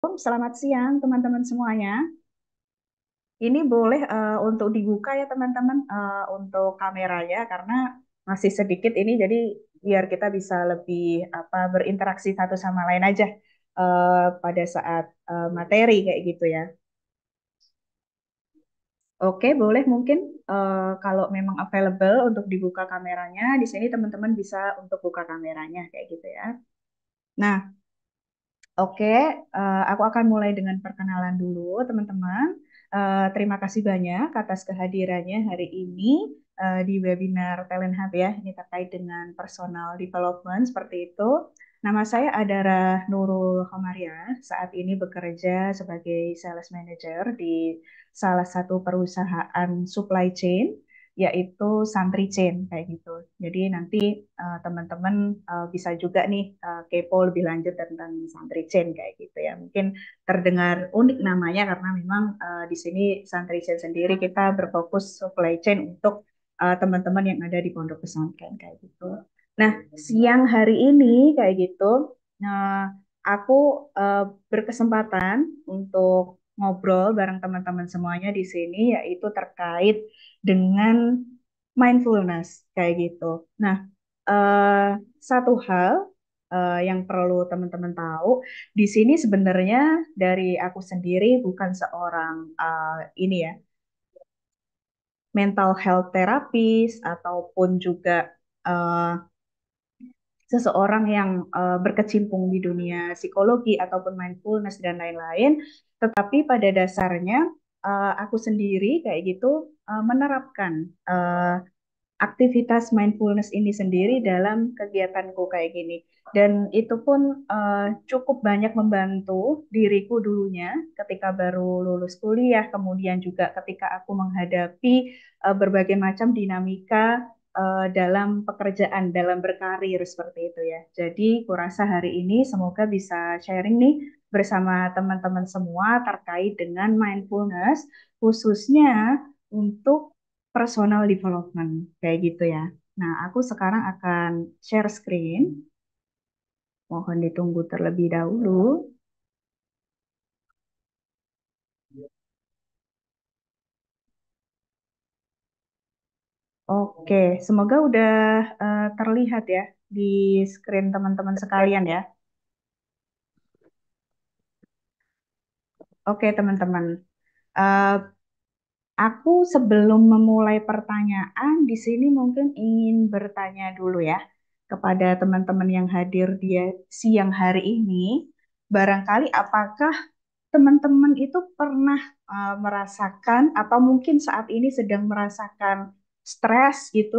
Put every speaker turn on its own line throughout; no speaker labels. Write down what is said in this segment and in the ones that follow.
Selamat siang teman-teman semuanya. Ini boleh untuk dibuka ya teman-teman untuk kameranya karena masih sedikit ini jadi biar kita bisa lebih berinteraksi satu sama lain aja pada saat materi kayak gitu ya. Oke, boleh mungkin kalau memang available untuk dibuka kameranya di sini teman-teman bisa untuk buka kameranya kayak gitu ya. Nah, oke, aku akan mulai dengan perkenalan dulu, teman-teman. Terima kasih banyak atas kehadirannya hari ini di webinar Talent Hub ya. Ini terkait dengan personal development seperti itu. Nama saya adalah Nurul Khomaria. Saat ini bekerja sebagai sales manager di salah satu perusahaan supply chain, yaitu Santri Chain kayak gitu. Jadi nanti teman-teman bisa juga nih kepo lebih lanjut tentang Santri Chain kayak gitu ya. Mungkin terdengar unik namanya karena memang di sini Santri Chain sendiri kita berfokus supply chain untuk teman-teman yang ada di pondok pesantren kayak gitu. Nah, siang hari ini kayak gitu, aku berkesempatan untuk ngobrol bareng teman-teman semuanya di sini yaitu terkait dengan mindfulness kayak gitu. Nah, eh, satu hal yang perlu teman-teman tahu, di sini sebenarnya dari aku sendiri bukan seorang ini ya, mental health therapist ataupun juga eh, seseorang yang berkecimpung di dunia psikologi ataupun mindfulness dan lain-lain, tetapi pada dasarnya aku sendiri kayak gitu menerapkan aktivitas mindfulness ini sendiri dalam kegiatanku kayak gini. Dan itu pun cukup banyak membantu diriku dulunya ketika baru lulus kuliah, kemudian juga ketika aku menghadapi berbagai macam dinamika dalam pekerjaan, dalam berkarir seperti itu ya. Jadi, kurasa hari ini semoga bisa sharing nih bersama teman-teman semua terkait dengan mindfulness, khususnya untuk personal development kayak gitu ya. Nah, aku sekarang akan share screen. Mohon ditunggu terlebih dahulu. Oke, semoga udah terlihat ya di screen teman-teman sekalian ya. Oke, teman-teman. Eh, aku sebelum memulai pertanyaan di sini mungkin ingin bertanya dulu ya kepada teman-teman yang hadir di siang hari ini. Barangkali apakah teman-teman itu pernah merasakan atau mungkin saat ini sedang merasakan stres gitu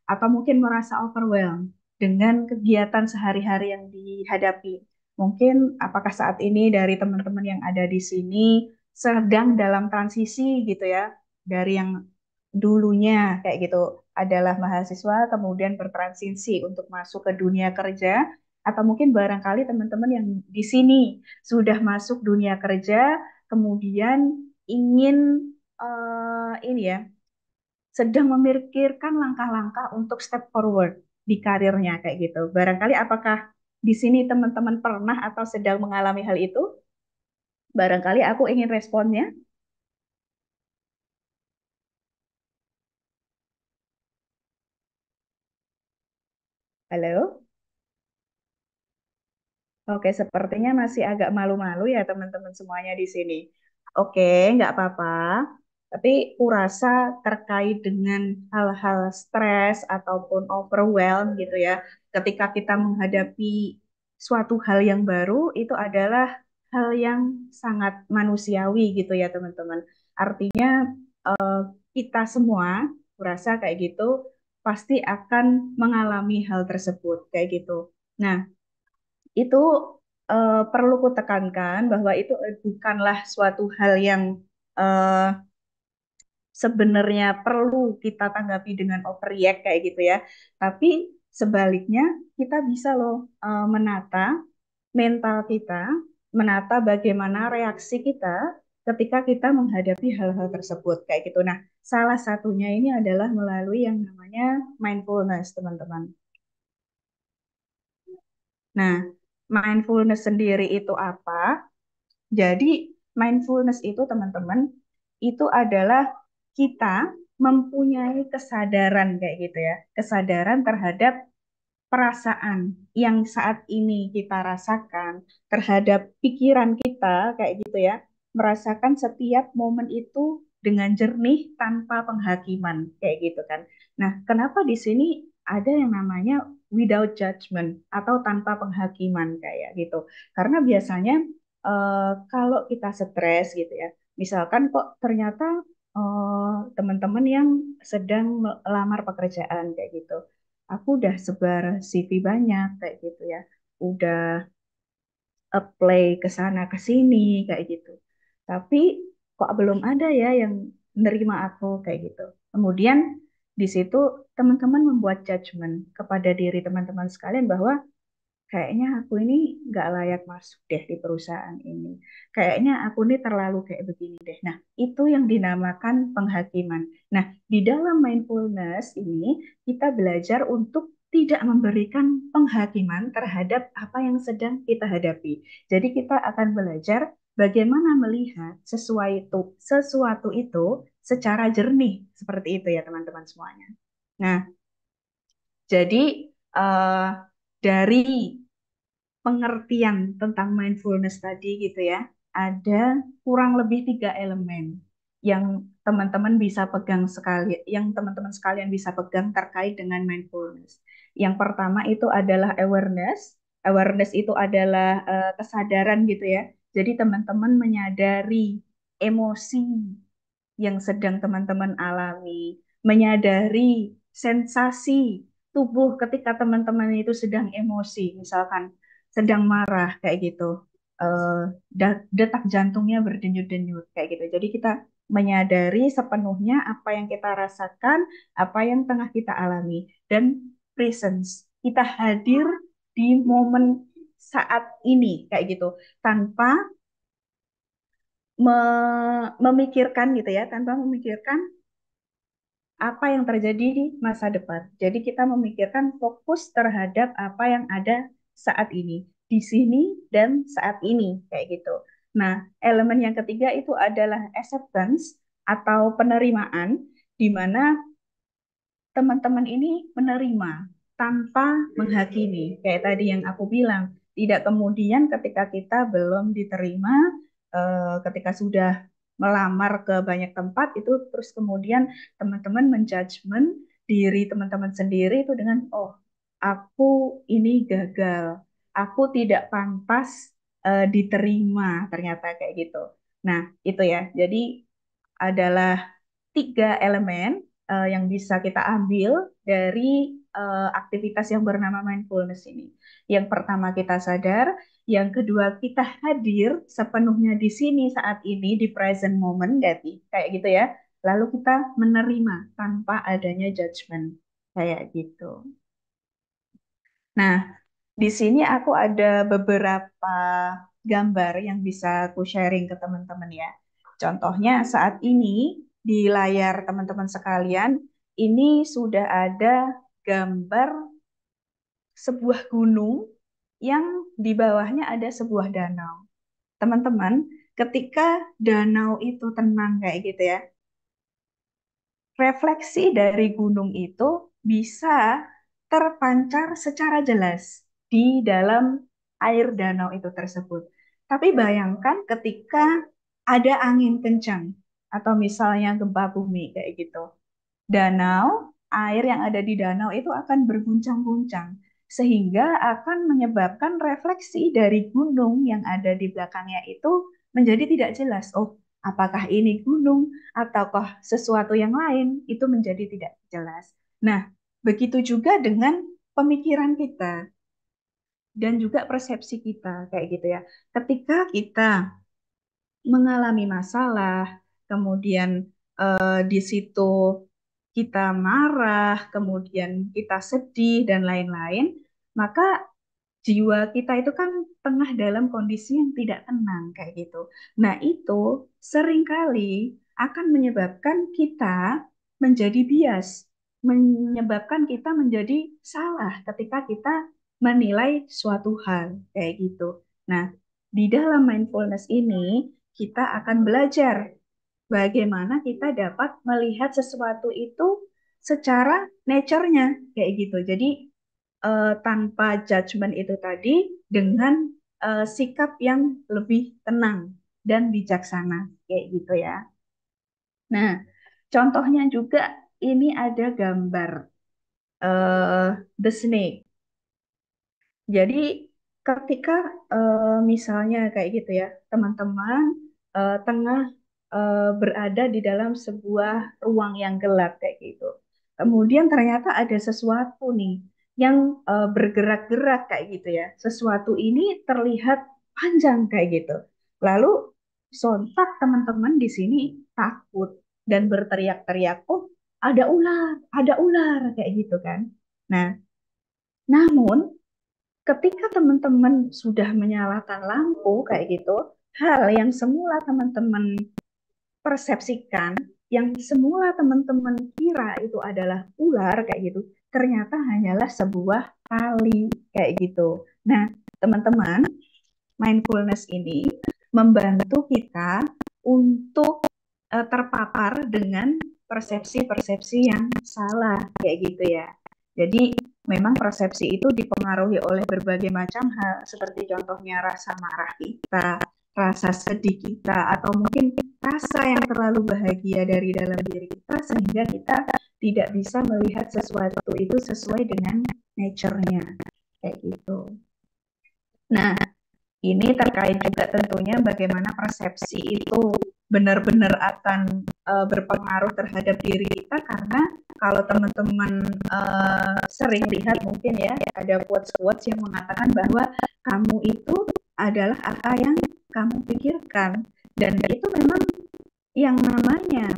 atau mungkin merasa overwhelmed dengan kegiatan sehari-hari yang dihadapi. Mungkin apakah saat ini dari teman-teman yang ada di sini sedang dalam transisi gitu ya dari yang dulunya kayak gitu adalah mahasiswa kemudian bertransisi untuk masuk ke dunia kerja atau mungkin barangkali teman-teman yang di sini sudah masuk dunia kerja, kemudian ingin ini ya, sedang memikirkan langkah-langkah untuk step forward di karirnya kayak gitu. Barangkali apakah di sini teman-teman pernah atau sedang mengalami hal itu? Barangkali aku ingin responnya. Halo? Oke, sepertinya masih agak malu-malu ya teman-teman semuanya di sini. Oke, nggak apa-apa. Tapi kurasa terkait dengan hal-hal stres ataupun overwhelm gitu ya, ketika kita menghadapi suatu hal yang baru, itu adalah hal yang sangat manusiawi gitu ya teman-teman. Artinya kita semua, kurasa kayak gitu, pasti akan mengalami hal tersebut kayak gitu. Nah, itu perlu kutekankan bahwa itu bukanlah suatu hal yang eh, sebenarnya perlu kita tanggapi dengan overreact kayak gitu ya. Tapi sebaliknya kita bisa loh menata mental kita, menata bagaimana reaksi kita ketika kita menghadapi hal-hal tersebut kayak gitu. Nah, salah satunya ini adalah melalui yang namanya mindfulness, teman-teman. Nah, mindfulness sendiri itu apa? Jadi mindfulness itu teman-teman itu adalah kita mempunyai kesadaran kayak gitu ya, kesadaran terhadap perasaan yang saat ini kita rasakan, terhadap pikiran kita kayak gitu ya, merasakan setiap momen itu dengan jernih tanpa penghakiman kayak gitu kan. Nah, kenapa di sini ada yang namanya without judgment atau tanpa penghakiman kayak gitu? Karena biasanya kalau kita stres gitu ya, misalkan kok ternyata teman-teman yang sedang melamar pekerjaan kayak gitu, aku udah sebar CV banyak kayak gitu ya, udah apply ke sana ke sini kayak gitu. Tapi kok belum ada ya yang menerima aku kayak gitu. Kemudian di situ teman-teman membuat judgement kepada diri teman-teman sekalian bahwa kayaknya aku ini nggak layak masuk deh di perusahaan ini. Kayaknya aku ini terlalu kayak begini deh. Nah, itu yang dinamakan penghakiman. Nah, di dalam mindfulness ini kita belajar untuk tidak memberikan penghakiman terhadap apa yang sedang kita hadapi. Jadi kita akan belajar bagaimana melihat sesuatu itu secara jernih seperti itu ya teman-teman semuanya. Nah, jadi eh, dari pengertian tentang mindfulness tadi gitu ya, ada kurang lebih 3 elemen yang teman-teman bisa pegang sekali, yang teman-teman sekalian bisa pegang terkait dengan mindfulness. Yang pertama itu adalah awareness. Awareness itu adalah kesadaran gitu ya. Jadi teman-teman menyadari emosi yang sedang teman-teman alami, menyadari sensasi tubuh ketika teman-teman itu sedang emosi, misalkan sedang marah kayak gitu, detak jantungnya berdenyut-denyut kayak gitu. Jadi kita menyadari sepenuhnya apa yang kita rasakan, apa yang tengah kita alami, dan presence. Kita hadir di momen saat ini kayak gitu, tanpa memikirkan gitu ya, tanpa memikirkan apa yang terjadi di masa depan. Jadi kita memikirkan fokus terhadap apa yang ada saat ini, di sini dan saat ini kayak gitu. Nah, elemen yang ketiga itu adalah acceptance atau penerimaan, di mana teman-teman ini menerima tanpa menghakimi. Kayak tadi yang aku bilang, tidak kemudian ketika kita belum diterima, ketika sudah melamar ke banyak tempat itu terus kemudian teman-teman menjudgment diri teman-teman sendiri itu dengan oh aku ini gagal, aku tidak pantas diterima ternyata kayak gitu. Nah itu ya, jadi adalah 3 elemen yang bisa kita ambil dari aktivitas yang bernama mindfulness ini. Yang pertama kita sadar, yang kedua kita hadir sepenuhnya di sini saat ini di present moment, Gati, kayak gitu ya. Lalu kita menerima tanpa adanya judgment, kayak gitu. Nah, di sini aku ada beberapa gambar yang bisa aku sharing ke teman-teman ya. Contohnya saat ini di layar teman-teman sekalian, ini sudah ada gambar sebuah gunung yang di bawahnya ada sebuah danau. Teman-teman, ketika danau itu tenang kayak gitu ya, refleksi dari gunung itu bisa terpancar secara jelas di dalam air danau itu tersebut. Tapi bayangkan ketika ada angin kencang atau misalnya gempa bumi kayak gitu. Air yang ada di danau itu akan berguncang-guncang sehingga akan menyebabkan refleksi dari gunung yang ada di belakangnya itu menjadi tidak jelas. Oh, apakah ini gunung ataukah sesuatu yang lain itu menjadi tidak jelas. Nah, begitu juga dengan pemikiran kita dan juga persepsi kita kayak gitu ya. Ketika kita mengalami masalah, kemudian di situ kita marah, kemudian kita sedih dan lain-lain, maka jiwa kita itu kan tengah dalam kondisi yang tidak tenang kayak gitu. Nah, itu seringkali akan menyebabkan kita menjadi bias, menyebabkan kita menjadi salah ketika kita menilai suatu hal kayak gitu. Nah, di dalam mindfulness ini kita akan belajar bagaimana kita dapat melihat sesuatu itu secara nature-nya kayak gitu. Jadi tanpa judgment itu tadi dengan sikap yang lebih tenang dan bijaksana kayak gitu ya. Nah, contohnya juga ini ada gambar the snake. Jadi ketika misalnya kayak gitu ya, teman-teman tengah berada di dalam sebuah ruang yang gelap kayak gitu. Kemudian ternyata ada sesuatu nih yang bergerak-gerak kayak gitu ya. Sesuatu ini terlihat panjang kayak gitu. Lalu sontak teman-teman di sini takut dan berteriak-teriak, "Oh, ada ular," kayak gitu kan. Nah, namun ketika teman-teman sudah menyalakan lampu kayak gitu, hal yang semula teman-teman persepsikan, yang semula teman-teman kira itu adalah ular kayak gitu, ternyata hanyalah sebuah tali kayak gitu. Nah, teman-teman, mindfulness ini membantu kita untuk terpapar dengan persepsi-persepsi yang salah kayak gitu ya. Jadi memang persepsi itu dipengaruhi oleh berbagai macam hal seperti contohnya rasa marah kita, rasa sedih kita, atau mungkin rasa yang terlalu bahagia dari dalam diri kita sehingga kita tidak bisa melihat sesuatu itu sesuai dengan nature-nya kayak gitu. Nah, ini terkait juga tentunya bagaimana persepsi itu benar-benar akan berpengaruh terhadap diri kita karena kalau teman-teman sering lihat mungkin ya ada quotes-quotes yang mengatakan bahwa kamu itu adalah apa yang kamu pikirkan dan itu memang yang namanya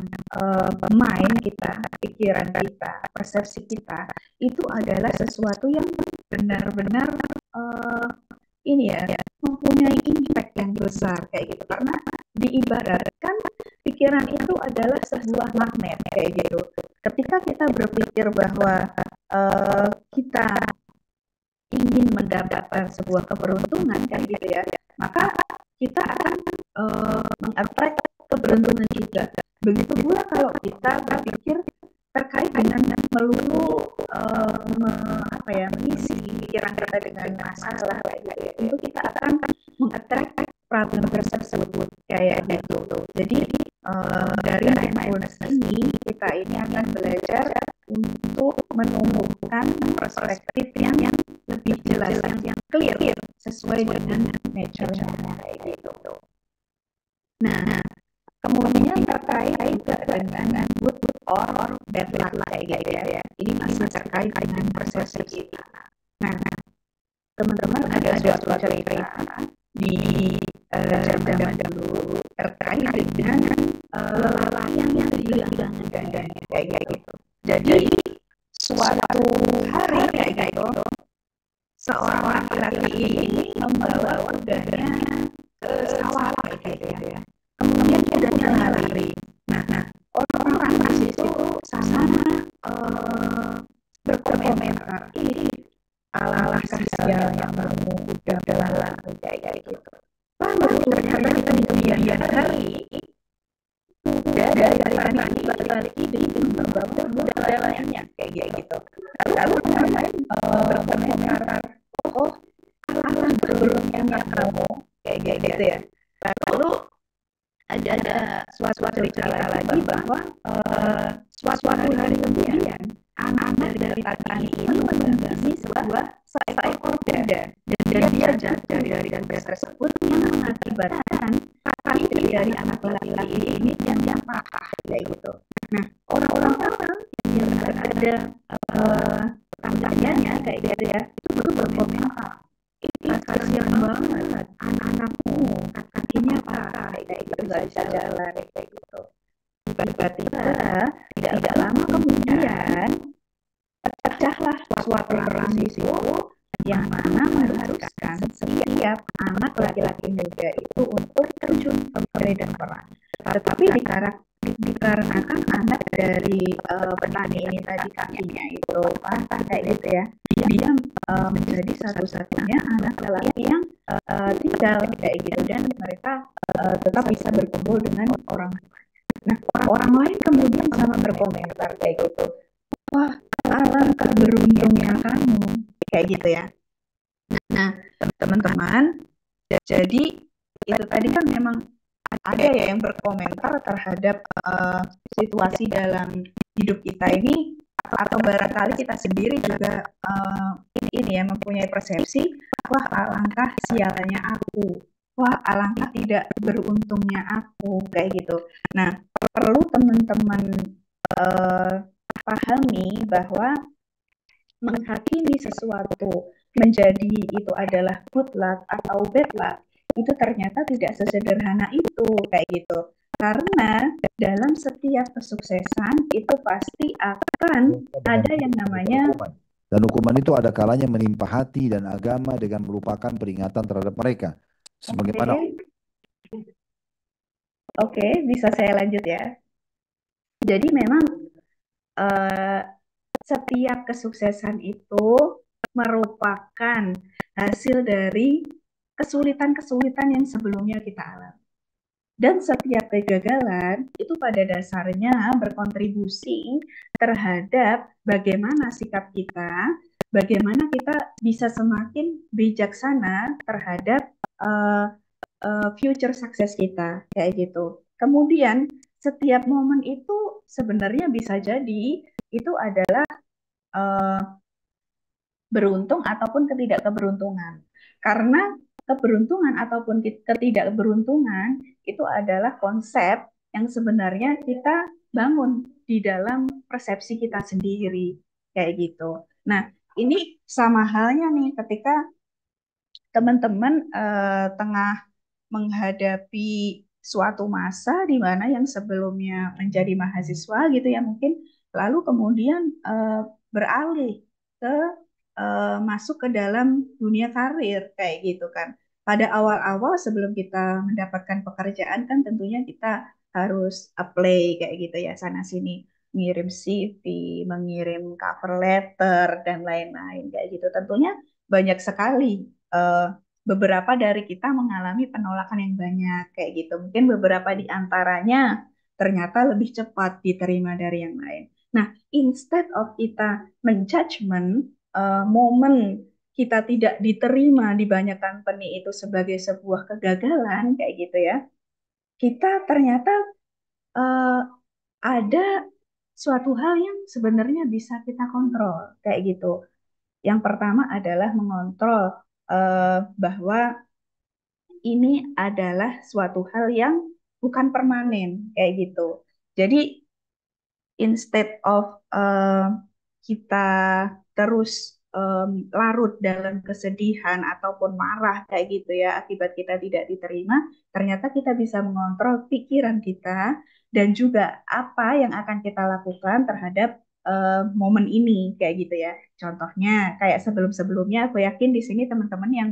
mind kita, pikiran kita, persepsi kita itu adalah sesuatu yang benar-benar uh, ini ya mempunyai impact yang besar kayak gitu karena diibaratkan pikiran itu adalah sebuah magnet kayak gitu. Ketika kita berpikir bahwa kita ingin mendapatkan sebuah keberuntungan kan gitu ya, maka kita akan meng-attract keberuntungan juga. Begitu pula kalau kita berpikir terkait dengan melulu mengisi pikiran kita dengan masalah kayak gitu ya, tentu kita akan meng-attract problem tersebut kayak gitu. Jadi dari mindfulness ini kita ini akan belajar untuk menumbuhkan perspektif yang lebih jelas, yang clear sesuai dengan nature-nya kayak gitu. Nah, kemudian terkait juga dengan good or bad luck kayak gitu ya. Ini masih terkait dengan persepsi kita. Nah, teman-teman ada suatu cerita di zaman dulu terkait dengan lelaki yang kehilangan gandanya kayak gitu. Jadi suatu hari kayak gitu, seorang laki-laki ini membawa kudanya ke sawah kayak gitu ya. Kemudian kudanya lari. Nah, orang-orang di situ sama berkomentar, ini alangkah sialnya kamu udah jalan kayak gitu. Lalu ternyata di kemudian hari dari petani laki-laki ini membawa kuda lainnya kayak gitu. Lalu teman-teman berkomentar, oh alangkah beruntungnya kamu kayak gitu ya. Lalu ada suatu cerita lagi bahwa suatu hari kemudian anak dari petani ini mengganti seekor kuda dan dia jatuh dari kuda tersebut yang mengakibatkan kaki dari anak laki-laki ini yang patah kayak gitu. Nah, orang-orang yang berada tangganya kayak gitu ya itu berkomentar, ini kasihan banget anak-anakmu kakinya patah kayak gitu nggak bisa jalan kayak gitu. Tiba-tiba tidak lama kemudian pecahlah suatu perang di situ yang mana mengharuskan setiap anak laki-laki muda itu untuk terjun ke medan perang. Tetapi dikarenakan anak dari petani ini tadi kakinya itu patah kayak gitu ya. Dia menjadi satu-satunya anak lelaki yang tinggal kayak gitu, dan mereka tetap bisa berkumpul dengan orang. Nah, orang lain kemudian sama berkomentar kayak gitu. Wah, alangkah beruntungnya kamu kayak gitu ya. Nah, teman-teman, jadi itu tadi kan memang ada ya yang berkomentar terhadap situasi dalam hidup kita ini, atau barangkali kita sendiri juga ini ya mempunyai persepsi, wah alangkah sialnya aku, wah alangkah tidak beruntungnya aku kayak gitu. Nah, perlu teman-teman eh, pahami bahwa menghakimi sesuatu menjadi itu adalah good luck atau bad luck itu ternyata tidak sesederhana itu kayak gitu. Karena dalam setiap kesuksesan itu pasti akan ada yang namanya
Dan hukuman itu ada kalanya menimpa hati dan agama dengan merupakan peringatan terhadap mereka. Sebagaimana
oke, bisa saya lanjut ya. Jadi memang eh, setiap kesuksesan itu merupakan hasil dari kesulitan-kesulitan yang sebelumnya kita alami. Dan setiap kegagalan itu pada dasarnya berkontribusi terhadap bagaimana sikap kita, bagaimana kita bisa semakin bijaksana terhadap uh, future success kita, kayak gitu. Kemudian setiap momen itu sebenarnya bisa jadi itu adalah uh, beruntung ataupun ketidakkeberuntungan. Karena keberuntungan ataupun ketidakberuntungan itu adalah konsep yang sebenarnya kita bangun di dalam persepsi kita sendiri, kayak gitu. Nah, ini sama halnya nih ketika teman-teman tengah menghadapi suatu masa di mana yang sebelumnya menjadi mahasiswa gitu ya mungkin, lalu kemudian beralih ke masuk ke dalam dunia karir kayak gitu kan. Pada awal-awal sebelum kita mendapatkan pekerjaan kan tentunya kita harus apply kayak gitu ya sana sini, ngirim CV, mengirim cover letter dan lain-lain kayak gitu. Tentunya banyak sekali beberapa dari kita mengalami penolakan yang banyak kayak gitu. Mungkin beberapa di antaranya ternyata lebih cepat diterima dari yang lain. Nah, instead of kita menjudgment momen kita tidak diterima di banyak company itu sebagai sebuah kegagalan kayak gitu ya, kita ternyata uh, ada suatu hal yang sebenarnya bisa kita kontrol kayak gitu. Yang pertama adalah mengontrol bahwa ini adalah suatu hal yang bukan permanen kayak gitu. Jadi instead of kita terus larut dalam kesedihan ataupun marah kayak gitu ya akibat kita tidak diterima, ternyata kita bisa mengontrol pikiran kita dan juga apa yang akan kita lakukan terhadap momen ini kayak gitu ya. Contohnya kayak sebelum-sebelumnya aku yakin di sini teman-teman yang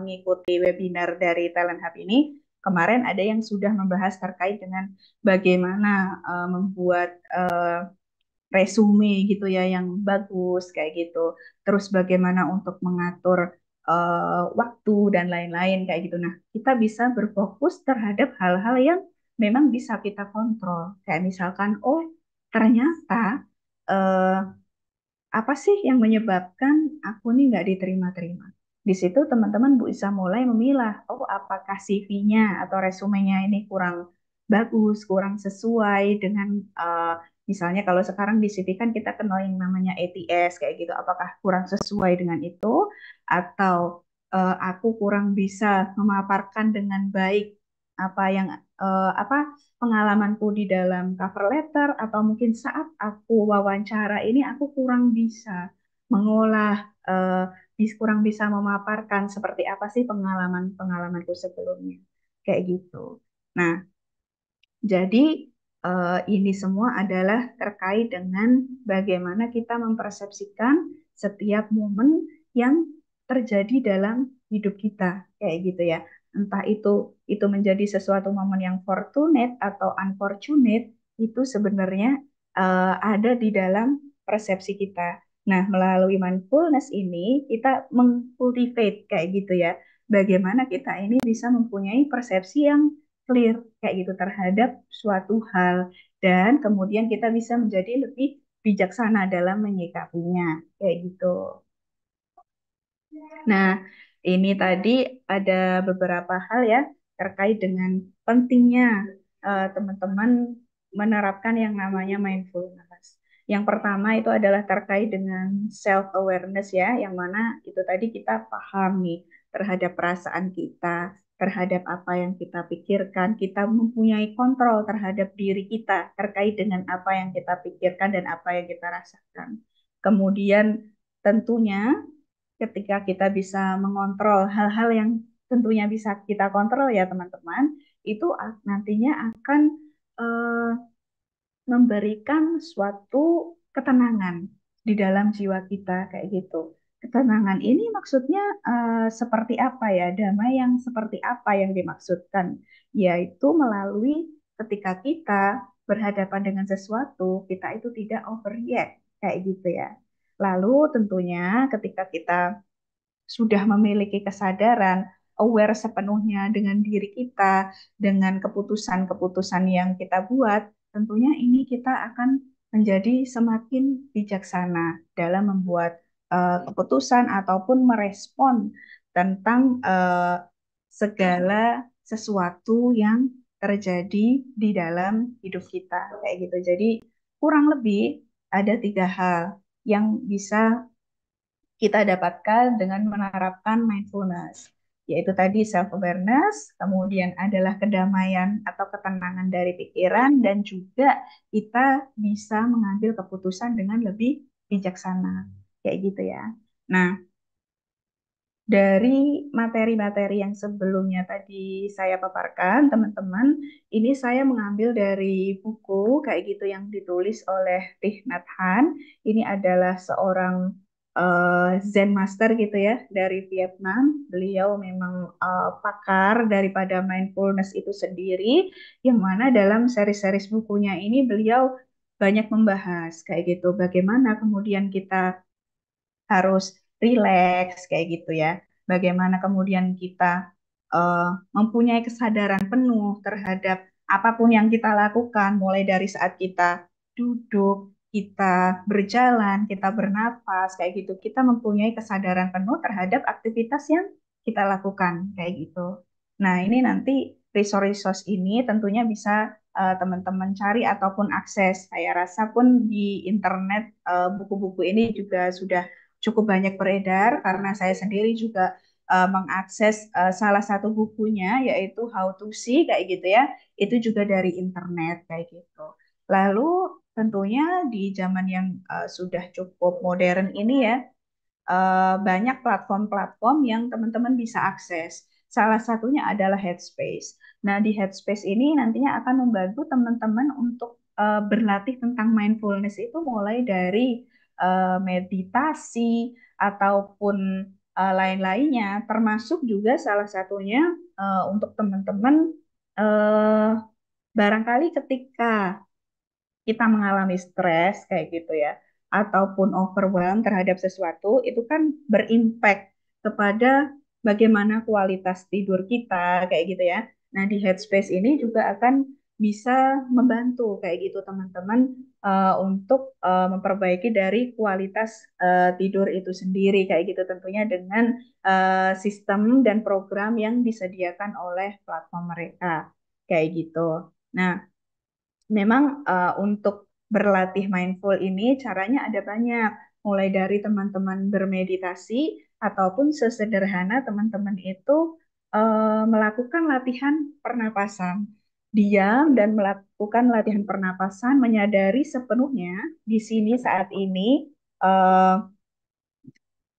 mengikuti webinar dari Talent Hub ini kemarin ada yang sudah membahas terkait dengan bagaimana membuat resume gitu ya yang bagus kayak gitu. Terus bagaimana untuk mengatur waktu dan lain-lain kayak gitu. Nah, kita bisa berfokus terhadap hal-hal yang memang bisa kita kontrol. Kayak misalkan, oh ternyata eh, apa sih yang menyebabkan aku nih nggak diterima-terima? Di situ teman-teman bisa mulai memilah, oh apakah CV-nya atau resumenya ini kurang bagus, kurang sesuai dengan misalnya kalau sekarang di CV kan kita kenal yang namanya ATS kayak gitu, apakah kurang sesuai dengan itu atau aku kurang bisa memaparkan dengan baik apa yang apa pengalamanku di dalam cover letter, atau mungkin saat aku wawancara ini aku kurang bisa mengolah, kurang bisa memaparkan seperti apa sih pengalamanku sebelumnya kayak gitu. Nah, jadi ini semua adalah terkait dengan bagaimana kita mempersepsikan setiap momen yang terjadi dalam hidup kita kayak gitu ya. Entah itu menjadi sesuatu momen yang fortunate atau unfortunate, itu sebenarnya ada di dalam persepsi kita. Nah, melalui mindfulness ini kita mengcultivate kayak gitu ya. Bagaimana kita ini bisa mempunyai persepsi yang clear kayak gitu terhadap suatu hal dan kemudian kita bisa menjadi lebih bijaksana dalam menyikapinya kayak gitu. Nah, ini tadi ada beberapa hal ya terkait dengan pentingnya teman-teman menerapkan yang namanya mindfulness. Yang pertama itu adalah terkait dengan self awareness ya, yang mana itu tadi kita paham nih terhadap perasaan kita, terhadap apa yang kita pikirkan, kita mempunyai kontrol terhadap diri kita terkait dengan apa yang kita pikirkan dan apa yang kita rasakan. Kemudian tentunya ketika kita bisa mengontrol hal-hal yang tentunya bisa kita kontrol ya teman-teman, itu nantinya akan eh, memberikan suatu ketenangan di dalam jiwa kita kayak gitu. Ketenangan ini maksudnya seperti apa ya? Damai yang seperti apa yang dimaksudkan? Yaitu melalui ketika kita berhadapan dengan sesuatu, kita itu tidak overreact kayak gitu ya. Lalu tentunya ketika kita sudah memiliki kesadaran, aware sepenuhnya dengan diri kita, dengan keputusan-keputusan yang kita buat, tentunya ini kita akan menjadi semakin bijaksana dalam membuat keputusan ataupun merespon tentang segala sesuatu yang terjadi di dalam hidup kita kayak gitu. Jadi kurang lebih ada tiga hal yang bisa kita dapatkan dengan menerapkan mindfulness, yaitu tadi self-awareness, kemudian adalah kedamaian atau ketenangan dari pikiran, dan juga kita bisa mengambil keputusan dengan lebih bijaksana, kayak gitu ya. Nah, dari materi-materi yang sebelumnya tadi saya paparkan, teman-teman, ini saya mengambil dari buku kayak gitu yang ditulis oleh Thich Nhat Hanh. Ini adalah seorang Zen Master gitu ya dari Vietnam. Beliau memang pakar daripada mindfulness itu sendiri, yang mana dalam seri-seri bukunya ini beliau banyak membahas kayak gitu. Bagaimana kemudian kita harus rileks kayak gitu ya. Bagaimana kemudian kita mempunyai kesadaran penuh terhadap apapun yang kita lakukan, mulai dari saat kita duduk, kita berjalan, kita bernafas, kayak gitu. Kita mempunyai kesadaran penuh terhadap aktivitas yang kita lakukan, kayak gitu. Nah, ini nanti resource-resource ini tentunya bisa teman-teman cari ataupun akses. Saya rasa pun di internet buku-buku ini juga sudah cukup banyak beredar karena saya sendiri juga mengakses salah satu bukunya yaitu How to See kayak gitu ya. Itu juga dari internet kayak gitu. Lalu tentunya di zaman yang sudah cukup modern ini ya, banyak platform-platform yang teman-teman bisa akses. Salah satunya adalah Headspace. Nah, di Headspace ini nantinya akan membantu teman-teman untuk berlatih tentang mindfulness itu mulai dari meditasi ataupun lain-lainnya, termasuk juga salah satunya untuk teman-teman eh, barangkali ketika kita mengalami stres kayak gitu ya, ataupun overwhelm terhadap sesuatu, itu kan berimpact kepada bagaimana kualitas tidur kita kayak gitu ya. Nah, di Headspace ini juga akan bisa membantu kayak gitu teman-teman untuk memperbaiki dari kualitas tidur itu sendiri kayak gitu tentunya dengan sistem dan program yang disediakan oleh platform mereka kayak gitu. Nah, memang untuk berlatih mindful ini caranya ada banyak, mulai dari teman-teman bermeditasi ataupun sesederhana teman-teman itu melakukan latihan pernapasan. Diam dan melakukan latihan pernapasan, menyadari sepenuhnya di sini saat ini eh,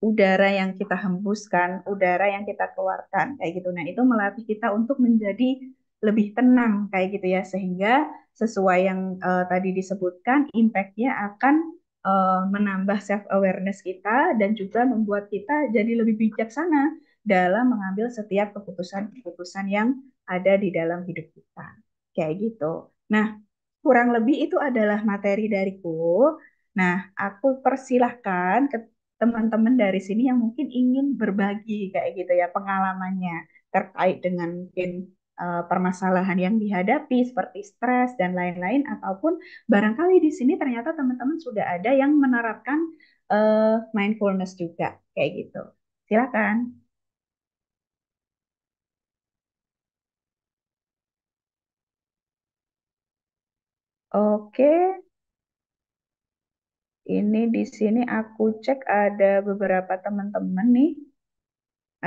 udara yang kita hembuskan, udara yang kita keluarkan, kayak gitu. Nah, itu melatih kita untuk menjadi lebih tenang, kayak gitu ya, sehingga sesuai yang tadi disebutkan, impact-nya akan menambah self-awareness kita dan juga membuat kita jadi lebih bijaksana dalam mengambil setiap keputusan-keputusan yang ada di dalam hidup kita. Kayak gitu. Nah, kurang lebih itu adalah materi dariku. Nah, aku persilahkan ke teman-teman dari sini yang mungkin ingin berbagi kayak gitu ya pengalamannya terkait dengan mungkin permasalahan yang dihadapi seperti stres dan lain-lain ataupun barangkali di sini ternyata teman-teman sudah ada yang menerapkan mindfulness juga kayak gitu. Silakan. Oke, ini di sini aku cek ada beberapa teman-teman nih.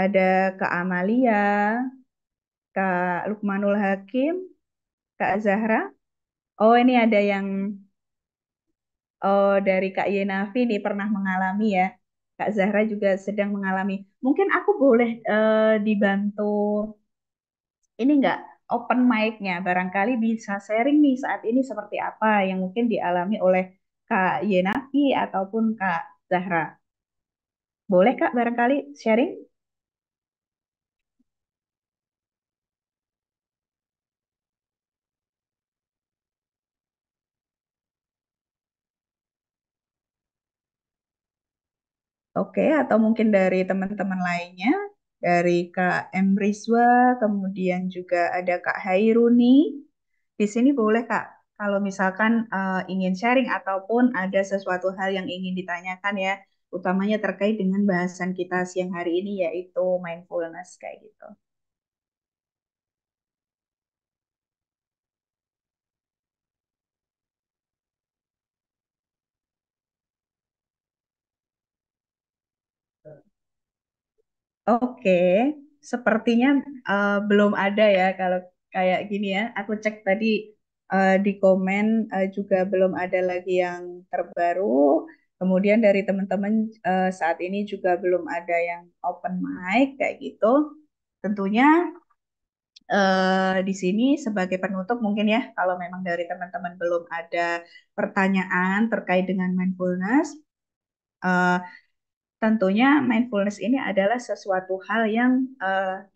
Ada Kak Amalia, Kak Lukmanul Hakim, Kak Zahra. Oh, ini ada yang dari Kak Yenafi nih pernah mengalami ya. Kak Zahra juga sedang mengalami. Mungkin aku boleh dibantu ini enggak open mic-nya. Barangkali bisa sharing nih saat ini seperti apa yang mungkin dialami oleh Kak Yenafi ataupun Kak Zahra. Boleh Kak barangkali sharing? Oke, atau mungkin dari teman-teman lainnya, dari Kak Emrizwa, kemudian juga ada Kak Hairuni. Di sini boleh Kak, kalau misalkan ingin sharing ataupun ada sesuatu hal yang ingin ditanyakan ya, utamanya terkait dengan bahasan kita siang hari ini yaitu mindfulness kayak gitu. Oke, sepertinya belum ada ya kalau kayak gini ya. Aku cek tadi di komen juga belum ada lagi yang terbaru. Kemudian dari teman-teman saat ini juga belum ada yang open mic kayak gitu. Tentunya di sini sebagai penutup mungkin ya kalau memang dari teman-teman belum ada pertanyaan terkait dengan mindfulness, eh, tentunya mindfulness ini adalah sesuatu hal yang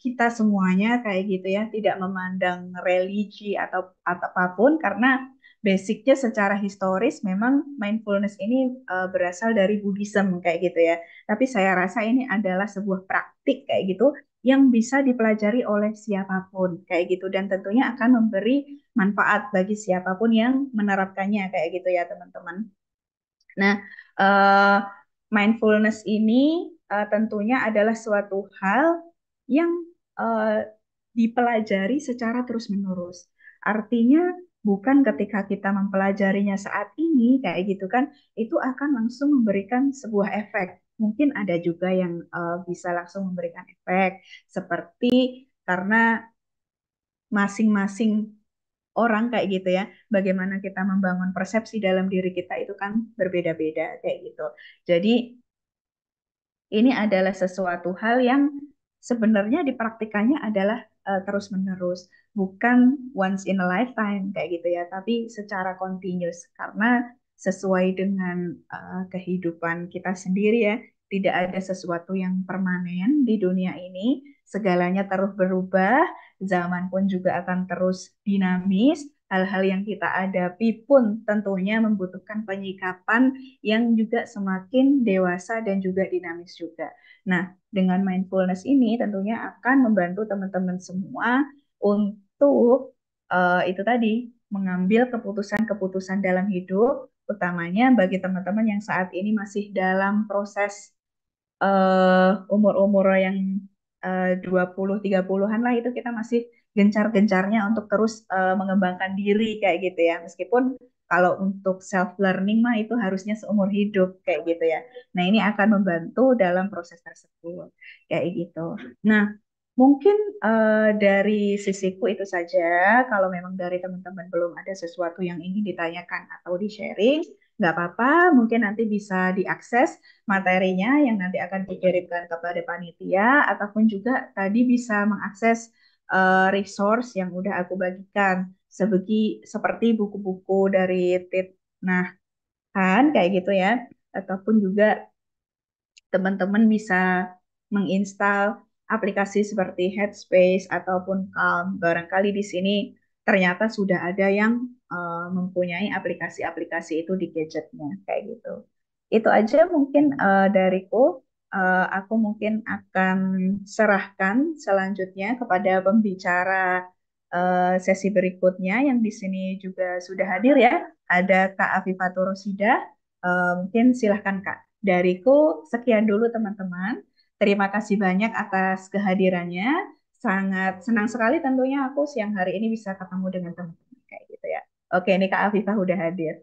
kita semuanya kayak gitu ya, tidak memandang religi atau apapun karena basicnya secara historis memang mindfulness ini berasal dari Buddhism kayak gitu ya. Tapi saya rasa ini adalah sebuah praktik kayak gitu yang bisa dipelajari oleh siapapun kayak gitu dan tentunya akan memberi manfaat bagi siapapun yang menerapkannya kayak gitu ya teman-teman. Nah, eh, mindfulness ini tentunya adalah suatu hal yang eh, dipelajari secara terus-menerus. Artinya bukan ketika kita mempelajarinya saat ini kayak gitu kan, itu akan langsung memberikan sebuah efek. Mungkin ada juga yang bisa langsung memberikan efek, seperti karena masing-masing orang kayak gitu ya. Bagaimana kita membangun persepsi dalam diri kita itu kan berbeda-beda kayak gitu. Jadi ini adalah sesuatu hal yang sebenarnya dipraktikannya adalah terus-menerus, bukan once in a lifetime kayak gitu ya, tapi secara continuous karena sesuai dengan kehidupan kita sendiri ya, tidak ada sesuatu yang permanen di dunia ini, segalanya terus berubah, zaman pun juga akan terus dinamis, hal-hal yang kita hadapi pun tentunya membutuhkan penyikapan yang juga semakin dewasa dan juga dinamis juga. Nah, dengan mindfulness ini tentunya akan membantu teman-teman semua untuk itu tadi mengambil keputusan-keputusan dalam hidup, utamanya bagi teman-teman yang saat ini masih dalam proses umur-umur yang 20 30-an lah itu kita masih gencar-gencarnya untuk terus mengembangkan diri kayak gitu ya. Meskipun kalau untuk self learning mah itu harusnya seumur hidup kayak gitu ya. Nah, ini akan membantu dalam proses tersebut kayak gitu. Nah, mungkin dari sisiku itu saja. Kalau memang dari teman-teman belum ada sesuatu yang ingin ditanyakan atau di-sharing, nggak apa-apa. Mungkin nanti bisa diakses materinya yang nanti akan dikirimkan kepada panitia, ataupun juga tadi bisa mengakses resource yang udah aku bagikan, seperti buku-buku dari Tit Nah kan kayak gitu ya, ataupun juga teman-teman bisa menginstal aplikasi seperti Headspace ataupun Calm. Barangkali di sini ternyata sudah ada yang mempunyai aplikasi-aplikasi itu di gadgetnya kayak gitu. Itu aja mungkin dariku. Aku mungkin akan serahkan selanjutnya kepada pembicara sesi berikutnya yang di sini juga sudah hadir ya. Ada Kak Afifatur Rosida. Mungkin silahkan Kak. Dariku sekian dulu teman-teman. Terima kasih banyak atas kehadirannya. Sangat senang sekali tentunya aku siang hari ini bisa ketemu dengan teman-teman kayak gitu ya. Oke, ini Kak Afifah udah hadir.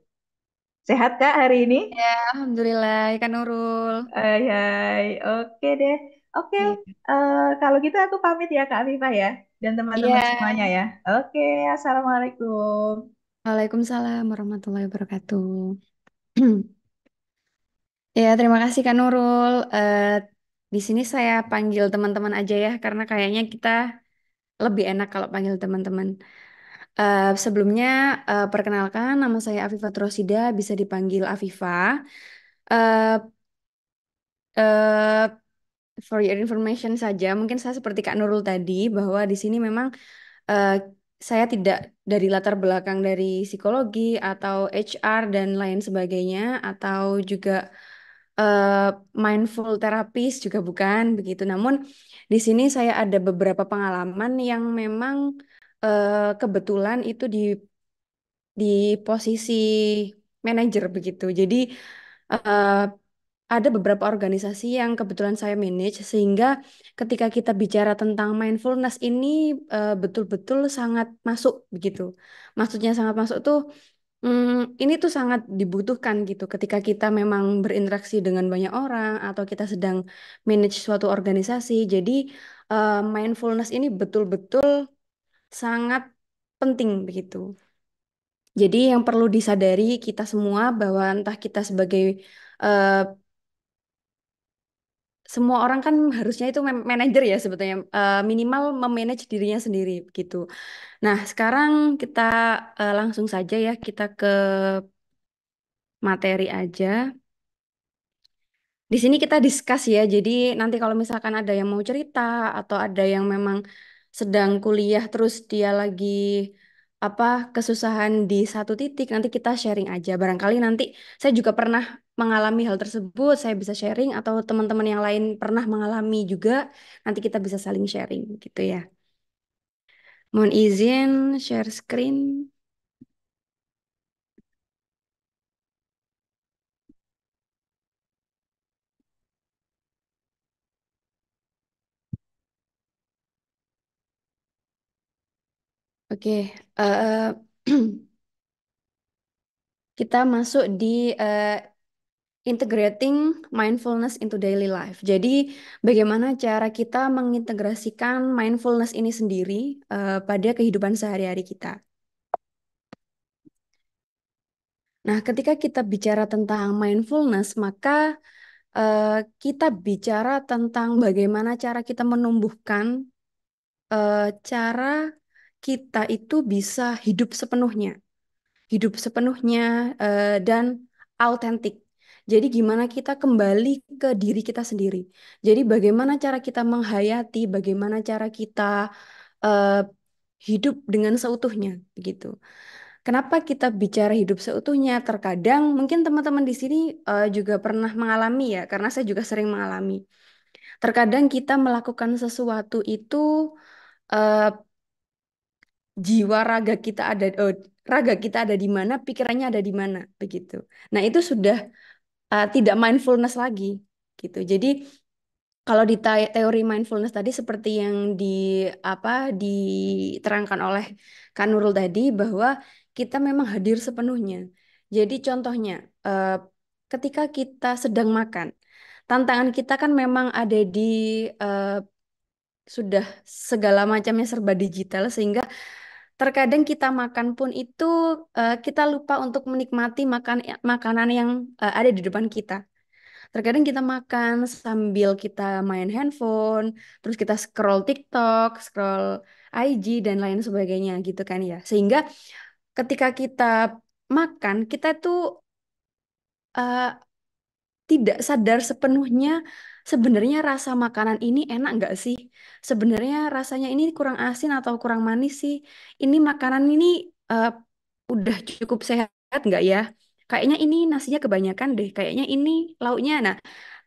Sehat Kak hari ini?
Ya, Alhamdulillah, ya kan Nurul.
Hai, hai. Oke deh. Oke,
Iya.
kalau gitu aku pamit ya Kak Afifah ya. Dan teman-teman
Iya.
semuanya ya. Oke, Assalamualaikum.
Waalaikumsalam warahmatullahi wabarakatuh. Ya, terima kasih Kak Nurul. Di sini saya panggil teman-teman aja ya, karena kayaknya kita lebih enak kalau panggil teman-teman. Sebelumnya, perkenalkan nama saya Afifah Trosida, bisa dipanggil Afifa. Eh, eh, for your information saja, mungkin saya seperti Kak Nurul tadi, bahwa di sini memang eh, saya tidak dari latar belakang dari psikologi atau HR dan lain sebagainya, atau juga eh, mindful therapist juga bukan begitu. Namun di sini saya ada beberapa pengalaman yang memang kebetulan itu di posisi manajer begitu. Jadi eh, ada beberapa organisasi yang kebetulan saya manage, sehingga ketika kita bicara tentang mindfulness ini betul-betul sangat masuk begitu. Maksudnya sangat masuk tuh, ini tuh sangat dibutuhkan gitu ketika kita memang berinteraksi dengan banyak orang atau kita sedang manage suatu organisasi. Jadi mindfulness ini betul-betul sangat penting begitu. Jadi yang perlu disadari kita semua bahwa entah kita sebagai eh, semua orang kan harusnya itu manajer ya sebetulnya, minimal memanage dirinya sendiri gitu. Nah, sekarang kita langsung saja ya kita ke materi aja. Di sini kita discuss ya. Jadi nanti kalau misalkan ada yang mau cerita atau ada yang memang sedang kuliah terus dia lagi apa kesusahan di satu titik, nanti kita sharing aja. Barangkali nanti saya juga pernah mengalami hal tersebut, saya bisa sharing atau teman-teman yang lain pernah mengalami juga, nanti kita bisa saling sharing gitu ya. Mohon izin share screen. Oke, eh, kita masuk di eh, integrating mindfulness into daily life. Jadi, bagaimana cara kita mengintegrasikan mindfulness ini sendiri pada kehidupan sehari-hari kita. Nah, ketika kita bicara tentang mindfulness, maka eh, kita bicara tentang bagaimana cara kita menumbuhkan cara kita itu bisa hidup sepenuhnya dan autentik. Jadi gimana kita kembali ke diri kita sendiri. Jadi bagaimana cara kita menghayati, bagaimana cara kita eh, hidup dengan seutuhnya, begitu. Kenapa kita bicara hidup seutuhnya? Terkadang mungkin teman-teman di sini juga pernah mengalami ya, karena saya juga sering mengalami. Terkadang kita melakukan sesuatu itu eh, jiwa raga kita ada di mana, pikirannya ada di mana, begitu. Nah, itu sudah tidak mindfulness lagi, gitu. Jadi kalau di teori mindfulness tadi seperti yang apa diterangkan oleh Kak Nurul tadi, bahwa kita memang hadir sepenuhnya. Jadi contohnya, eh, ketika kita sedang makan, tantangan kita kan memang ada di eh, sudah segala macamnya serba digital, sehingga terkadang kita makan pun itu kita lupa untuk menikmati makanan yang ada di depan kita. Terkadang kita makan sambil kita main handphone, terus kita scroll TikTok, scroll IG dan lain sebagainya gitu kan ya. Sehingga ketika kita makan, kita tuh eh, tidak sadar sepenuhnya sebenarnya rasa makanan ini enak nggak sih? Sebenarnya rasanya ini kurang asin atau kurang manis sih? Ini makanan ini eh, udah cukup sehat nggak ya? Kayaknya ini nasinya kebanyakan deh. Kayaknya ini lauknya. Nah,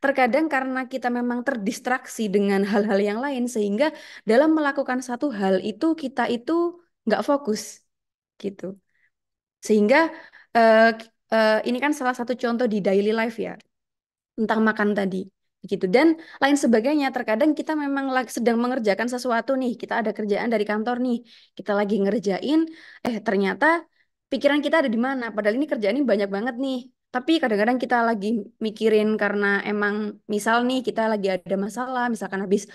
terkadang karena kita memang terdistraksi dengan hal-hal yang lain sehingga dalam melakukan satu hal itu kita itu nggak fokus gitu. Sehingga eh, ini kan salah satu contoh di daily life ya tentang makan tadi gitu dan lain sebagainya. Terkadang kita memang sedang mengerjakan sesuatu nih, kita ada kerjaan dari kantor nih, kita lagi ngerjain, ternyata pikiran kita ada di mana, padahal ini kerjaan ini banyak banget nih, tapi kadang-kadang kita lagi mikirin karena emang misal nih kita lagi ada masalah, misalkan habis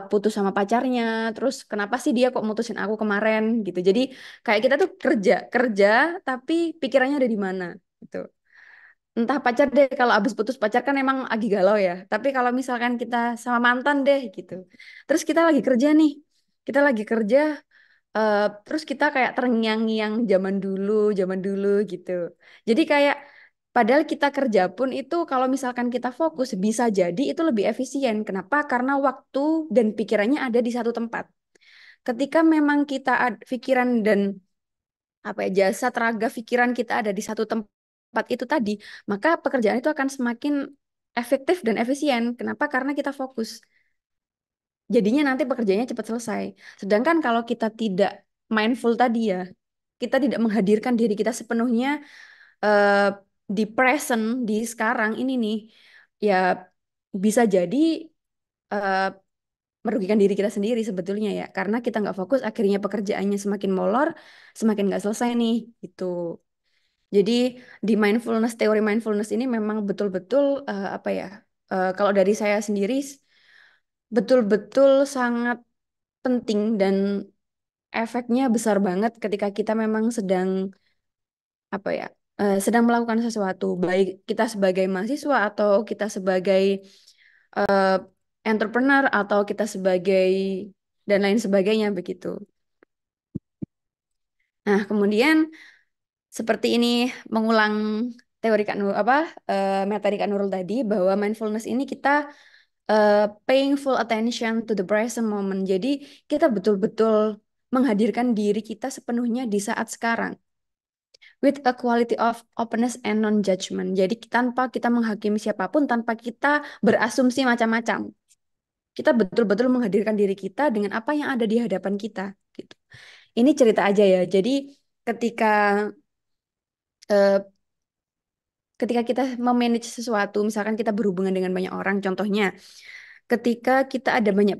putus sama pacarnya, terus kenapa sih dia kok mutusin aku kemarin gitu. Jadi kayak kita tuh kerja kerja tapi pikirannya ada di mana gitu. Entah pacar deh, kalau abis putus pacar kan emang lagi galau ya. Tapi kalau misalkan kita sama mantan deh gitu. Terus kita lagi kerja nih. Kita lagi kerja, terus kita kayak terngiang-ngiang zaman dulu gitu. Jadi kayak padahal kita kerja pun itu kalau misalkan kita fokus bisa jadi itu lebih efisien. Kenapa? Karena waktu dan pikirannya ada di satu tempat. Ketika memang kita pikiran dan apa ya jasa tenaga pikiran kita ada di satu tempat itu tadi, maka pekerjaan itu akan semakin efektif dan efisien. Kenapa? Karena kita fokus. Jadinya nanti pekerjaannya cepat selesai. Sedangkan kalau kita tidak mindful tadi ya, kita tidak menghadirkan diri kita sepenuhnya eh, di present, di sekarang ini nih, ya bisa jadi eh, merugikan diri kita sendiri sebetulnya ya. Karena kita nggak fokus, akhirnya pekerjaannya semakin molor, semakin nggak selesai nih, gitu. Jadi di mindfulness, teori mindfulness ini memang betul-betul apa ya? Kalau dari saya sendiri betul-betul sangat penting dan efeknya besar banget ketika kita memang sedang apa ya? Sedang melakukan sesuatu, baik kita sebagai mahasiswa atau kita sebagai eh, entrepreneur atau kita sebagai dan lain sebagainya begitu. Nah, kemudian seperti ini mengulang teori Kak Nur apa materi Kak Nurul tadi bahwa mindfulness ini kita paying full attention to the present moment. Jadi kita betul-betul menghadirkan diri kita sepenuhnya di saat sekarang with a quality of openness and non-judgment. Jadi tanpa kita menghakimi siapapun, tanpa kita berasumsi macam-macam. Kita betul-betul menghadirkan diri kita dengan apa yang ada di hadapan kita gitu. Ini cerita aja ya. Jadi ketika eh, ketika kita memanage sesuatu, misalkan kita berhubungan dengan banyak orang, contohnya ketika kita ada banyak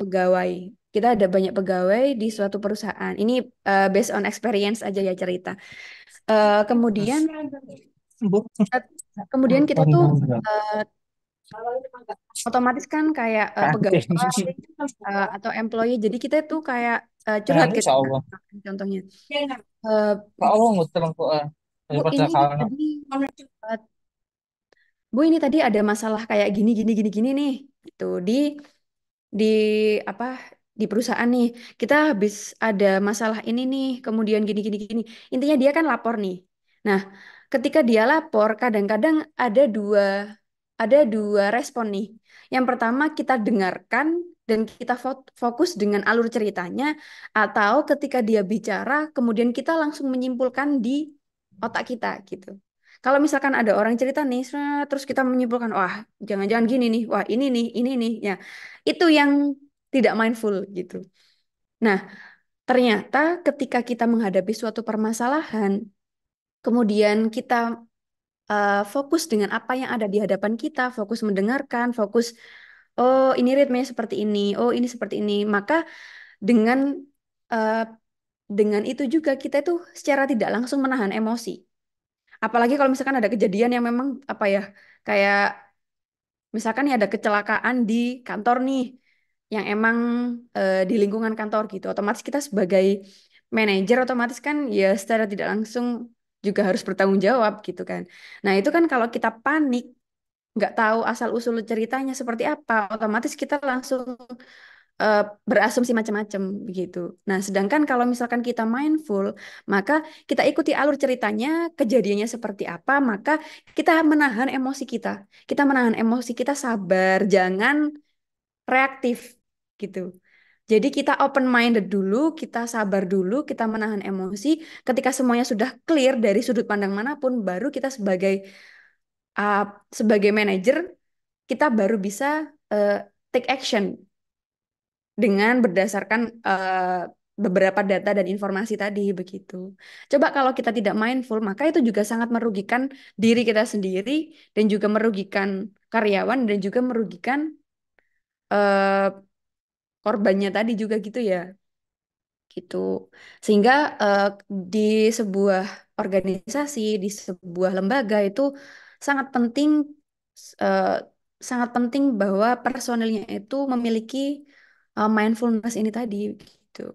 pegawai di suatu perusahaan. Ini based on experience aja ya cerita. Kemudian eh, kemudian kita tuh eh, otomatis kan kayak pegawai atau employee. Jadi kita tuh kayak curhat ke
Insya Allah.
contohnya. Eh,
Pak Allah nguteleng kok
Bu
daripada
ini
kalna.
tadi eh, Bu ini tadi ada masalah kayak gini gini gini gini nih. Itu di apa di perusahaan nih kita habis ada masalah ini nih kemudian gini gini gini intinya dia kan lapor nih. Nah, ketika dia lapor kadang-kadang ada dua respon nih. Yang pertama kita dengarkan dan kita fokus dengan alur ceritanya, atau ketika dia bicara kemudian kita langsung menyimpulkan di otak kita gitu. Kalau misalkan ada orang cerita nih, terus kita menyimpulkan, wah, jangan-jangan gini nih, wah, ini nih, ya, itu yang tidak mindful gitu. Nah, ternyata ketika kita menghadapi suatu permasalahan, kemudian kita fokus dengan apa yang ada di hadapan kita, fokus mendengarkan, fokus, oh, ini ritmenya seperti ini, oh, ini seperti ini, maka dengan eh, dengan itu juga kita itu secara tidak langsung menahan emosi. Apalagi kalau misalkan ada kejadian yang memang apa ya, kayak misalkan ya ada kecelakaan di kantor nih, yang emang di lingkungan kantor gitu. Otomatis kita sebagai manajer otomatis kan ya secara tidak langsung juga harus bertanggung jawab gitu kan. Nah itu kan kalau kita panik, nggak tahu asal usul ceritanya seperti apa, otomatis kita langsung berasumsi macam-macam begitu. Nah, sedangkan kalau misalkan kita mindful, maka kita ikuti alur ceritanya, kejadiannya seperti apa, maka kita menahan emosi kita. Kita menahan emosi kita, sabar, jangan reaktif gitu. Jadi kita open minded dulu, kita sabar dulu, kita menahan emosi. Ketika semuanya sudah clear dari sudut pandang manapun, baru kita uh, sebagai manajer, kita baru bisa uh, take action dengan berdasarkan beberapa data dan informasi tadi begitu. Coba kalau kita tidak mindful, maka itu juga sangat merugikan diri kita sendiri dan juga merugikan karyawan dan juga merugikan eh, korbannya tadi juga gitu ya. Gitu. Sehingga di sebuah organisasi, di sebuah lembaga itu sangat penting eh, sangat penting bahwa personilnya itu memiliki mindfulness ini tadi gitu.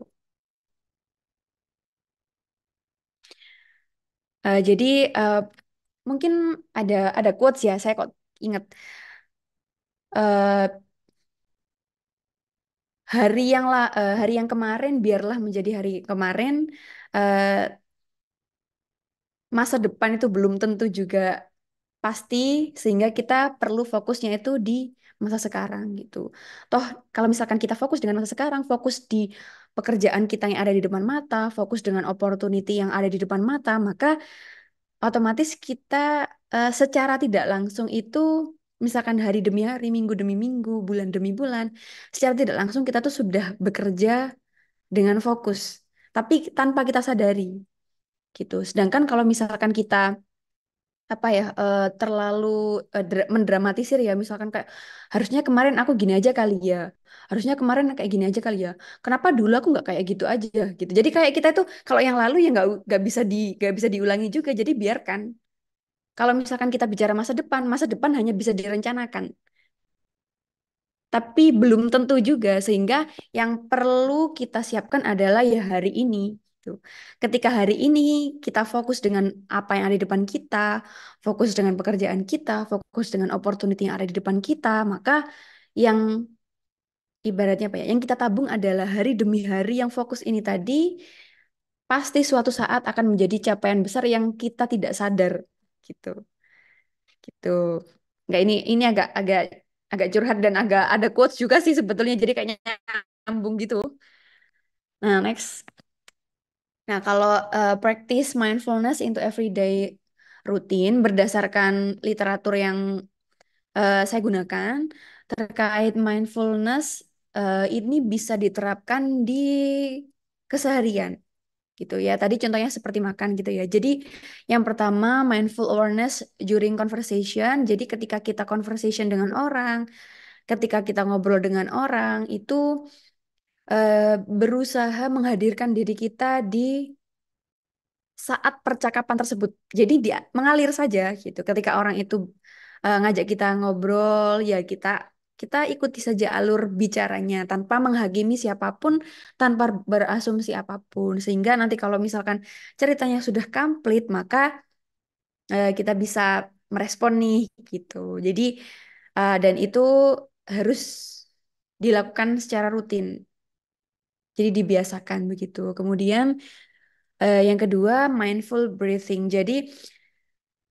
Jadi eh, mungkin ada quotes ya, saya kok ingat eh, hari yang kemarin biarlah menjadi hari kemarin, eh, masa depan itu belum tentu juga pasti, sehingga kita perlu fokusnya itu di masa sekarang gitu. Toh kalau misalkan kita fokus dengan masa sekarang, fokus di pekerjaan kita yang ada di depan mata, fokus dengan opportunity yang ada di depan mata, maka otomatis kita secara tidak langsung itu, misalkan hari demi hari, minggu demi minggu, bulan demi bulan, secara tidak langsung kita tuh sudah bekerja dengan fokus, tapi tanpa kita sadari gitu. Sedangkan kalau misalkan kita apa ya terlalu mendramatisir ya, misalkan kayak harusnya kemarin aku gini aja kali ya, harusnya kemarin kayak gini aja kali ya, kenapa dulu aku nggak kayak gitu aja gitu. Jadi kayak kita itu kalau yang lalu ya nggak bisa diulangi juga, jadi biarkan. Kalau misalkan kita bicara masa depan hanya bisa direncanakan, tapi belum tentu juga, sehingga yang perlu kita siapkan adalah ya hari ini gitu. Ketika hari ini kita fokus dengan apa yang ada di depan kita, fokus dengan pekerjaan kita, fokus dengan opportunity yang ada di depan kita, maka yang ibaratnya apa ya, yang kita tabung adalah hari demi hari yang fokus ini tadi, pasti suatu saat akan menjadi capaian besar yang kita tidak sadar gitu. Gitu. Nggak, ini agak agak agak curhat dan agak ada quotes juga sih sebetulnya, jadi kayaknya nyambung gitu. Nah, next. Nah, kalau practice mindfulness into everyday routine berdasarkan literatur yang saya gunakan terkait mindfulness, ini bisa diterapkan di keseharian gitu ya. Tadi contohnya seperti makan gitu ya. Jadi yang pertama mindful awareness during conversation. Jadi ketika kita conversation dengan orang, ketika kita ngobrol dengan orang itu berusaha menghadirkan diri kita di saat percakapan tersebut. Jadi dia mengalir saja gitu. Ketika orang itu ngajak kita ngobrol, ya kita ikuti saja alur bicaranya tanpa menghakimi siapapun, tanpa berasumsi apapun. Sehingga nanti kalau misalkan ceritanya sudah komplit, maka kita bisa merespon nih gitu. Jadi dan itu harus dilakukan secara rutin. Jadi dibiasakan begitu. Kemudian yang kedua mindful breathing. Jadi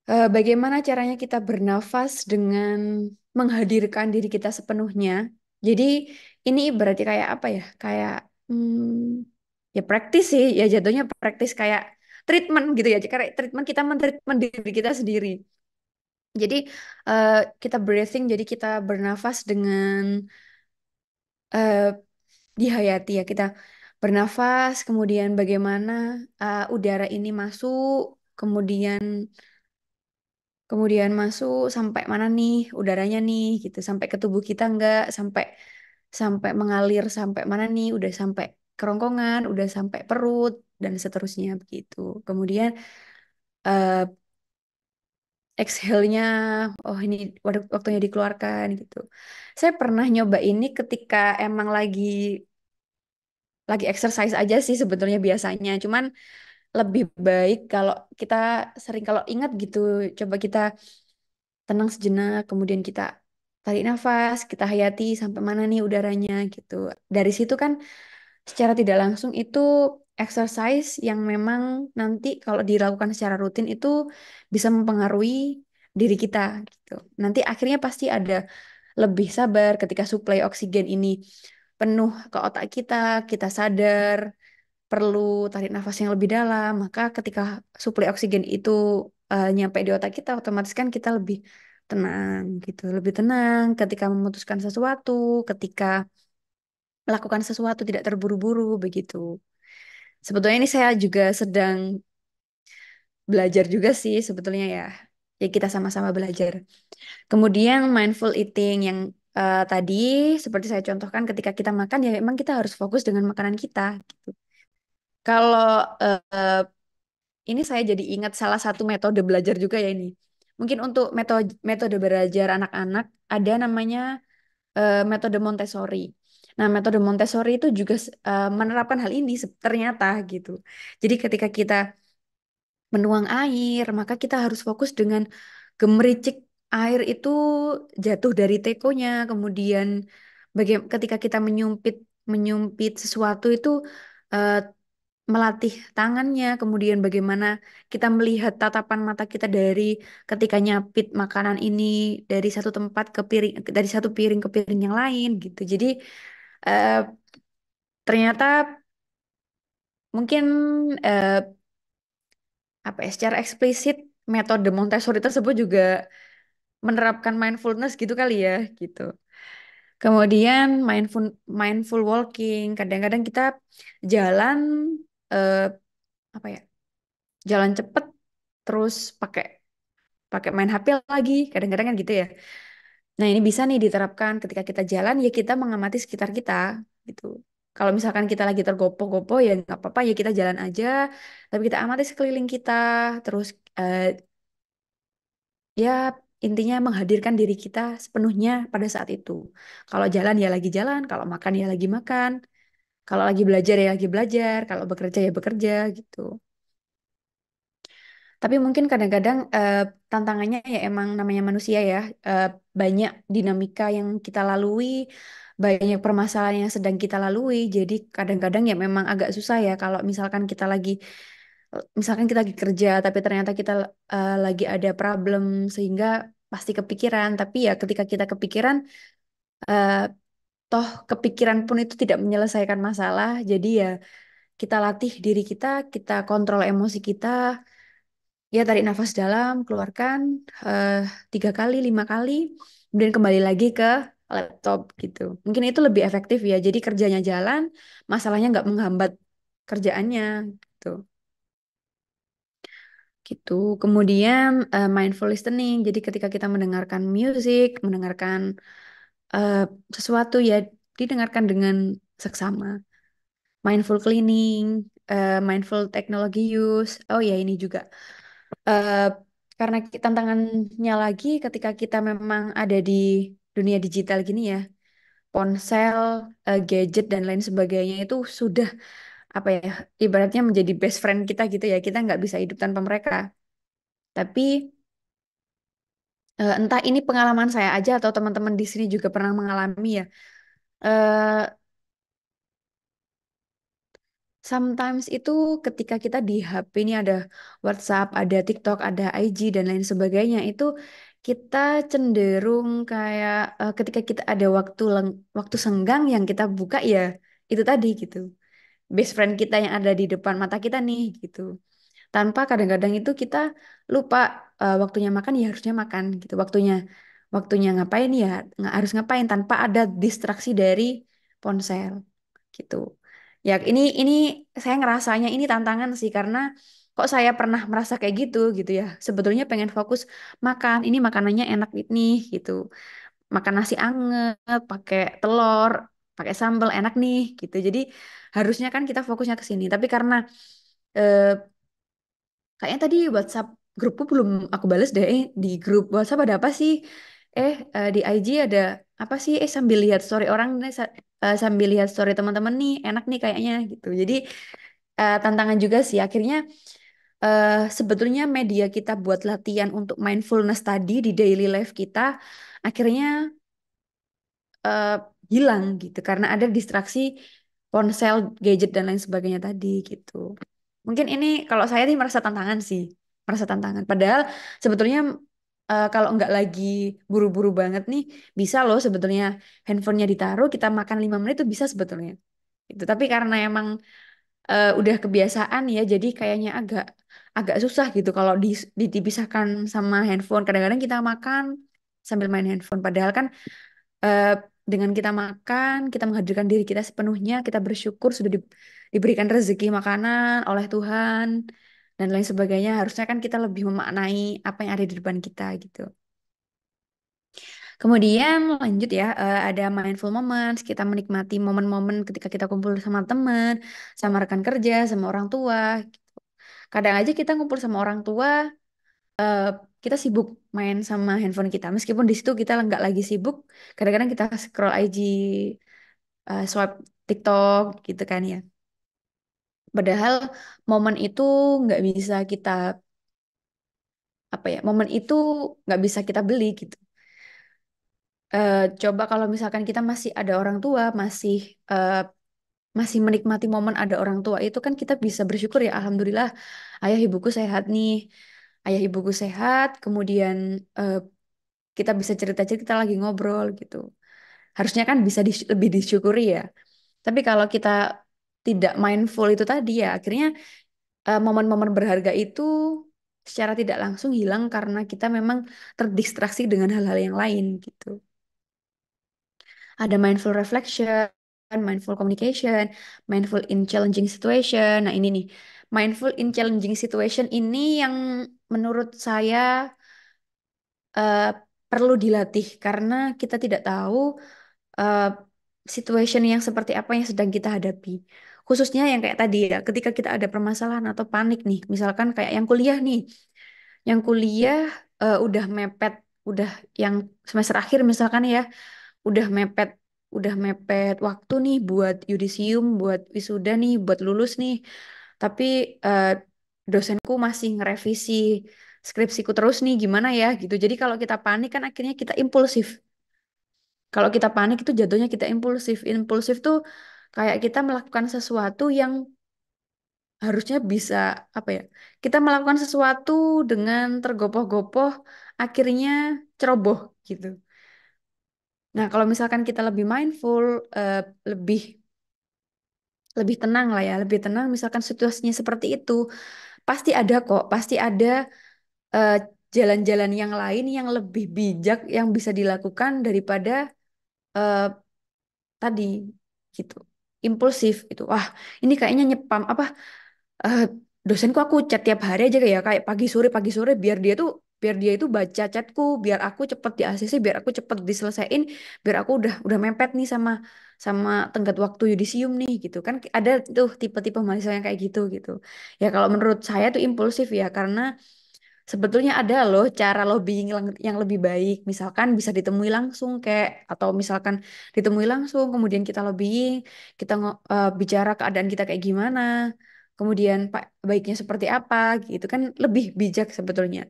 bagaimana caranya kita bernafas dengan menghadirkan diri kita sepenuhnya. Jadi ini ibaratnya kayak apa ya? Kayak ya praktis sih, ya jatuhnya praktis kayak treatment gitu ya. Kayak treatment, kita mentreatment diri kita sendiri. Jadi eh, kita breathing, jadi kita bernafas dengan eh, dihayati ya. Kita bernafas, kemudian bagaimana udara ini masuk, kemudian kemudian masuk sampai mana nih udaranya nih gitu, sampai ke tubuh kita enggak, sampai sampai mengalir sampai mana nih, udah sampai kerongkongan, udah sampai perut dan seterusnya begitu. Kemudian eh exhale-nya, oh ini waktunya dikeluarkan gitu. Saya pernah nyoba ini ketika emang lagi exercise aja sih sebetulnya biasanya. Cuman lebih baik kalau kita sering kalau ingat gitu, coba kita tenang sejenak, kemudian kita tarik nafas, kita hayati sampai mana nih udaranya gitu. Dari situ kan secara tidak langsung itu exercise yang memang nanti kalau dilakukan secara rutin itu bisa mempengaruhi diri kita gitu. Nanti akhirnya pasti ada lebih sabar ketika suplai oksigen ini penuh ke otak kita, kita sadar perlu tarik nafas yang lebih dalam, maka ketika suplai oksigen itu nyampe di otak kita, otomatis kan kita lebih tenang gitu, lebih tenang ketika memutuskan sesuatu, ketika melakukan sesuatu tidak terburu-buru begitu. Sebetulnya ini saya juga sedang belajar juga sih sebetulnya ya. Ya kita sama-sama belajar. Kemudian mindful eating yang tadi seperti saya contohkan ketika kita makan ya memang kita harus fokus dengan makanan kita gitu. Kalau eh, ini saya jadi ingat salah satu metode belajar juga ya ini. Mungkin untuk metode metode belajar anak-anak ada namanya metode Montessori. Nah, metode Montessori itu juga menerapkan hal ini ternyata gitu. Jadi ketika kita menuang air, maka kita harus fokus dengan gemericik air itu jatuh dari tekonya, kemudian ketika kita menyumpit menyumpit sesuatu itu eh, melatih tangannya, kemudian bagaimana kita melihat tatapan mata kita dari ketika nyapit makanan ini dari satu tempat ke piring, dari satu piring ke piring yang lain gitu. Jadi eh, ternyata mungkin eh, apa ya, secara eksplisit metode Montessori tersebut juga menerapkan mindfulness gitu kali ya gitu. Kemudian mindful mindful walking, kadang-kadang kita jalan eh, apa ya? Jalan cepet terus pakai pakai main HP lagi, kadang-kadang kan gitu ya. Nah, ini bisa nih diterapkan ketika kita jalan ya kita mengamati sekitar kita gitu. Kalau misalkan kita lagi tergopoh-gopoh ya nggak apa-apa ya kita jalan aja, tapi kita amati sekeliling kita, terus eh, ya intinya menghadirkan diri kita sepenuhnya pada saat itu. Kalau jalan ya lagi jalan, kalau makan ya lagi makan, kalau lagi belajar ya lagi belajar, kalau bekerja ya bekerja gitu. Tapi mungkin kadang-kadang tantangannya ya emang namanya manusia ya, eh, banyak dinamika yang kita lalui, banyak permasalahan yang sedang kita lalui. Jadi kadang-kadang ya memang agak susah ya kalau misalkan kita lagi kerja, tapi ternyata kita lagi ada problem sehingga pasti kepikiran. Tapi ya ketika kita kepikiran, eh, toh kepikiran pun itu tidak menyelesaikan masalah. Jadi ya kita latih diri kita, kita kontrol emosi kita. Ya, tarik nafas dalam, keluarkan eh, 3 kali, 5 kali, kemudian kembali lagi ke laptop gitu. Mungkin itu lebih efektif ya. Jadi kerjanya jalan, masalahnya nggak menghambat kerjaannya gitu. Gitu. Kemudian mindful listening. Jadi ketika kita mendengarkan musik, mendengarkan eh, sesuatu ya didengarkan dengan seksama. Mindful cleaning, mindful technology use. Oh ya ini juga. eh karena tantangannya lagi ketika kita memang ada di dunia digital gini ya, ponsel, gadget dan lain sebagainya itu sudah apa ya, ibaratnya menjadi best friend kita gitu ya. Kita nggak bisa hidup tanpa mereka. Tapi entah ini pengalaman saya aja atau teman-teman di sini juga pernah mengalami ya. Eh, Sometimes itu ketika kita di HP ini ada WhatsApp, ada TikTok, ada IG dan lain sebagainya itu kita cenderung kayak ketika kita ada waktu senggang yang kita buka ya itu tadi gitu. Best friend kita yang ada di depan mata kita nih gitu. Tanpa kadang-kadang itu kita lupa waktunya makan ya harusnya makan gitu. Waktunya waktunya ngapain ya nggak harus ngapain tanpa ada distraksi dari ponsel gitu. Ya ini saya ngerasanya ini tantangan sih karena kok saya pernah merasa kayak gitu gitu ya. Sebetulnya pengen fokus makan, ini makanannya enak nih gitu. Makan nasi anget, pakai telur, pakai sambal enak nih gitu. Jadi harusnya kan kita fokusnya ke sini. Tapi karena eh, kayaknya tadi WhatsApp grupku belum aku bales deh. Di grup WhatsApp ada apa sih? Di IG ada apa sih? Sambil lihat story orang nih, sambil lihat story teman-teman nih, enak nih kayaknya gitu. Jadi tantangan juga sih. Akhirnya sebetulnya media kita buat latihan untuk mindfulness tadi di daily life kita, akhirnya eh, hilang gitu karena ada distraksi ponsel, gadget dan lain sebagainya tadi gitu. Mungkin ini kalau saya sih merasa tantangan sih, merasa tantangan. Padahal sebetulnya kalau nggak lagi buru-buru banget nih, bisa loh sebetulnya handphonenya ditaruh, kita makan 5 menit itu bisa sebetulnya. Itu. Tapi karena emang udah kebiasaan ya, jadi kayaknya agak agak susah gitu kalau dipisahkan sama handphone. Kadang-kadang kita makan sambil main handphone. Padahal kan eh, dengan kita makan, kita menghadirkan diri kita sepenuhnya, kita bersyukur sudah diberikan rezeki makanan oleh Tuhan dan lain sebagainya. Harusnya kan kita lebih memaknai apa yang ada di depan kita gitu. Kemudian lanjut ya, ada mindful moments, kita menikmati momen-momen ketika kita kumpul sama teman, sama rekan kerja, sama orang tua. Kadang aja kita ngumpul sama orang tua, eh, kita sibuk main sama handphone kita. Meskipun di situ kita nggak lagi sibuk, kadang-kadang kita scroll IG, swipe TikTok gitu kan ya. Padahal momen itu nggak bisa kita apa ya, momen itu nggak bisa kita beli gitu. Coba kalau misalkan kita masih ada orang tua, eh, masih menikmati momen ada orang tua itu kan kita bisa bersyukur ya, alhamdulillah ayah ibuku sehat nih, ayah ibuku sehat, kemudian eh, kita bisa cerita-cerita lagi ngobrol gitu. Harusnya kan bisa lebih disyukuri ya. Tapi kalau kita tidak mindful itu tadi ya, akhirnya momen-momen berharga itu secara tidak langsung hilang karena kita memang terdistraksi dengan hal-hal yang lain gitu. Ada mindful reflection, mindful communication, mindful in challenging situation. Nah, ini nih, mindful in challenging situation ini yang menurut saya eh, perlu dilatih karena kita tidak tahu eh, situation yang seperti apa yang sedang kita hadapi. Khususnya yang kayak tadi ya, ketika kita ada permasalahan atau panik nih, misalkan kayak yang kuliah nih, yang kuliah udah mepet, udah yang semester akhir misalkan ya, udah mepet, udah mepet waktu nih buat yudisium, buat wisuda nih, buat lulus nih. Tapi eh, dosenku masih ngerevisi skripsiku terus nih, gimana ya gitu. Jadi kalau kita panik kan akhirnya kita impulsif. Kalau kita panik itu jatuhnya kita impulsif. Impulsif tuh kayak kita melakukan sesuatu yang harusnya bisa apa ya? Kita melakukan sesuatu dengan tergopoh-gopoh, akhirnya ceroboh gitu. Nah, kalau misalkan kita lebih mindful, eh, lebih lebih tenang lah ya, lebih tenang. Misalkan situasinya seperti itu, pasti ada kok, pasti ada eh, jalan-jalan yang lain yang lebih bijak yang bisa dilakukan daripada eh, tadi gitu, impulsif gitu. Wah, ini kayaknya nyepam apa? eh, Dosenku aku chat tiap hari aja kayak pagi sore biar dia itu baca chatku, biar aku cepet di ACC, biar aku cepet diselesaiin, biar aku udah mepet nih sama sama tenggat waktu yudisium nih gitu kan. Ada tuh tipe-tipe mahasiswa yang kayak gitu gitu. Ya kalau menurut saya tuh impulsif ya karena sebetulnya ada loh cara lobbying yang lebih baik. Misalkan bisa ditemui langsung kayak atau misalkan ditemui langsung kemudian kita lobbying, kita bicara keadaan kita kayak gimana. Kemudian Pak baiknya seperti apa gitu kan lebih bijak sebetulnya.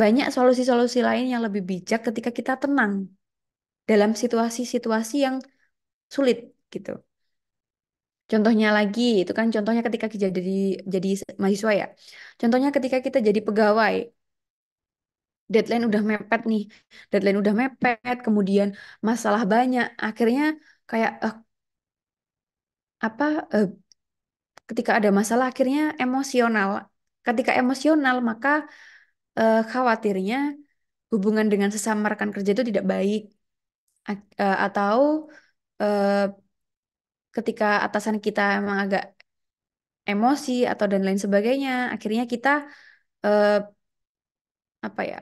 Banyak solusi-solusi lain yang lebih bijak ketika kita tenang dalam situasi-situasi yang sulit gitu. Contohnya lagi, itu kan contohnya ketika kita jadi mahasiswa ya. Contohnya ketika kita jadi pegawai, deadline udah mepet nih, deadline udah mepet, kemudian masalah banyak, akhirnya kayak apa ketika ada masalah akhirnya emosional. Ketika emosional maka khawatirnya hubungan dengan sesama rekan kerja itu tidak baik. Atau eh, ketika atasan kita emang agak emosi atau dan lain sebagainya, akhirnya kita eh, apa ya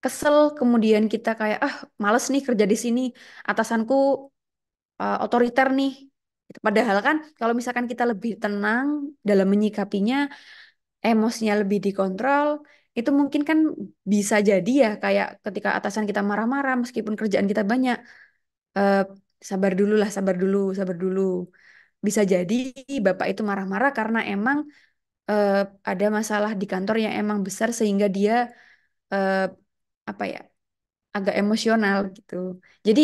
kesel, kemudian kita kayak males nih kerja di sini, atasanku otoriter nih. Gitu. Padahal kan kalau misalkan kita lebih tenang dalam menyikapinya, emosinya lebih dikontrol, itu mungkin kan bisa jadi ya kayak ketika atasan kita marah-marah meskipun kerjaan kita banyak, eh, sabar dulu lah, sabar dulu, sabar dulu. Bisa jadi bapak itu marah-marah karena emang eh, ada masalah di kantor yang emang besar sehingga dia eh, apa ya agak emosional gitu. Jadi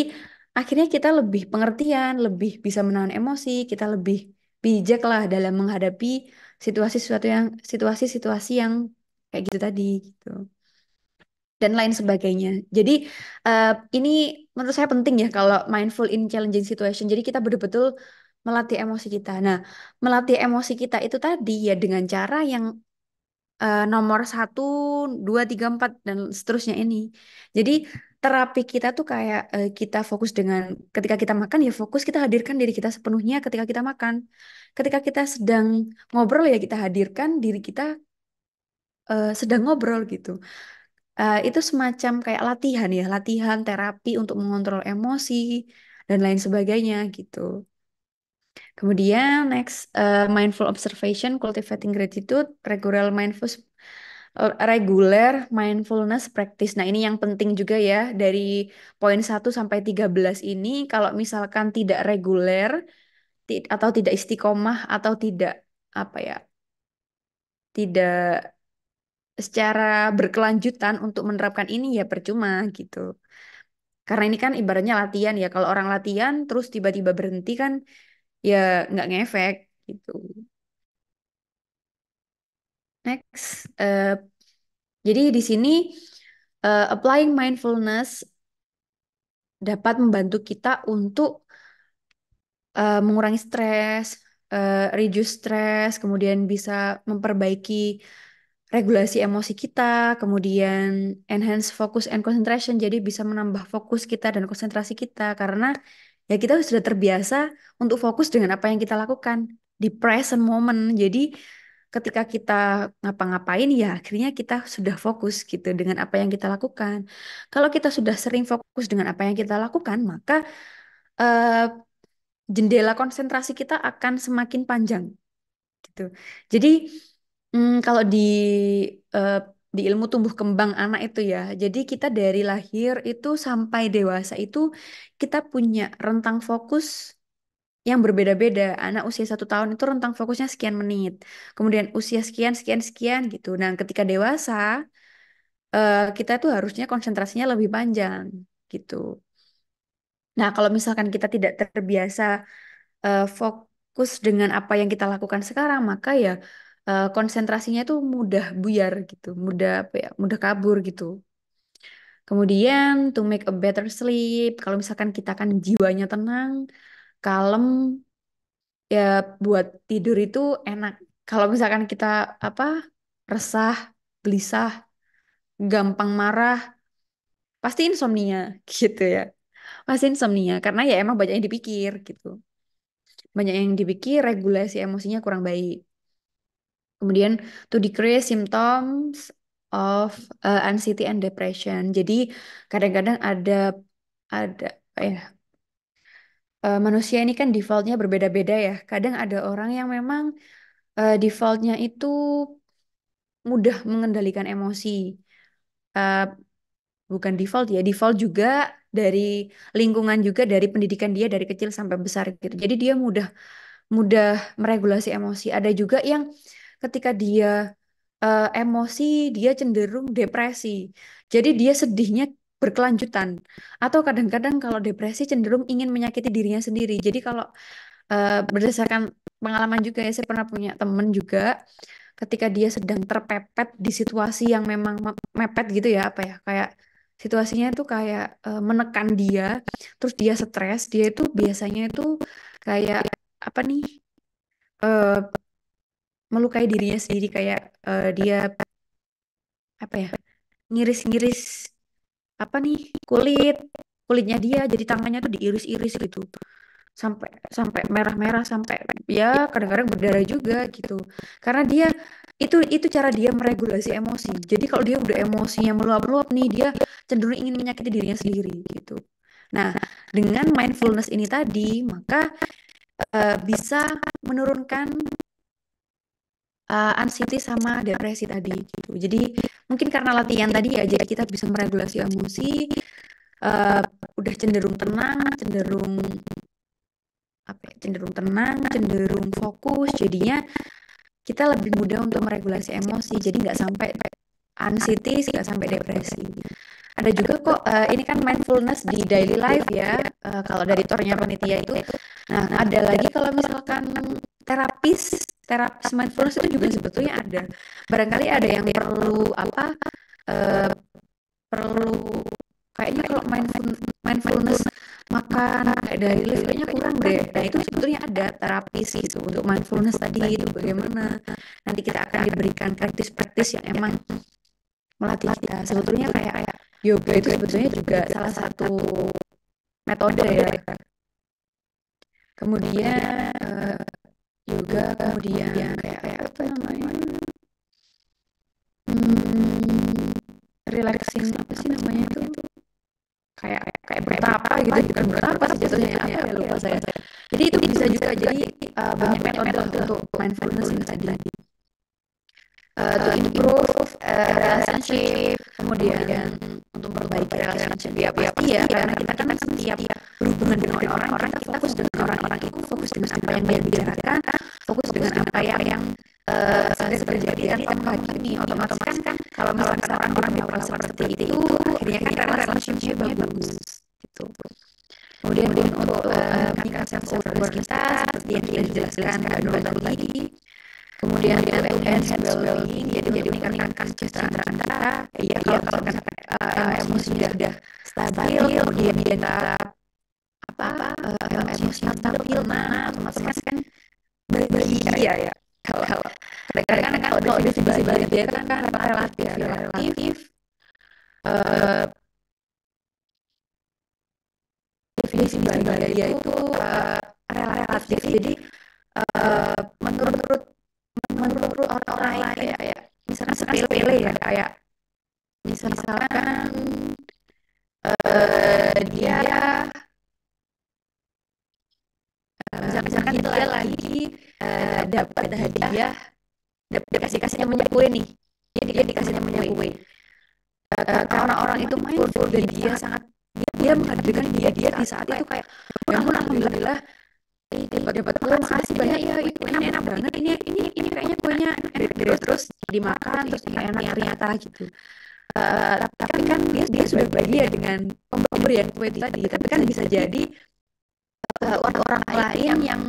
akhirnya kita lebih pengertian, lebih bisa menahan emosi, kita lebih bijak lah dalam menghadapi situasi-situasi yang kayak gitu tadi gitu dan lain sebagainya. Jadi eh, ini menurut saya penting ya kalau mindful in challenging situation. Jadi kita betul-betul melatih emosi kita. Nah, melatih emosi kita itu tadi ya dengan cara yang nomor satu, dua, tiga, empat dan seterusnya ini. Jadi terapi kita tuh kayak kita fokus dengan ketika kita makan ya fokus kita hadirkan diri kita sepenuhnya ketika kita makan. Ketika kita sedang ngobrol ya kita hadirkan diri kita sedang ngobrol gitu. Itu semacam kayak latihan ya, latihan terapi untuk mengontrol emosi dan lain sebagainya gitu. Kemudian next mindful observation, cultivating gratitude, regular mindfulness practice. Nah, ini yang penting juga ya dari poin 1 sampai 13 ini kalau misalkan tidak reguler atau tidak istiqomah atau tidak apa ya, tidak secara berkelanjutan untuk menerapkan ini ya percuma gitu. Karena ini kan ibaratnya latihan ya. Kalau orang latihan terus tiba-tiba berhenti kan ya nggak ngefek gitu. Next, jadi di sini applying mindfulness dapat membantu kita untuk mengurangi stres, reduce stres, kemudian bisa memperbaiki regulasi emosi kita, kemudian enhance focus and concentration, jadi bisa menambah fokus kita dan konsentrasi kita karena ya kita sudah terbiasa untuk fokus dengan apa yang kita lakukan di present moment. Jadi ketika kita ngapa-ngapain ya akhirnya kita sudah fokus gitu dengan apa yang kita lakukan. Kalau kita sudah sering fokus dengan apa yang kita lakukan, maka eh, jendela konsentrasi kita akan semakin panjang gitu. Jadi kalau eh, di ilmu tumbuh kembang anak itu ya, jadi kita dari lahir itu sampai dewasa itu kita punya rentang fokus yang berbeda-beda. Anak usia 1 tahun itu rentang fokusnya sekian menit. Kemudian usia sekian, sekian, sekian gitu. Nah, ketika dewasa, kita tuh harusnya konsentrasinya lebih panjang gitu. Nah, kalau misalkan kita tidak terbiasa fokus dengan apa yang kita lakukan sekarang, maka ya konsentrasinya itu mudah buyar gitu, mudah apa ya, mudah kabur gitu. Kemudian to make a better sleep, kalau misalkan kita kan jiwanya tenang, kalem, ya buat tidur itu enak. Kalau misalkan kita apa resah, gelisah, gampang marah, pasti insomnia gitu ya. Pasti insomnia karena ya emang banyak yang dipikir gitu. Banyak yang dipikir, regulasi emosinya kurang baik. Kemudian to decrease symptoms of anxiety and depression. Jadi kadang-kadang ada apa ya manusia ini kan defaultnya berbeda-beda ya. Kadang ada orang yang memang defaultnya itu mudah mengendalikan emosi. Eh, Bukan default ya, default juga dari lingkungan juga dari pendidikan dia dari kecil sampai besar gitu. Jadi dia mudah mudah meregulasi emosi. Ada juga yang ketika dia emosi dia cenderung depresi. Jadi dia sedihnya berkelanjutan. Atau kadang-kadang kalau depresi cenderung ingin menyakiti dirinya sendiri. Jadi kalau berdasarkan pengalaman juga ya, saya pernah punya temen juga ketika dia sedang terpepet di situasi yang memang mepet gitu ya, apa ya, kayak situasinya itu kayak menekan dia, terus dia stres, dia itu biasanya itu kayak apa nih, eh, melukai dirinya sendiri kayak dia apa ya, ngiris-ngiris apa nih kulitnya dia, jadi tangannya tuh diiris-iris gitu sampai sampai merah-merah sampai ya kadang-kadang berdarah juga gitu karena dia itu cara dia meregulasi emosi. Jadi kalau dia udah emosinya meluap-luap nih dia cenderung ingin menyakiti dirinya sendiri gitu. Nah, dengan mindfulness ini tadi maka bisa menurunkan anxiety sama depresi tadi gitu. Jadi mungkin karena latihan tadi ya jadi kita bisa meregulasi emosi, uh, udah cenderung tenang, cenderung apa ya, cenderung tenang, cenderung fokus. Jadinya kita lebih mudah untuk meregulasi emosi. Jadi nggak sampai anxiety, nggak sampai depresi. ada juga kok ini kan mindfulness di daily life ya. Kalau dari tornya panitia itu. Nah, ada lagi kalau misalkan terapis mindfulness itu juga sebetulnya ada. Barangkali ada yang perlu apa? eh, Perlu kayaknya kalau mindfulness makan kayak daily life kayaknya kurang deh. Nah, itu sebetulnya ada terapis gitu untuk mindfulness tadi itu bagaimana. Nanti kita akan diberikan praktis-praktis yang emang melatih kita. Sebetulnya kayak yoga itu sebetulnya juga salah satu metode ya. Kemudian yoga, kemudian kayak apa namanya? Hmm, relaxing apa sih namanya itu? Kayak bertapa gitu, bukan bertapa sih jatuhnya apa ya, lupa saya. Jadi itu bisa juga jadi banyak metode untuk mindfulness ini tadi. To improve relationship, kemudian untuk memperbaiki relationship ya pasti ya, karena kita kan setiap berhubungan dengan orang-orang, kita fokus dengan orang-orang itu, fokus dengan apa yang dia bicarakan, fokus dengan apa yang sedang terjadi kan pagi ini, otomatis kan kalau misalkan orang-orang berpikir seperti itu, akhirnya kan relationshipnya bagus gitu. Kemudian untuk meningkatkan self awareness kita seperti yang kita jelaskan Kak Nurul tadi. Kemudian to enhance well-being, jadi meningkatkan kesejahteraan kita. Iya, kalau misalkan emosi sudah stabil, kemudian kita emosinya stabil, nah otomatis kan bahagia ya. Kalau kadang-kadang kan kalau definisi bahagia itu kan relatif. eh, Definisi bahagia itu relatif. Jadi menurut orang lain kayak misalkan sepele ya, kayak misalkan dia misalkan dia lagi dapat hadiah, dikasih namanya kue nih, dia dikasih namanya kue. Kalau orang-orang itu mindful dan dia sangat dia menghadirkan dia di saat itu kayak ya ampun alhamdulillah dapat kue, makasih banyak ya, itu enak banget, ini kayaknya kuenya terus dimakan terus enak ternyata gitu. Tapi kan dia sudah bahagia dengan pemberian kue tadi, tapi kan bisa jadi orang lain yang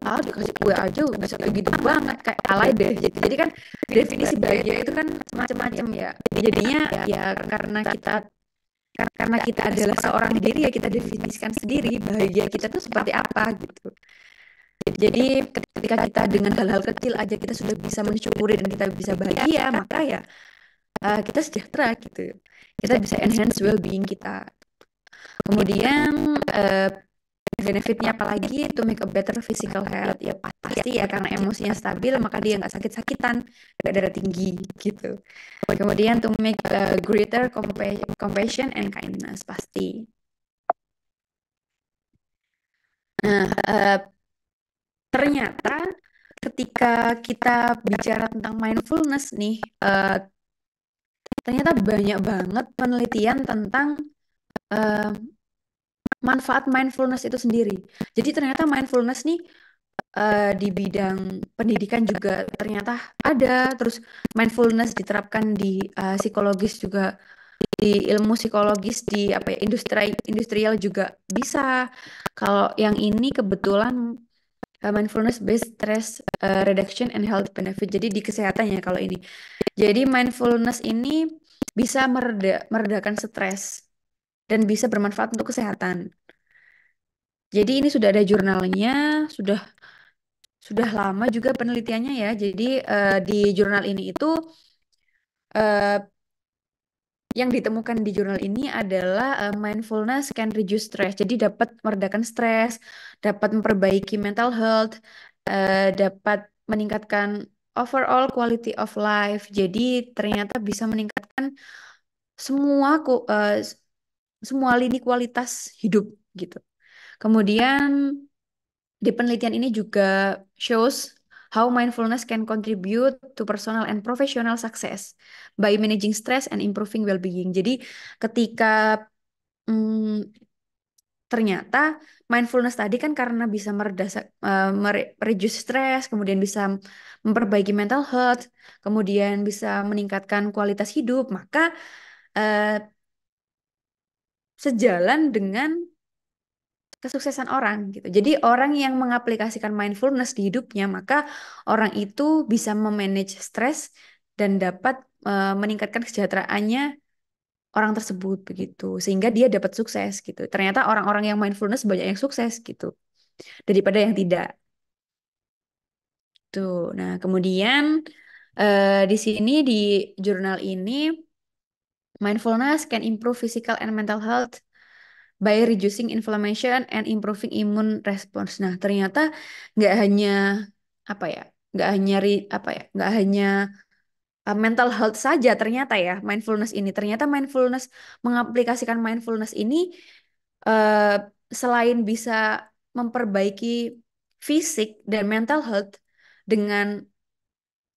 dikasih kue aja bisa kayak gitu banget, kayak alay deh. Jadi kan definisi bahagia itu kan macam-macam ya. Jadinya ya karena kita adalah seorang diri ya, kita definisikan sendiri bahagia kita tuh seperti apa gitu. Jadi ketika kita dengan hal-hal kecil aja kita sudah bisa mensyukuri dan kita bisa bahagia, maka ya kita sejahtera gitu. Kita bisa enhance well-being kita. Kemudian benefitnya apalagi to make a better physical health, ya pasti ya karena emosinya stabil maka dia nggak sakit-sakitan, nggak darah tinggi gitu. Kemudian to make greater compassion and kindness pasti. Nah, ternyata ketika kita bicara tentang mindfulness nih, ternyata banyak banget penelitian tentang manfaat mindfulness itu sendiri. Jadi ternyata mindfulness nih di bidang pendidikan juga ternyata ada. Terus mindfulness diterapkan di psikologis juga, di ilmu psikologis, di apa ya, industrial juga bisa. Kalau yang ini kebetulan mindfulness based stress reduction and health benefit. Jadi di kesehatan ya kalau ini. Jadi mindfulness ini bisa meredakan stres dan bisa bermanfaat untuk kesehatan. Jadi ini sudah ada jurnalnya, sudah lama juga penelitiannya ya. Jadi di jurnal ini itu eh, yang ditemukan di jurnal ini adalah mindfulness can reduce stress. Jadi dapat meredakan stres, dapat memperbaiki mental health, dapat meningkatkan overall quality of life. Jadi ternyata bisa meningkatkan semua semua lini kualitas hidup gitu. Kemudian di penelitian ini juga shows how mindfulness can contribute to personal and professional success by managing stress and improving well-being. Jadi ketika ternyata mindfulness tadi kan karena bisa reduce stress, kemudian bisa memperbaiki mental health, kemudian bisa meningkatkan kualitas hidup, maka sejalan dengan kesuksesan orang gitu. Jadi orang yang mengaplikasikan mindfulness di hidupnya, maka orang itu bisa memanage stres dan dapat meningkatkan kesejahteraannya orang tersebut begitu. Sehingga dia dapat sukses gitu. Ternyata orang-orang yang mindfulness banyak yang sukses gitu daripada yang tidak. Tuh. Nah, kemudian di sini di jurnal ini mindfulness can improve physical and mental health by reducing inflammation and improving immune response. Nah, ternyata nggak hanya apa ya, nggak hanya mental health saja ternyata ya mindfulness ini. Ternyata mindfulness mengaplikasikan mindfulness ini eh, selain bisa memperbaiki fisik dan mental health dengan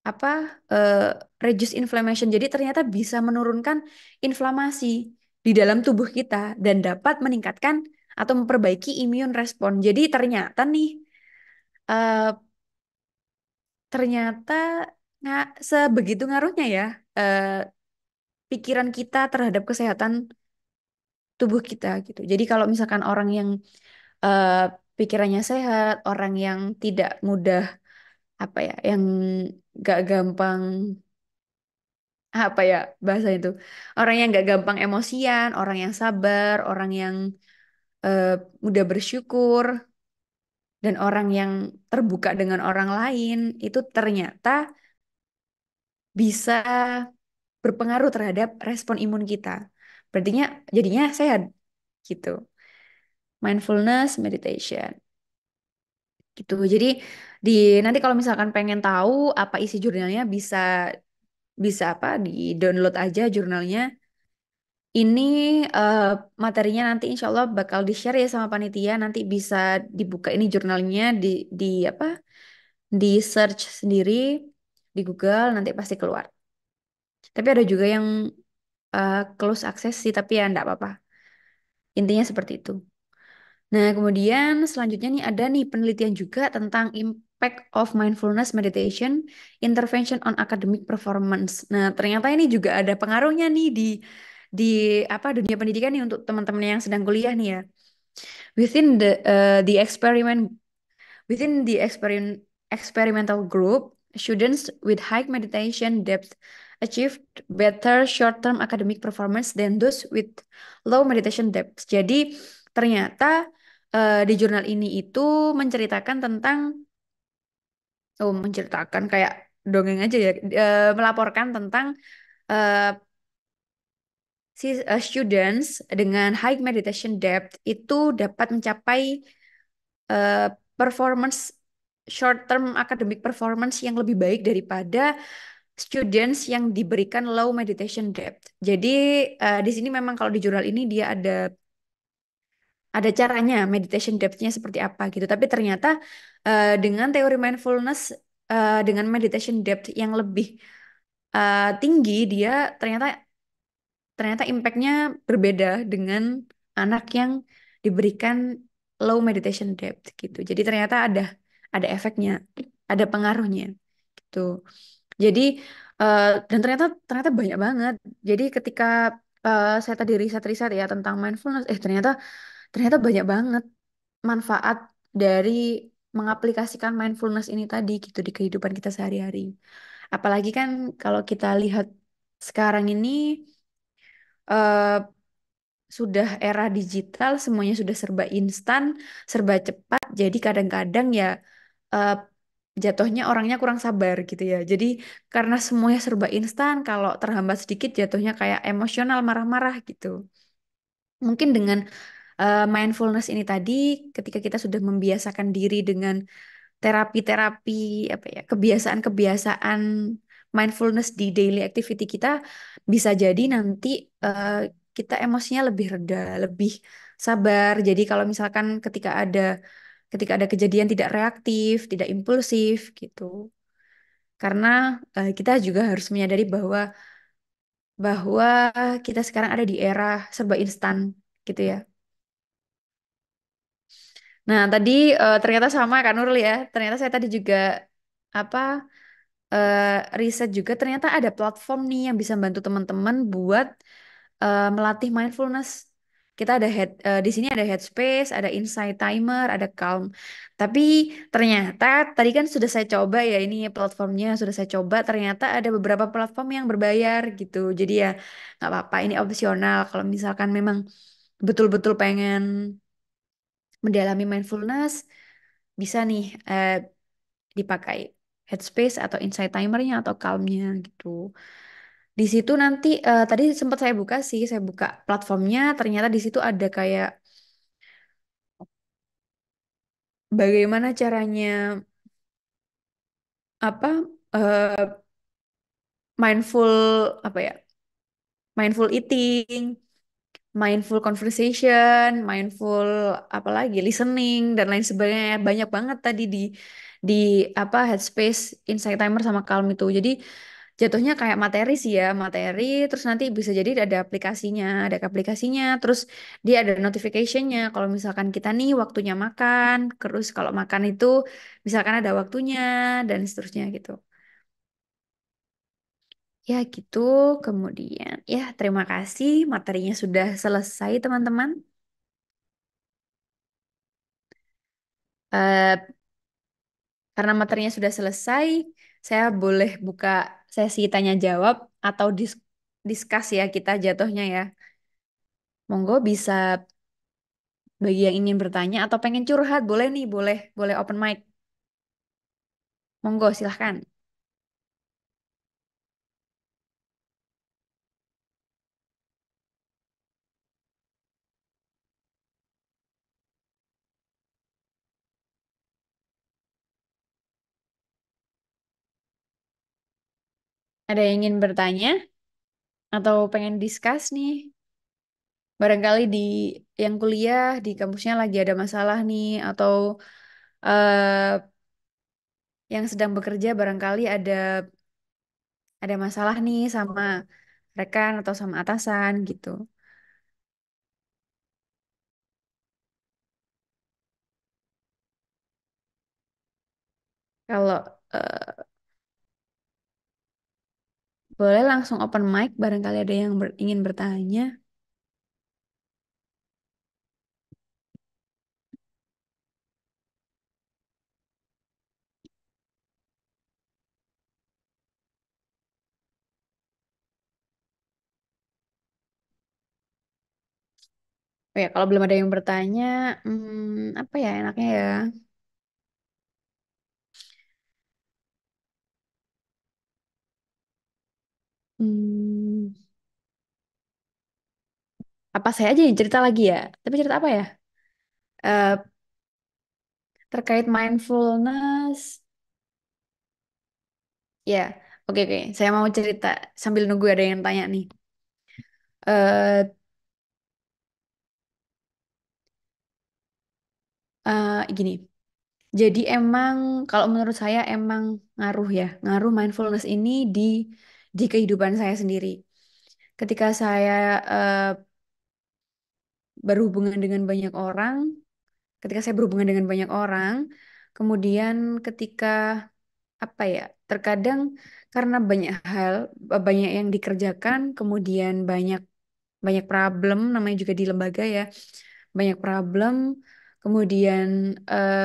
apa eh, reduce inflammation. Jadi ternyata bisa menurunkan inflamasi di dalam tubuh kita dan dapat meningkatkan atau memperbaiki immune respon. Jadi ternyata nih eh, ternyata nggak sebegitu ngaruhnya ya eh, pikiran kita terhadap kesehatan tubuh kita gitu. Jadi kalau misalkan orang yang eh, pikirannya sehat, orang yang tidak mudah apa ya, yang gak gampang apa ya bahasa itu, orang yang gak gampang emosian, orang yang sabar, orang yang eh, mudah bersyukur, dan orang yang terbuka dengan orang lain itu ternyata bisa berpengaruh terhadap respon imun kita. Berartinya jadinya sehat gitu. Mindfulness meditation gitu. Jadi di nanti kalau misalkan pengen tahu apa isi jurnalnya bisa bisa apa di download aja jurnalnya. Ini eh, materinya nanti insya Allah bakal di-share ya sama panitia. Nanti bisa dibuka ini jurnalnya di apa di search sendiri di Google nanti pasti keluar. Tapi ada juga yang close access sih tapi ya enggak apa-apa. Intinya seperti itu. Nah, kemudian selanjutnya nih ada nih penelitian juga tentang impact of mindfulness meditation intervention on academic performance. Nah, ternyata ini juga ada pengaruhnya nih di apa dunia pendidikan nih untuk teman-teman yang sedang kuliah nih ya. Within the experiment within the experimental group, students with high meditation depth achieved better short-term academic performance than those with low meditation depth. Jadi ternyata di jurnal ini itu menceritakan tentang menceritakan kayak dongeng aja ya, melaporkan tentang eh, students dengan high meditation depth itu dapat mencapai eh, performance short term academic performance yang lebih baik daripada students yang diberikan low meditation depth. Jadi di sini memang kalau di jurnal ini dia ada caranya meditation depth-nya seperti apa gitu. Tapi ternyata dengan teori mindfulness dengan meditation depth yang lebih tinggi dia ternyata ternyata impact-nya berbeda dengan anak yang diberikan low meditation depth gitu. Jadi ternyata ada efeknya, ada pengaruhnya gitu. Jadi dan ternyata ternyata banyak banget. Jadi ketika saya tadi riset-riset ya tentang mindfulness, ternyata ternyata banyak banget manfaat dari mengaplikasikan mindfulness ini tadi gitu di kehidupan kita sehari-hari. Apalagi kan kalau kita lihat sekarang ini eh, sudah era digital, semuanya sudah serba instan, serba cepat. Jadi kadang-kadang ya eh, jatuhnya orangnya kurang sabar gitu ya. Jadi karena semuanya serba instan, kalau terhambat sedikit jatuhnya kayak emosional, marah-marah gitu. Mungkin dengan mindfulness ini tadi, ketika kita sudah membiasakan diri dengan terapi-terapi apa ya, kebiasaan-kebiasaan mindfulness di daily activity kita, bisa jadi nanti eh, kita emosinya lebih reda, lebih sabar. Jadi kalau misalkan ketika ada kejadian tidak reaktif, tidak impulsif gitu. Karena kita juga harus menyadari bahwa kita sekarang ada di era serba instan gitu ya. Nah, tadi ternyata sama Kak Nurul ya. Ternyata saya tadi juga apa eh, riset juga ternyata ada platform nih yang bisa bantu teman-teman buat melatih mindfulness. kita ada di sini ada Headspace, ada Insight Timer, ada Calm. Tapi ternyata tadi kan sudah saya coba ya ini platformnya sudah saya coba. Ternyata ada beberapa platform yang berbayar gitu. Jadi ya nggak apa-apa, ini opsional. Kalau misalkan memang betul-betul pengen mendalami mindfulness, bisa nih dipakai Headspace atau Insight Timernya atau Calmnya gitu. Di situ nanti tadi sempat saya buka sih, saya buka platformnya, ternyata di situ ada kayak bagaimana caranya apa mindful apa ya, mindful eating, mindful conversation, mindful apalagi listening dan lain sebagainya. Banyak banget tadi di apa Headspace, Insight Timer sama Calm itu. Jadi jatuhnya kayak materi sih ya, materi terus nanti bisa jadi ada aplikasinya, terus dia ada notificationnya kalau misalkan kita nih waktunya makan, terus kalau makan itu misalkan ada waktunya dan seterusnya gitu. Ya gitu, kemudian ya terima kasih materinya sudah selesai teman-teman. Eh, karena materinya sudah selesai, saya boleh buka sesi tanya jawab atau diskus ya kita jatuhnya ya. Monggo bisa bagi yang ingin bertanya atau pengen curhat, boleh nih, boleh, boleh open mic. Monggo, silahkan. Ada yang ingin bertanya atau pengen discuss nih? Barangkali di yang kuliah di kampusnya lagi ada masalah nih, atau eh, yang sedang bekerja barangkali ada masalah nih sama rekan atau sama atasan gitu. Kalau eh, boleh langsung open mic, barangkali ada yang ingin bertanya. Oh ya, kalau belum ada yang bertanya, apa ya enaknya ya? Hmm, apa saya aja yang cerita lagi ya? Tapi cerita apa ya? Eh, terkait mindfulness, ya, oke oke. Saya mau cerita sambil nunggu ada yang tanya nih. Eh, gini. Jadi emang kalau menurut saya emang ngaruh ya, ngaruh mindfulness ini di kehidupan saya sendiri. Ketika saya eh, berhubungan dengan banyak orang, ketika saya berhubungan dengan banyak orang, kemudian ketika apa ya, terkadang karena banyak hal, banyak yang dikerjakan, kemudian banyak banyak problem, namanya juga di lembaga ya, banyak problem, kemudian eh,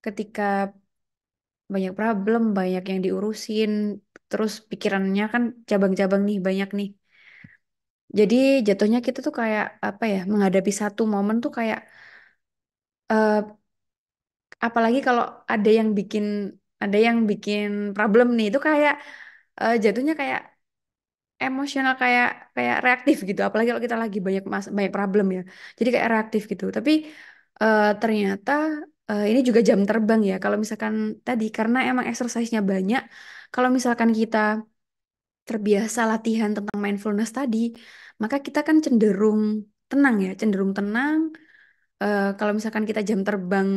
ketika banyak problem, banyak yang diurusin, terus pikirannya kan cabang-cabang nih, banyak nih. Jadi jatuhnya kita tuh kayak apa ya, menghadapi satu momen tuh kayak eh, apalagi kalau ada yang bikin ada yang bikin problem nih, itu kayak jatuhnya kayak emosional, kayak kayak reaktif gitu. Apalagi kalau kita lagi banyak problem ya. Jadi kayak reaktif gitu. Tapi ternyata ini juga jam terbang ya. Kalau misalkan tadi karena emang exercise-nya banyak, kalau misalkan kita terbiasa latihan tentang mindfulness tadi, maka kita kan cenderung tenang ya, cenderung tenang. Kalau misalkan kita jam terbang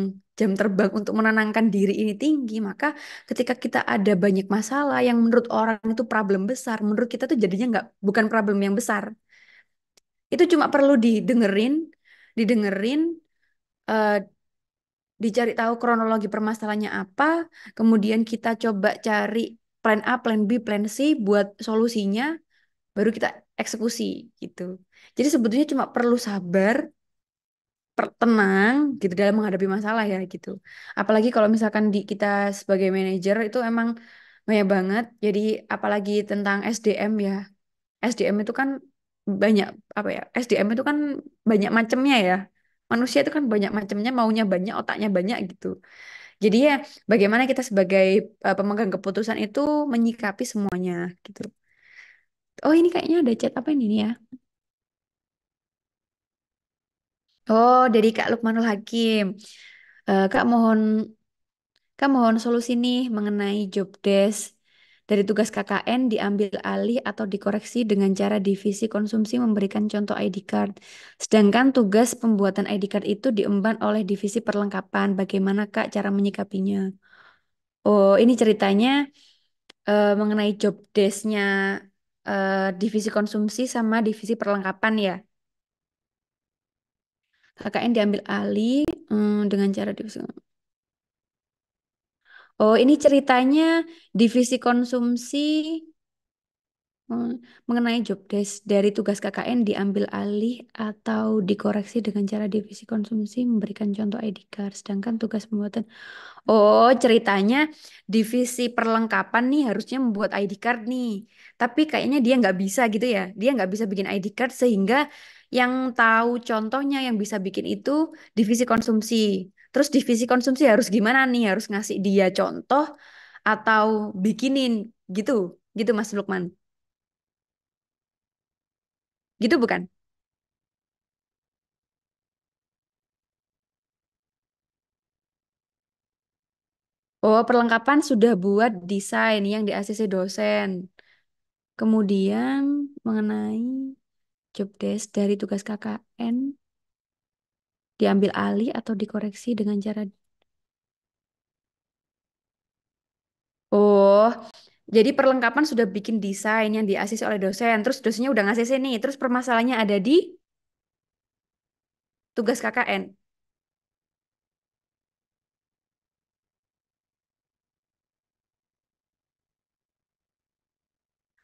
untuk menenangkan diri ini tinggi, maka ketika kita ada banyak masalah yang menurut orang itu problem besar, menurut kita tuh jadinya nggak bukan problem yang besar. Itu cuma perlu didengerin, eh, dicari tahu kronologi permasalahannya apa, kemudian kita coba cari plan A, plan B, plan C buat solusinya. baru kita eksekusi gitu. Jadi sebetulnya cuma perlu sabar, tenang gitu dalam menghadapi masalah ya gitu. Apalagi kalau misalkan di kita sebagai manajer itu emang banyak banget. Jadi apalagi tentang SDM ya. SDM itu kan banyak apa ya? SDM itu kan banyak macamnya ya. Manusia itu kan banyak macamnya, maunya banyak, otaknya banyak gitu. Jadi ya bagaimana kita sebagai pemegang keputusan itu menyikapi semuanya gitu. Oh ini kayaknya ada chat apa ini nih ya? Oh dari Kak Lukmanul Hakim. Kak mohon solusi nih mengenai job desk dari tugas KKN diambil alih atau dikoreksi dengan cara divisi konsumsi memberikan contoh ID card. Sedangkan tugas pembuatan ID card itu diemban oleh divisi perlengkapan. Bagaimana Kak cara menyikapinya? Oh, ini ceritanya mengenai job desk-nya divisi konsumsi sama divisi perlengkapan ya. KKN diambil alih dengan cara divisi. Oh, ini ceritanya divisi konsumsi mengenai job desk dari tugas KKN diambil alih atau dikoreksi dengan cara divisi konsumsi memberikan contoh ID card. Sedangkan tugas pembuatan. Oh, ceritanya divisi perlengkapan nih harusnya membuat ID card nih. Tapi kayaknya dia nggak bisa gitu ya. Dia nggak bisa bikin ID card sehingga yang tahu contohnya yang bisa bikin itu divisi konsumsi. Terus divisi konsumsi harus gimana nih? Harus ngasih dia contoh atau bikinin gitu. Gitu Mas Lukman. Gitu bukan? Oh, perlengkapan sudah buat desain yang di ACC dosen. Kemudian mengenai job desk dari tugas KKN diambil alih atau dikoreksi dengan cara. Oh, jadi perlengkapan sudah bikin desain yang di ACC oleh dosen. Terus dosennya udah ngasih nih. Terus permasalahannya ada di tugas KKN.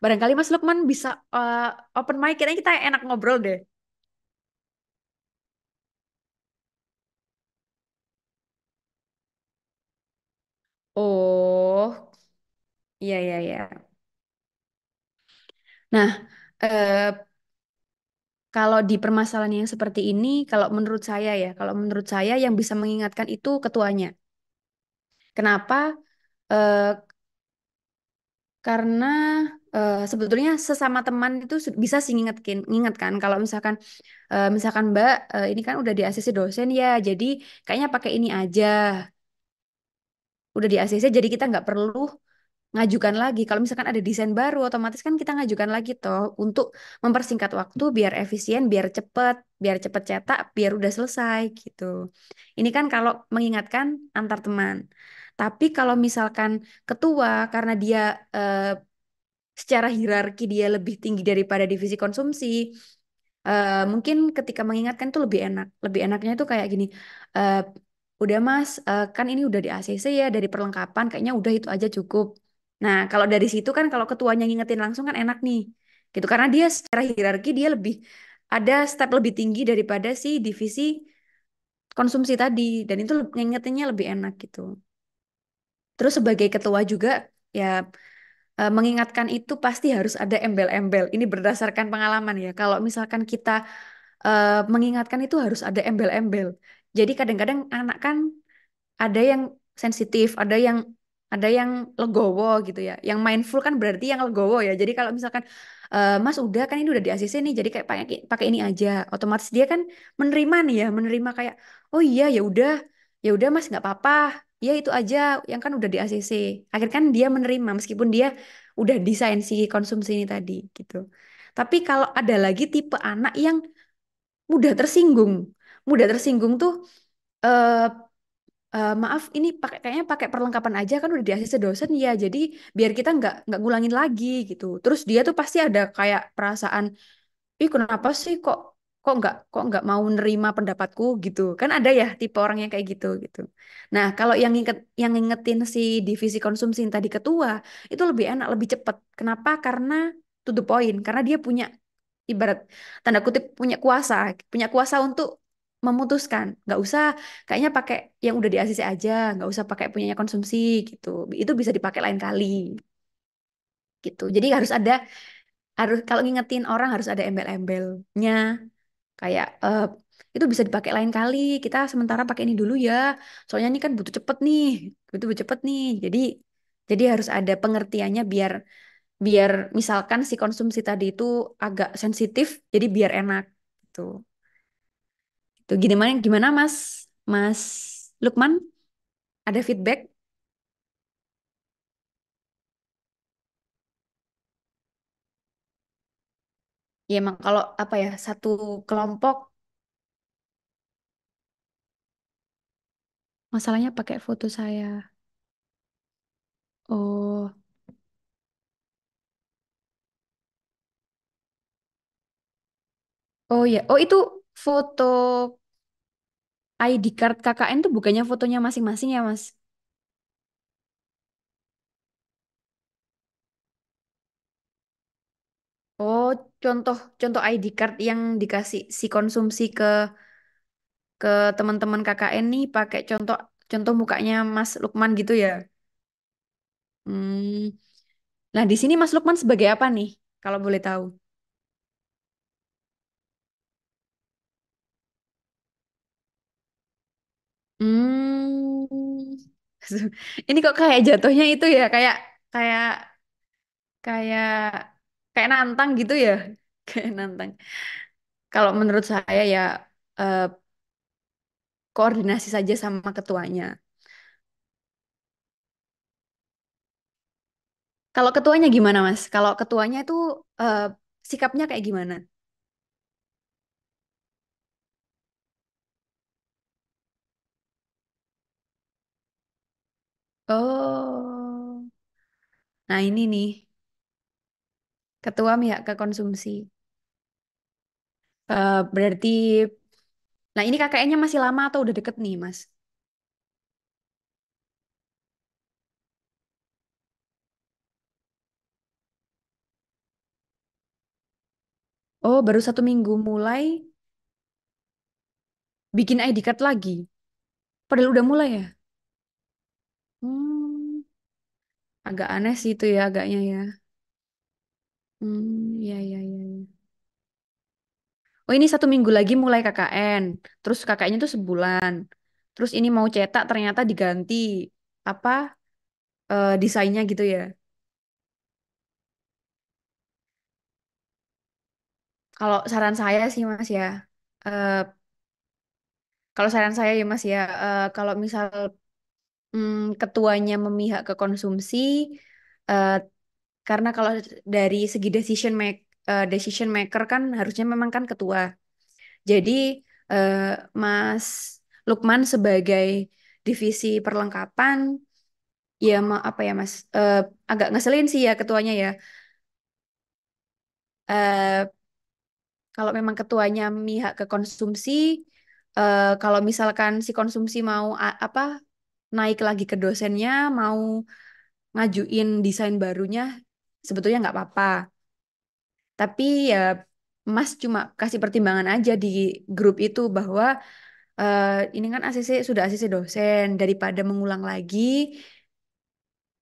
Barangkali Mas Lukman bisa open mic, kayaknya kita enak ngobrol deh. Oh, iya, iya, iya. Nah, eh, kalau di permasalahan yang seperti ini, kalau menurut saya ya, kalau menurut saya yang bisa mengingatkan itu ketuanya. Kenapa? Eh, karena sebetulnya sesama teman itu bisa sih ngingatkan kalau misalkan misalkan Mbak ini kan udah di ACC dosen ya, jadi kayaknya pakai ini aja. Udah di ACC jadi kita nggak perlu ngajukan lagi. Kalau misalkan ada desain baru, otomatis kan kita ngajukan lagi toh untuk mempersingkat waktu biar efisien, biar cepet cetak, biar udah selesai gitu. Ini kan kalau mengingatkan antar teman. Tapi kalau misalkan ketua karena dia secara hierarki dia lebih tinggi daripada divisi konsumsi, mungkin ketika mengingatkan itu lebih enak. Lebih enaknya itu kayak gini, eh, udah Mas, kan ini udah di ACC ya, dari perlengkapan, kayaknya udah itu aja cukup. Nah, kalau dari situ kan kalau ketuanya ngingetin langsung kan enak nih. Gitu, karena dia secara hierarki dia lebih, ada step lebih tinggi daripada si divisi konsumsi tadi. Dan itu ngingetinnya lebih enak gitu. Terus sebagai ketua juga, ya mengingatkan itu pasti harus ada embel-embel. Ini berdasarkan pengalaman ya. Kalau misalkan kita mengingatkan itu harus ada embel-embel. Jadi kadang-kadang anak kan ada yang sensitif, ada yang legowo gitu ya. Yang mindful kan berarti yang legowo ya. Jadi kalau misalkan Mas udah kan ini udah di ACC nih, jadi kayak pakai pakai ini aja. Otomatis dia kan menerima nih ya, menerima kayak oh iya ya udah Mas nggak apa-apa. Ya itu aja yang kan udah di ACC. Akhirnya kan dia menerima meskipun dia udah desain si konsumsi ini tadi gitu. Tapi kalau ada lagi tipe anak yang mudah tersinggung. Mudah tersinggung tuh eh maaf ini kayaknya pakai perlengkapan aja kan udah di ACC dosen ya. Jadi biar kita nggak ngulangin lagi gitu. Terus dia tuh pasti ada kayak perasaan, ih kenapa sih kok nggak mau nerima pendapatku gitu. Kan ada ya tipe orang yang kayak gitu gitu. Nah, kalau yang ngingetin si divisi konsumsi yang tadi ketua itu lebih enak, lebih cepat. Kenapa? Karena to the point karena dia punya ibarat tanda kutip punya kuasa untuk memutuskan. Nggak usah kayaknya pakai yang udah di ACC aja, nggak usah pakai punyanya konsumsi gitu. Itu bisa dipakai lain kali gitu. Jadi harus kalau ngingetin orang harus ada embel-embelnya kayak itu bisa dipakai lain kali. Kita sementara pakai ini dulu ya. Soalnya ini kan butuh cepet nih. Jadi harus ada pengertiannya biar biar misalkan si konsumsi tadi itu agak sensitif, jadi biar enak gitu. Tuh gimana gimana Mas Mas Lukman ada feedback? Ya emang kalau apa ya satu kelompok masalahnya pakai foto saya. Oh, oh ya. Oh itu foto ID card KKN tuh bukannya fotonya masing-masing ya Mas? Oh, contoh contoh ID card yang dikasih si konsumsi ke teman-teman KKN nih pakai contoh contoh mukanya Mas Lukman gitu ya. Hmm. Nah, di sini Mas Lukman sebagai apa nih? Kalau boleh tahu. Hmm. Ini kok kayak jatuhnya itu ya, kayak kayak kayak nantang gitu ya. Kayak nantang. Kalau menurut saya ya eh, koordinasi saja sama ketuanya. Kalau ketuanya gimana, Mas? Kalau ketuanya itu eh, sikapnya kayak gimana? Oh. Nah, ini nih, ketua pihak ke konsumsi. Berarti, nah ini KKN-nya masih lama atau udah deket nih, Mas? Oh, baru 1 minggu mulai bikin ID card lagi. Padahal udah mulai ya? Hmm, agak aneh sih itu ya agaknya ya. Ya, ya, ya, ya. Oh, ini 1 minggu lagi mulai KKN. Terus KKN-nya tuh sebulan. Terus ini mau cetak ternyata diganti apa desainnya gitu ya. Kalau saran saya sih Mas ya, eh, kalau saran saya ya Mas ya, kalau misal ketuanya memihak ke konsumsi, eh, karena kalau dari segi decision maker kan harusnya memang kan ketua. Jadi eh, Mas Lukman sebagai divisi perlengkapan, ya apa ya Mas, agak ngeselin sih ya ketuanya ya. Eh, Kalau memang ketuanya memihak ke konsumsi, kalau misalkan si konsumsi mau apa naik lagi ke dosennya, mau ngajuin desain barunya, sebetulnya nggak apa-apa. Tapi ya Mas cuma kasih pertimbangan aja di grup itu bahwa eh, ini kan ACC sudah ACC dosen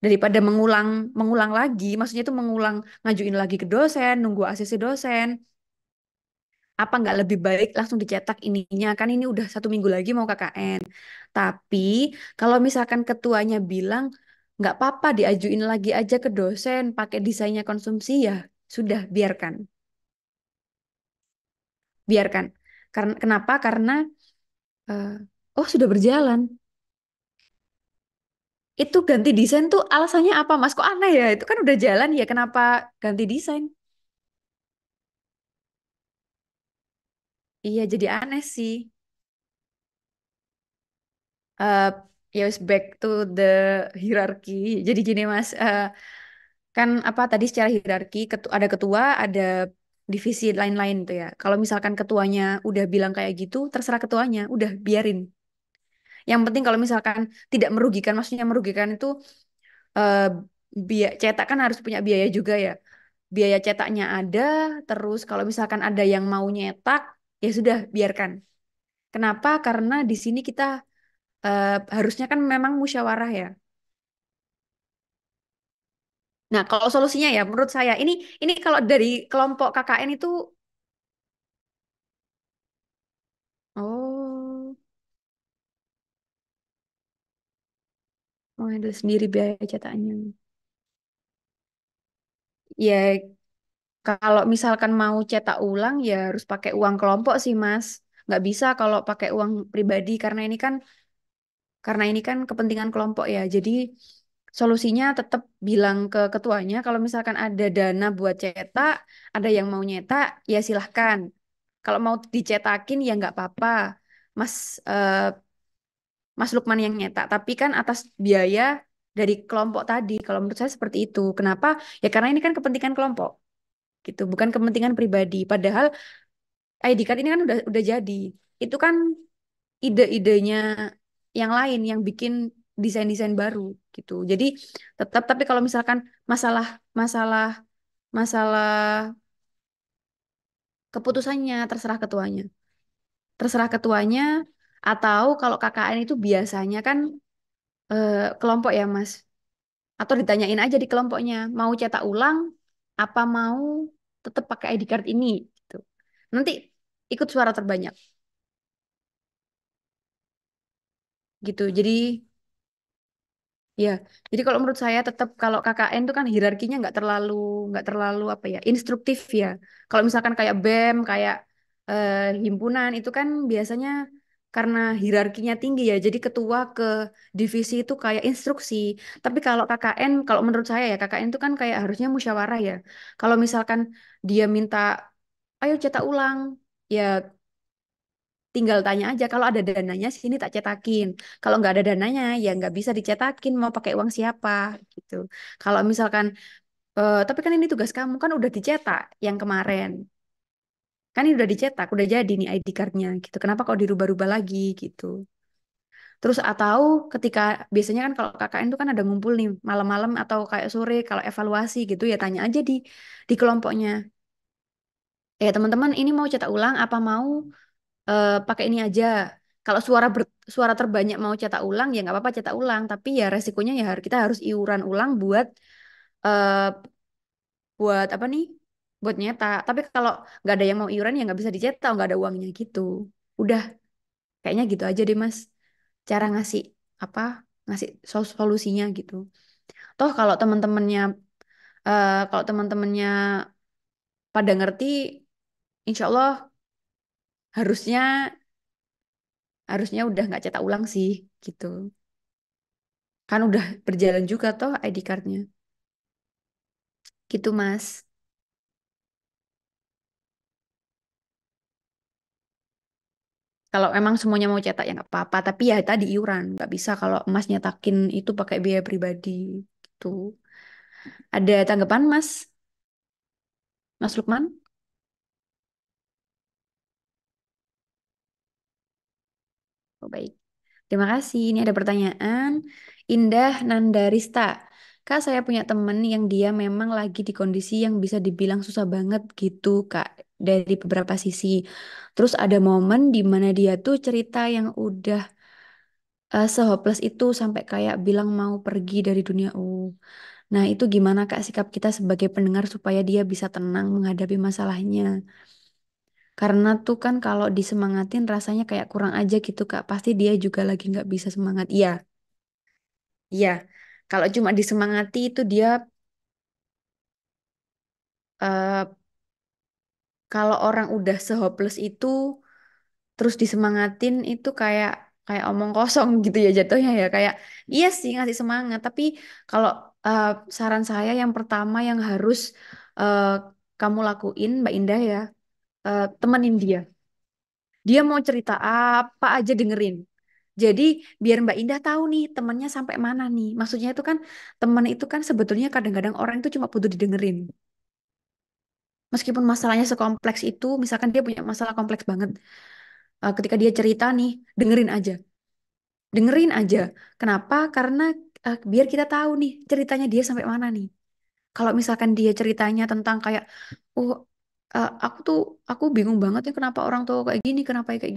daripada mengulang mengulang lagi, maksudnya itu mengulang ngajuin lagi ke dosen, nunggu ACC dosen. Apa nggak lebih baik langsung dicetak ininya kan ini udah 1 minggu lagi mau KKN. Tapi kalau misalkan ketuanya bilang nggak apa-apa diajuin lagi aja ke dosen pakai desainnya konsumsi ya sudah biarkan. Karena kenapa? Karena eh, oh sudah berjalan. Itu ganti desain tuh alasannya apa Mas? Kok aneh ya? Itu kan udah jalan ya kenapa ganti desain? Iya jadi aneh sih. eh ya wis back to the hierarchy. Jadi gini Mas, kan apa tadi secara hierarki ada ketua, ada divisi lain-lain tuh ya. Kalau misalkan ketuanya udah bilang kayak gitu, terserah ketuanya, udah biarin. Yang penting kalau misalkan tidak merugikan, maksudnya merugikan itu eh cetak kan harus punya biaya juga ya. biaya cetaknya ada, terus kalau misalkan ada yang mau nyetak, ya sudah biarkan. Kenapa? Karena di sini kita harusnya kan memang musyawarah ya. Nah, kalau solusinya ya menurut saya ini kalau dari kelompok KKN itu oh mau handle sendiri biaya cetaknya. Ya kalau misalkan mau cetak ulang ya harus pakai uang kelompok sih Mas. Nggak bisa kalau pakai uang pribadi karena ini kan kepentingan kelompok ya. Jadi solusinya tetap bilang ke ketuanya kalau misalkan ada dana buat cetak, ada yang mau nyetak, ya silahkan. Kalau mau dicetakin ya nggak apa-apa. Mas Mas Lukman yang nyetak, tapi kan atas biaya dari kelompok tadi. Kalau menurut saya seperti itu. Kenapa? Ya karena ini kan kepentingan kelompok gitu, bukan kepentingan pribadi. Padahal ID card ini kan udah jadi. Itu kan ide-idenya yang lain yang bikin desain-desain baru gitu. Jadi tetap tapi kalau misalkan masalah masalah masalah keputusannya terserah ketuanya. Terserah ketuanya atau kalau KKN itu biasanya kan kelompok ya, Mas. Atau ditanyain aja di kelompoknya, mau cetak ulang apa mau tetap pakai ID card ini gitu. Nanti ikut suara terbanyak gitu. Ya, jadi kalau menurut saya tetap kalau KKN itu kan hierarkinya nggak terlalu apa ya instruktif ya. Kalau misalkan kayak BEM kayak himpunan itu kan biasanya karena hierarkinya tinggi ya. Jadi ketua ke divisi itu kayak instruksi. Tapi kalau KKN kalau menurut saya ya KKN itu kan kayak harusnya musyawarah ya. Kalau misalkan dia minta ayo cetak ulang ya tinggal tanya aja kalau ada dananya sini tak cetakin. Kalau nggak ada dananya ya nggak bisa dicetakin mau pakai uang siapa gitu. Kalau misalkan tapi kan ini tugas kamu kan udah dicetak yang kemarin. Kan ini udah dicetak, udah jadi nih ID card-nya gitu. Kenapa kok dirubah-rubah lagi gitu. Terus atau ketika biasanya kan kalau KKN itu kan ada ngumpul nih malam-malam atau kayak sore kalau evaluasi gitu ya tanya aja di kelompoknya. Teman-teman ini mau cetak ulang apa mau pakai ini aja. Kalau suara terbanyak mau cetak ulang ya nggak apa-apa cetak ulang, tapi ya resikonya ya kita harus iuran ulang eh, buat apa nih? Buat nyetak. Tapi kalau nggak ada yang mau iuran ya nggak bisa dicetak, nggak ada uangnya gitu. Udah kayaknya gitu aja deh Mas. Cara ngasih apa? Ngasih solusinya gitu. Toh kalau teman-temannya pada ngerti, insya Allah harusnya harusnya udah nggak cetak ulang sih gitu. Kan udah berjalan juga toh ID card-nya. Gitu, Mas. Kalau emang semuanya mau cetak ya nggak apa-apa. Tapi ya tadi iuran. Nggak bisa kalau Mas nyetakin itu pakai biaya pribadi. Gitu. Ada tanggapan, Mas? Mas Lukman? Oh, baik. Terima kasih. Ini ada pertanyaan. Indah Nandarista. Kak, saya punya temen yang dia memang lagi di kondisi yang bisa dibilang susah banget gitu, Kak. Dari beberapa sisi. Terus ada momen di mana dia tuh cerita yang udah sehopeless itu sampai kayak bilang mau pergi dari dunia. Oh. Nah, itu gimana Kak sikap kita sebagai pendengar supaya dia bisa tenang menghadapi masalahnya? Karena tuh kan kalau disemangatin rasanya kayak kurang aja gitu Kak. Pasti dia juga lagi nggak bisa semangat. Iya, iya. Kalau cuma disemangati itu dia eh, kalau orang udah sehopeless itu terus disemangatin itu kayak kayak omong kosong gitu ya jatuhnya ya kayak iya sih ngasih semangat tapi kalau eh, saran saya yang pertama yang harus eh, kamu lakuin Mbak Indah ya temenin dia mau cerita apa aja dengerin jadi biar Mbak Indah tahu nih temennya sampai mana nih maksudnya itu kan teman itu kan sebetulnya kadang-kadang orang itu cuma butuh didengerin meskipun masalahnya sekompleks itu misalkan dia punya masalah kompleks banget ketika dia cerita nih dengerin aja. Kenapa? Karena biar kita tahu nih ceritanya dia sampai mana nih. Kalau misalkan dia ceritanya tentang kayak, oh aku tuh aku bingung banget ya kenapa orang tua kayak gini, kenapa kayak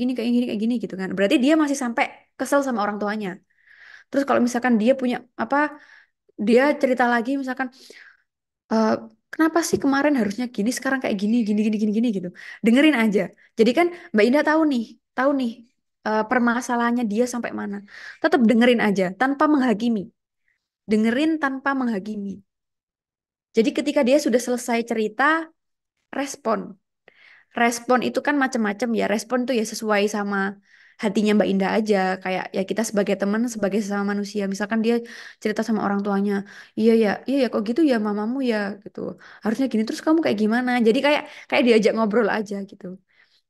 gini gitu kan. Berarti dia masih sampai kesel sama orang tuanya. Terus kalau misalkan dia punya apa, dia cerita lagi misalkan, "Eh, kenapa sih kemarin harusnya gini, sekarang kayak gini, gini gitu. Dengerin aja. Jadi kan Mbak Indah tahu nih permasalahannya dia sampai mana. Tetap dengerin aja tanpa menghakimi. Dengerin tanpa menghakimi. Jadi ketika dia sudah selesai cerita, respon. Respon itu kan macam-macam ya. Respon tuh ya sesuai sama hatinya Mbak Indah aja. Kayak ya kita sebagai teman, sebagai sesama manusia. Misalkan dia cerita sama orang tuanya, iya ya kok gitu ya mamamu ya gitu. Harusnya gini terus kamu kayak gimana? Jadi kayak kayak diajak ngobrol aja gitu.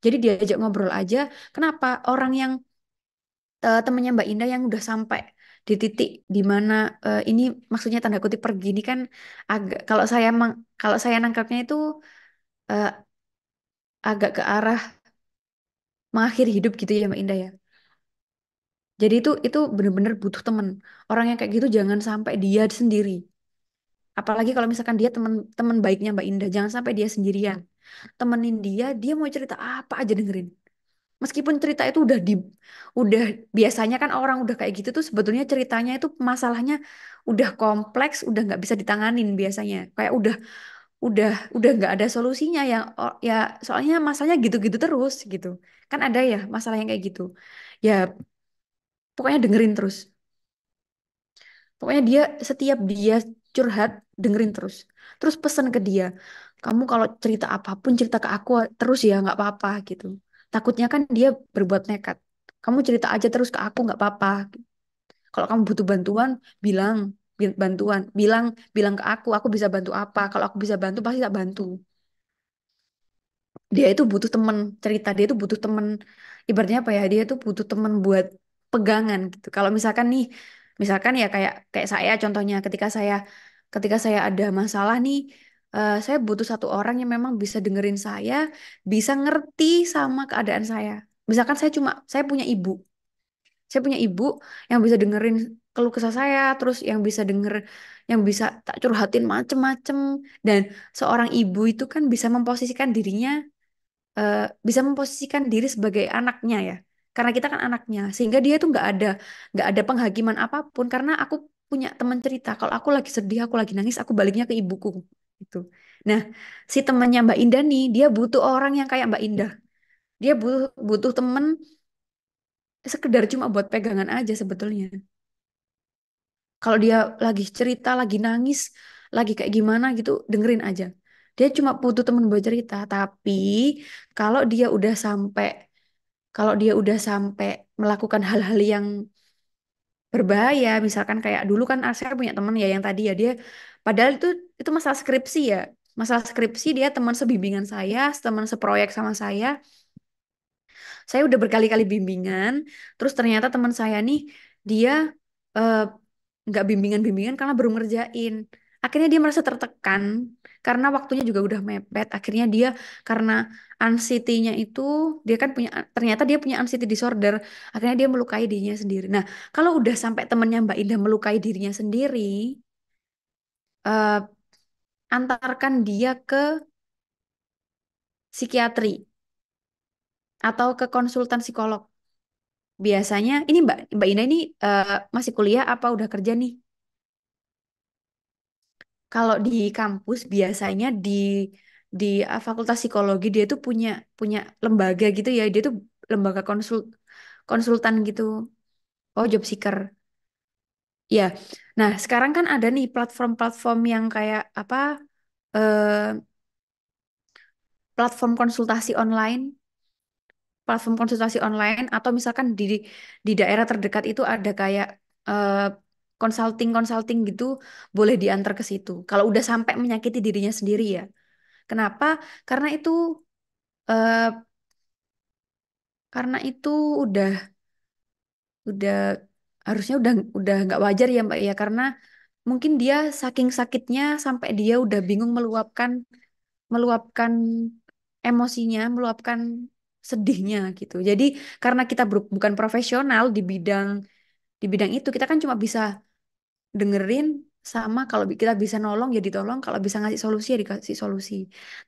Jadi diajak ngobrol aja. Kenapa orang yang temennya Mbak Indah yang udah sampai di titik di mana ini maksudnya tanda kutip pergi ini kan agak kalau saya nangkapnya itu eh, agak ke arah mengakhiri hidup gitu ya Mbak Indah ya. Jadi itu bener-bener butuh temen. Orang yang kayak gitu jangan sampai dia sendiri. Apalagi kalau misalkan dia teman baiknya Mbak Indah, jangan sampai dia sendirian. Temenin dia, dia mau cerita apa aja dengerin. Meskipun cerita itu udah biasanya kan orang udah kayak gitu tuh sebetulnya ceritanya itu masalahnya udah kompleks, udah nggak bisa ditanganin biasanya. Kayak udah udah nggak ada solusinya ya. Ya soalnya masalahnya gitu-gitu terus gitu. Kan ada ya masalah yang kayak gitu. Ya pokoknya dengerin terus. Pokoknya dia setiap dia curhat, dengerin terus. Terus pesan ke dia, kamu kalau cerita apapun cerita ke aku terus ya nggak apa-apa gitu. Takutnya kan dia berbuat nekat. Kamu cerita aja terus ke aku nggak apa-apa. Kalau kamu butuh bantuan, bilang bantuan, bilang bilang ke aku bisa bantu apa. Kalau aku bisa bantu pasti tak bantu. Dia itu butuh temen cerita, dia itu butuh temen, ibaratnya apa ya, dia itu butuh temen buat pegangan gitu. Kalau misalkan nih, misalkan ya kayak kayak saya contohnya, ketika saya ada masalah nih, saya butuh satu orang yang memang bisa dengerin saya, bisa ngerti sama keadaan saya. Misalkan saya punya ibu, saya punya ibu yang bisa dengerin keluh kesah saya, terus yang bisa tak curhatin macem-macem. Dan seorang ibu itu kan eh, bisa memposisikan diri sebagai anaknya ya, karena kita kan anaknya, sehingga dia tuh nggak ada penghakiman apapun, karena aku punya teman cerita kalau aku lagi sedih, aku lagi nangis, aku baliknya ke ibuku gitu. Nah, si temannya Mbak Indah nih, dia butuh orang yang kayak Mbak Indah. Dia butuh butuh temen sekedar cuma buat pegangan aja sebetulnya. Kalau dia lagi cerita, lagi nangis, lagi kayak gimana gitu, dengerin aja. Dia cuma butuh temen buat cerita. Tapi kalau dia udah sampai kalau dia udah sampai melakukan hal-hal yang berbahaya, misalkan kayak dulu kan saya punya teman ya yang tadi ya dia, padahal itu masalah skripsi ya, masalah skripsi dia teman sebimbingan saya, teman seproyek sama saya udah berkali-kali bimbingan, terus ternyata teman saya nih dia eh, nggak bimbingan-bimbingan karena baru ngerjain. Akhirnya dia merasa tertekan karena waktunya juga udah mepet. Akhirnya dia karena anxiety-nya itu dia kan ternyata dia punya anxiety disorder. Akhirnya dia melukai dirinya sendiri. Nah, kalau udah sampai temennya Mbak Indah melukai dirinya sendiri, eh, antarkan dia ke psikiatri atau ke konsultan psikolog. Biasanya ini Mbak Indah ini masih kuliah apa udah kerja nih? Kalau di kampus biasanya di Fakultas Psikologi dia tuh punya punya lembaga gitu ya. Dia tuh lembaga konsultan gitu. Oh, job seeker. Ya. Nah, sekarang kan ada nih platform-platform yang kayak apa eh, platform konsultasi online, platform konsultasi online atau misalkan di daerah terdekat itu ada kayak eh, consulting gitu, boleh diantar ke situ. Kalau udah sampai menyakiti dirinya sendiri ya. Kenapa? Karena itu eh, karena itu udah udah harusnya udah nggak wajar ya Mbak ya, karena mungkin dia saking sakitnya sampai dia udah bingung meluapkan emosinya, meluapkan sedihnya gitu. Jadi karena kita bukan profesional di bidang itu, kita kan cuma bisa dengerin, sama kalau kita bisa nolong ya ditolong, kalau bisa ngasih solusi ya dikasih solusi.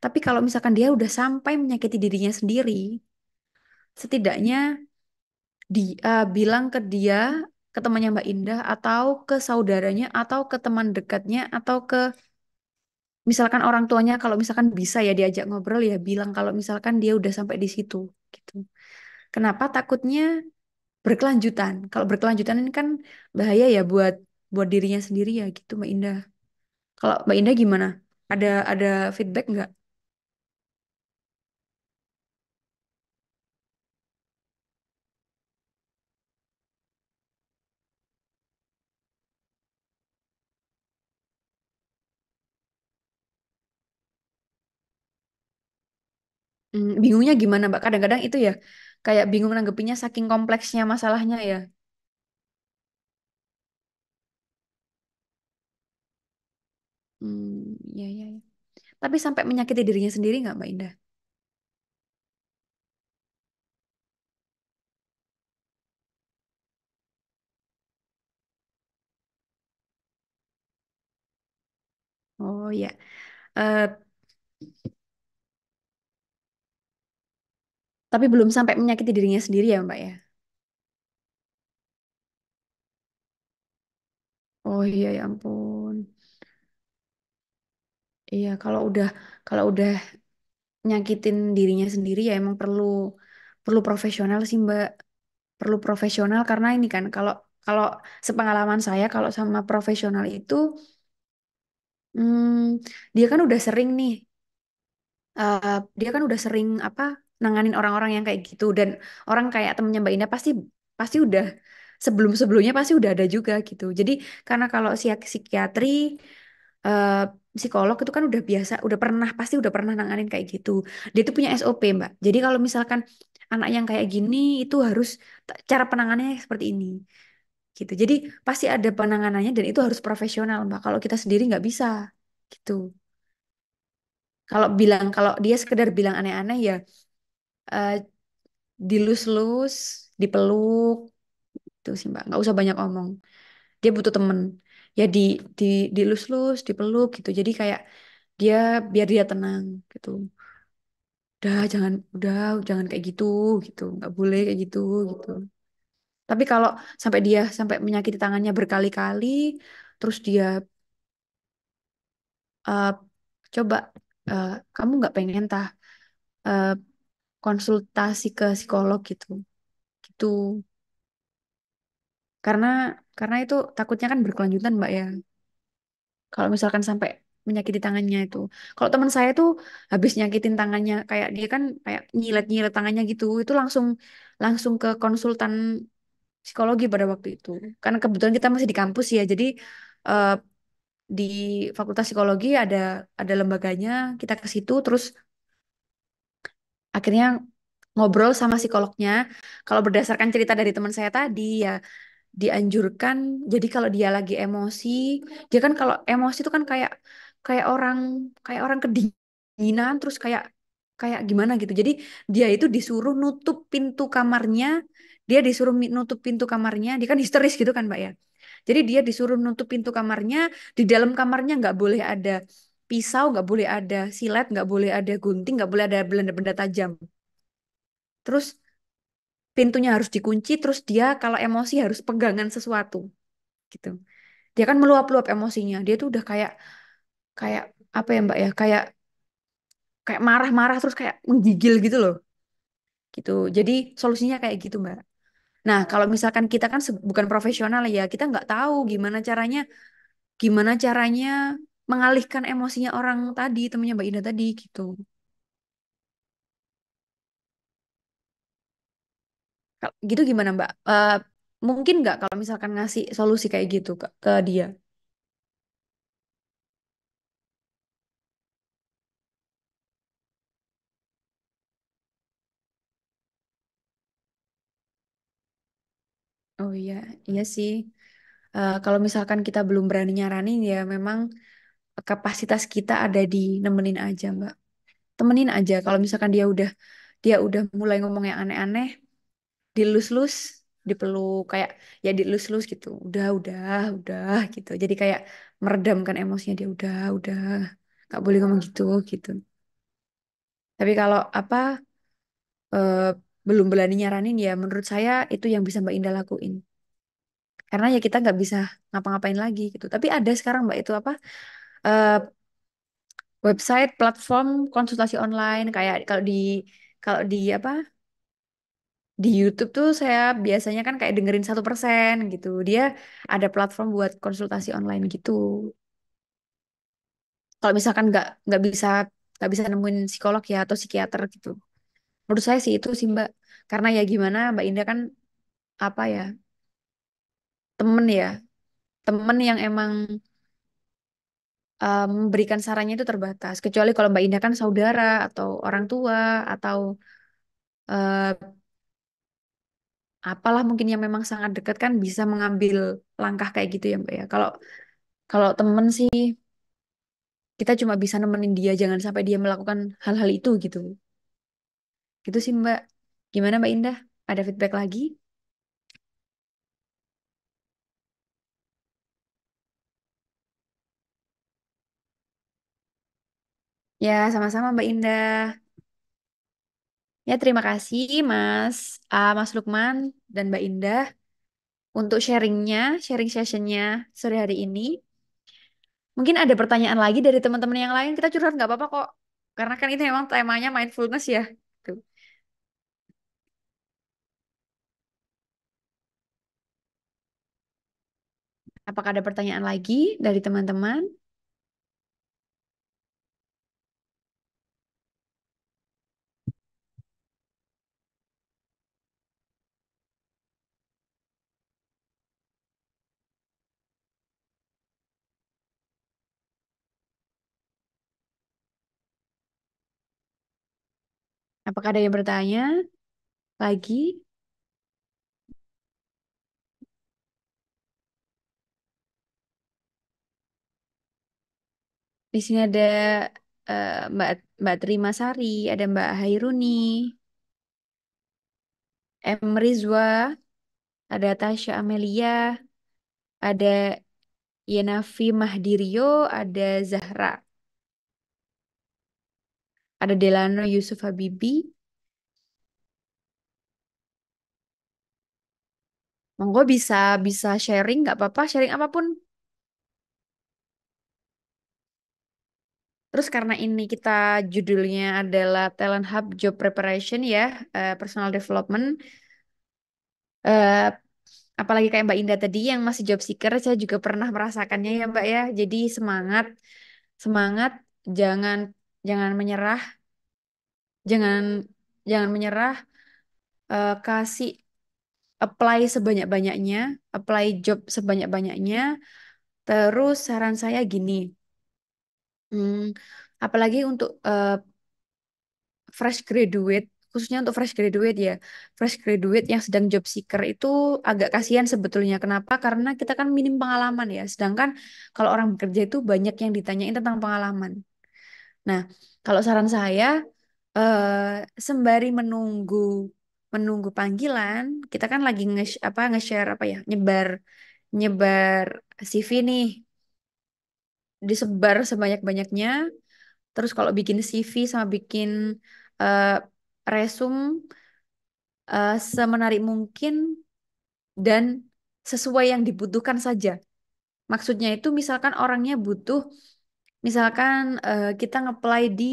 Tapi kalau misalkan dia udah sampai menyakiti dirinya sendiri, setidaknya bilang ke dia, ke temannya Mbak Indah, atau ke saudaranya, atau ke teman dekatnya, atau ke misalkan orang tuanya, kalau misalkan bisa ya diajak ngobrol ya bilang kalau misalkan dia udah sampai di situ gitu. Kenapa? Takutnya berkelanjutan. Kalau berkelanjutan ini kan bahaya ya buat buat dirinya sendiri ya gitu Mbak Indah. Kalau Mbak Indah gimana? Ada feedback nggak? Bingungnya gimana Mbak? Kadang-kadang itu ya kayak bingung nanggepinnya saking kompleksnya masalahnya ya. Iya, iya, iya. Tapi sampai menyakiti dirinya sendiri nggak Mbak Indah? Oh ya. Eh, tapi belum sampai menyakiti dirinya sendiri ya Mbak ya? Oh iya ya ampun. Iya kalau udah nyakitin dirinya sendiri ya emang perlu perlu profesional sih Mbak. Perlu profesional karena ini kan kalau kalau sepengalaman saya kalau sama profesional itu dia kan udah sering nih eh, dia kan udah sering apa nanganin orang-orang yang kayak gitu dan orang kayak temennya Mbak Indah pasti pasti udah sebelum-sebelumnya pasti udah ada juga gitu. Jadi karena kalau psikiatri eh, psikolog itu kan udah biasa, udah pernah pasti udah pernah nanganin kayak gitu. Dia tuh punya SOP, Mbak. Jadi kalau misalkan anak yang kayak gini itu harus cara penanganannya seperti ini gitu. Jadi pasti ada penanganannya dan itu harus profesional, Mbak. Kalau kita sendiri nggak bisa gitu. Kalau dia sekedar bilang aneh-aneh ya eh, dilus-lus, dipeluk, itu sih Mbak. Nggak usah banyak omong. Dia butuh temen. Ya di dilus-lus, dipeluk gitu. Jadi kayak dia biar dia tenang gitu. Udah jangan kayak gitu gitu. Nggak boleh kayak gitu gitu. Tapi kalau sampai dia sampai menyakiti tangannya berkali-kali, terus dia eh, coba kamu nggak pengen tah eh, konsultasi ke psikolog gitu gitu karena karena itu takutnya kan berkelanjutan Mbak ya kalau misalkan sampai menyakiti tangannya itu kalau teman saya tuh habis nyakitin tangannya kayak dia kan kayak nyilet-nyilet tangannya gitu itu langsung langsung ke konsultan psikologi pada waktu itu karena kebetulan kita masih di kampus ya jadi eh, di Fakultas Psikologi ada lembaganya kita ke situ terus akhirnya ngobrol sama psikolognya kalau berdasarkan cerita dari teman saya tadi ya dianjurkan jadi kalau dia lagi emosi dia kan kalau emosi itu kan kayak kayak orang kayak orang kedinginan terus kayak kayak gimana gitu jadi dia itu disuruh nutup pintu kamarnya dia disuruh nutup pintu kamarnya dia kan histeris gitu kan Mbak ya jadi dia disuruh nutup pintu kamarnya di dalam kamarnya nggak boleh ada pisau nggak boleh ada silet nggak boleh ada gunting nggak boleh ada benda-benda tajam terus pintunya harus dikunci terus dia kalau emosi harus pegangan sesuatu gitu. Dia kan meluap-luap emosinya. Dia tuh udah kayak kayak apa ya Mbak ya? Kayak kayak marah-marah terus kayak menggigil gitu loh. Gitu. Jadi solusinya kayak gitu Mbak. Nah, kalau misalkan kita kan bukan profesional ya, kita nggak tahu gimana caranya mengalihkan emosinya orang tadi, temennya Mbak Ina tadi gitu. Gitu gimana Mbak? Mungkin nggak kalau misalkan ngasih solusi kayak gitu ke dia? Oh iya, iya sih. Kalau misalkan kita belum berani nyaranin ya memang kapasitas kita ada di nemenin aja Mbak. Temenin aja kalau misalkan dia udah mulai ngomong yang aneh-aneh, dilus-lus, dipeluk kayak ya dilus-lus gitu. Udah gitu. Jadi kayak meredamkan emosinya dia, udah nggak boleh ngomong gitu gitu. Tapi kalau apa eh, belum berani nyaranin ya menurut saya itu yang bisa Mbak Indah lakuin. Karena ya kita nggak bisa ngapa-ngapain lagi gitu. Tapi ada sekarang Mbak itu apa eh, website platform konsultasi online kayak kalau di apa di YouTube tuh saya biasanya kan kayak dengerin 1% gitu. Dia ada platform buat konsultasi online gitu. Kalau misalkan nggak bisa nemuin psikolog ya atau psikiater gitu. Menurut saya sih itu sih Mbak. Karena ya gimana Mbak Indah kan apa ya temen ya temen yang emang memberikan sarannya itu terbatas. Kecuali kalau Mbak Indah kan saudara atau orang tua atau eh, apalah mungkin yang memang sangat dekat kan bisa mengambil langkah kayak gitu ya Mbak ya. Kalau kalau temen sih kita cuma bisa nemenin dia jangan sampai dia melakukan hal-hal itu gitu. Gitu sih Mbak. Gimana Mbak Indah? Ada feedback lagi? Ya, sama-sama Mbak Indah. Ya, terima kasih Mas Lukman dan Mbak Indah untuk sharing sessionnya sore hari ini. Mungkin ada pertanyaan lagi dari teman-teman yang lain. Kita curhat nggak apa-apa kok. Karena kan itu memang temanya mindfulness ya. Tuh. Apakah ada pertanyaan lagi dari teman-teman? Apakah ada yang bertanya lagi? Di sini ada Mbak Mbak Terima Sari, ada Mbak Hairuni, M Rizwa, ada Tasya Amelia, ada Yenafi Mahdirio, ada Zahra, ada Delano Yusuf Habibi. Monggo bisa bisa sharing nggak apa-apa, sharing apapun. Terus karena ini kita judulnya adalah Talent Hub Job Preparation ya, personal development. eh, Apalagi kayak Mbak Indah tadi yang masih job seeker, saya juga pernah merasakannya ya Mbak ya. Jadi semangat, semangat, jangan jangan menyerah, jangan jangan menyerah, kasih apply sebanyak-banyaknya, apply job sebanyak-banyaknya. Terus saran saya gini, hmm, apalagi untuk fresh graduate, khususnya untuk fresh graduate ya, fresh graduate yang sedang job seeker itu agak kasihan sebetulnya. Kenapa? Karena kita kan minim pengalaman ya. Sedangkan kalau orang bekerja itu banyak yang ditanyain tentang pengalaman. Nah, kalau saran saya, sembari menunggu menunggu panggilan, kita kan lagi nge-share apa ya, nyebar nyebar CV nih, disebar sebanyak-banyaknya. Terus kalau bikin CV sama bikin eh, resume semenarik mungkin dan sesuai yang dibutuhkan saja. Maksudnya itu misalkan orangnya butuh, misalkan kita nge-apply di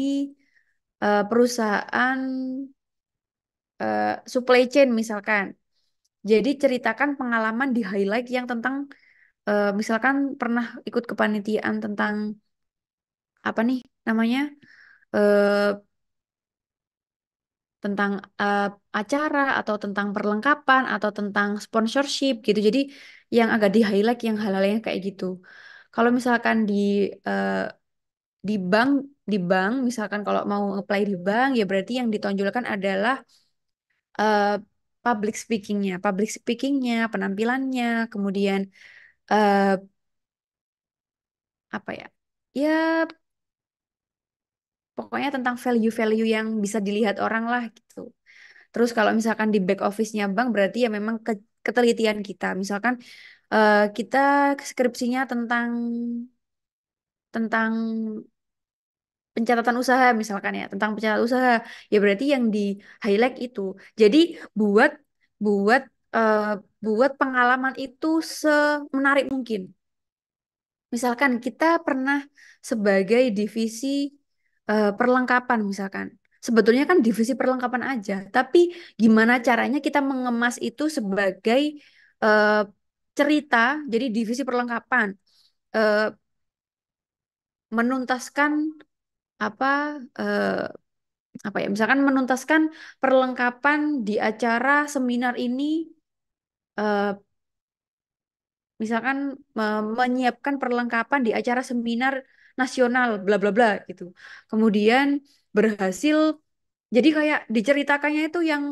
perusahaan supply chain misalkan. Jadi ceritakan pengalaman di highlight yang tentang misalkan pernah ikut kepanitiaan tentang apa nih namanya? eh, Tentang eh, acara atau tentang perlengkapan atau tentang sponsorship gitu. Jadi yang agak di highlight yang hal-hal yang kayak gitu. Kalau misalkan eh, di di bank misalkan kalau mau apply di bank ya berarti yang ditonjolkan adalah eh, public speakingnya, penampilannya, kemudian eh, apa ya? Ya pokoknya tentang value-value yang bisa dilihat orang lah gitu. Terus kalau misalkan di back office-nya bank berarti ya memang ketelitian kita. Misalkan kita skripsinya tentang tentang pencatatan usaha misalkan ya, tentang pencatatan usaha, ya berarti yang di highlight itu. Jadi buat buat eh, buat pengalaman itu semenarik mungkin. Misalkan kita pernah sebagai divisi perlengkapan misalkan. Sebetulnya kan divisi perlengkapan aja, tapi gimana caranya kita mengemas itu sebagai eh, cerita, jadi divisi perlengkapan eh, menuntaskan apa eh, apa ya, misalkan menuntaskan perlengkapan di acara seminar ini, eh, misalkan menyiapkan perlengkapan di acara seminar nasional bla bla bla gitu. Kemudian berhasil, jadi kayak diceritakannya itu yang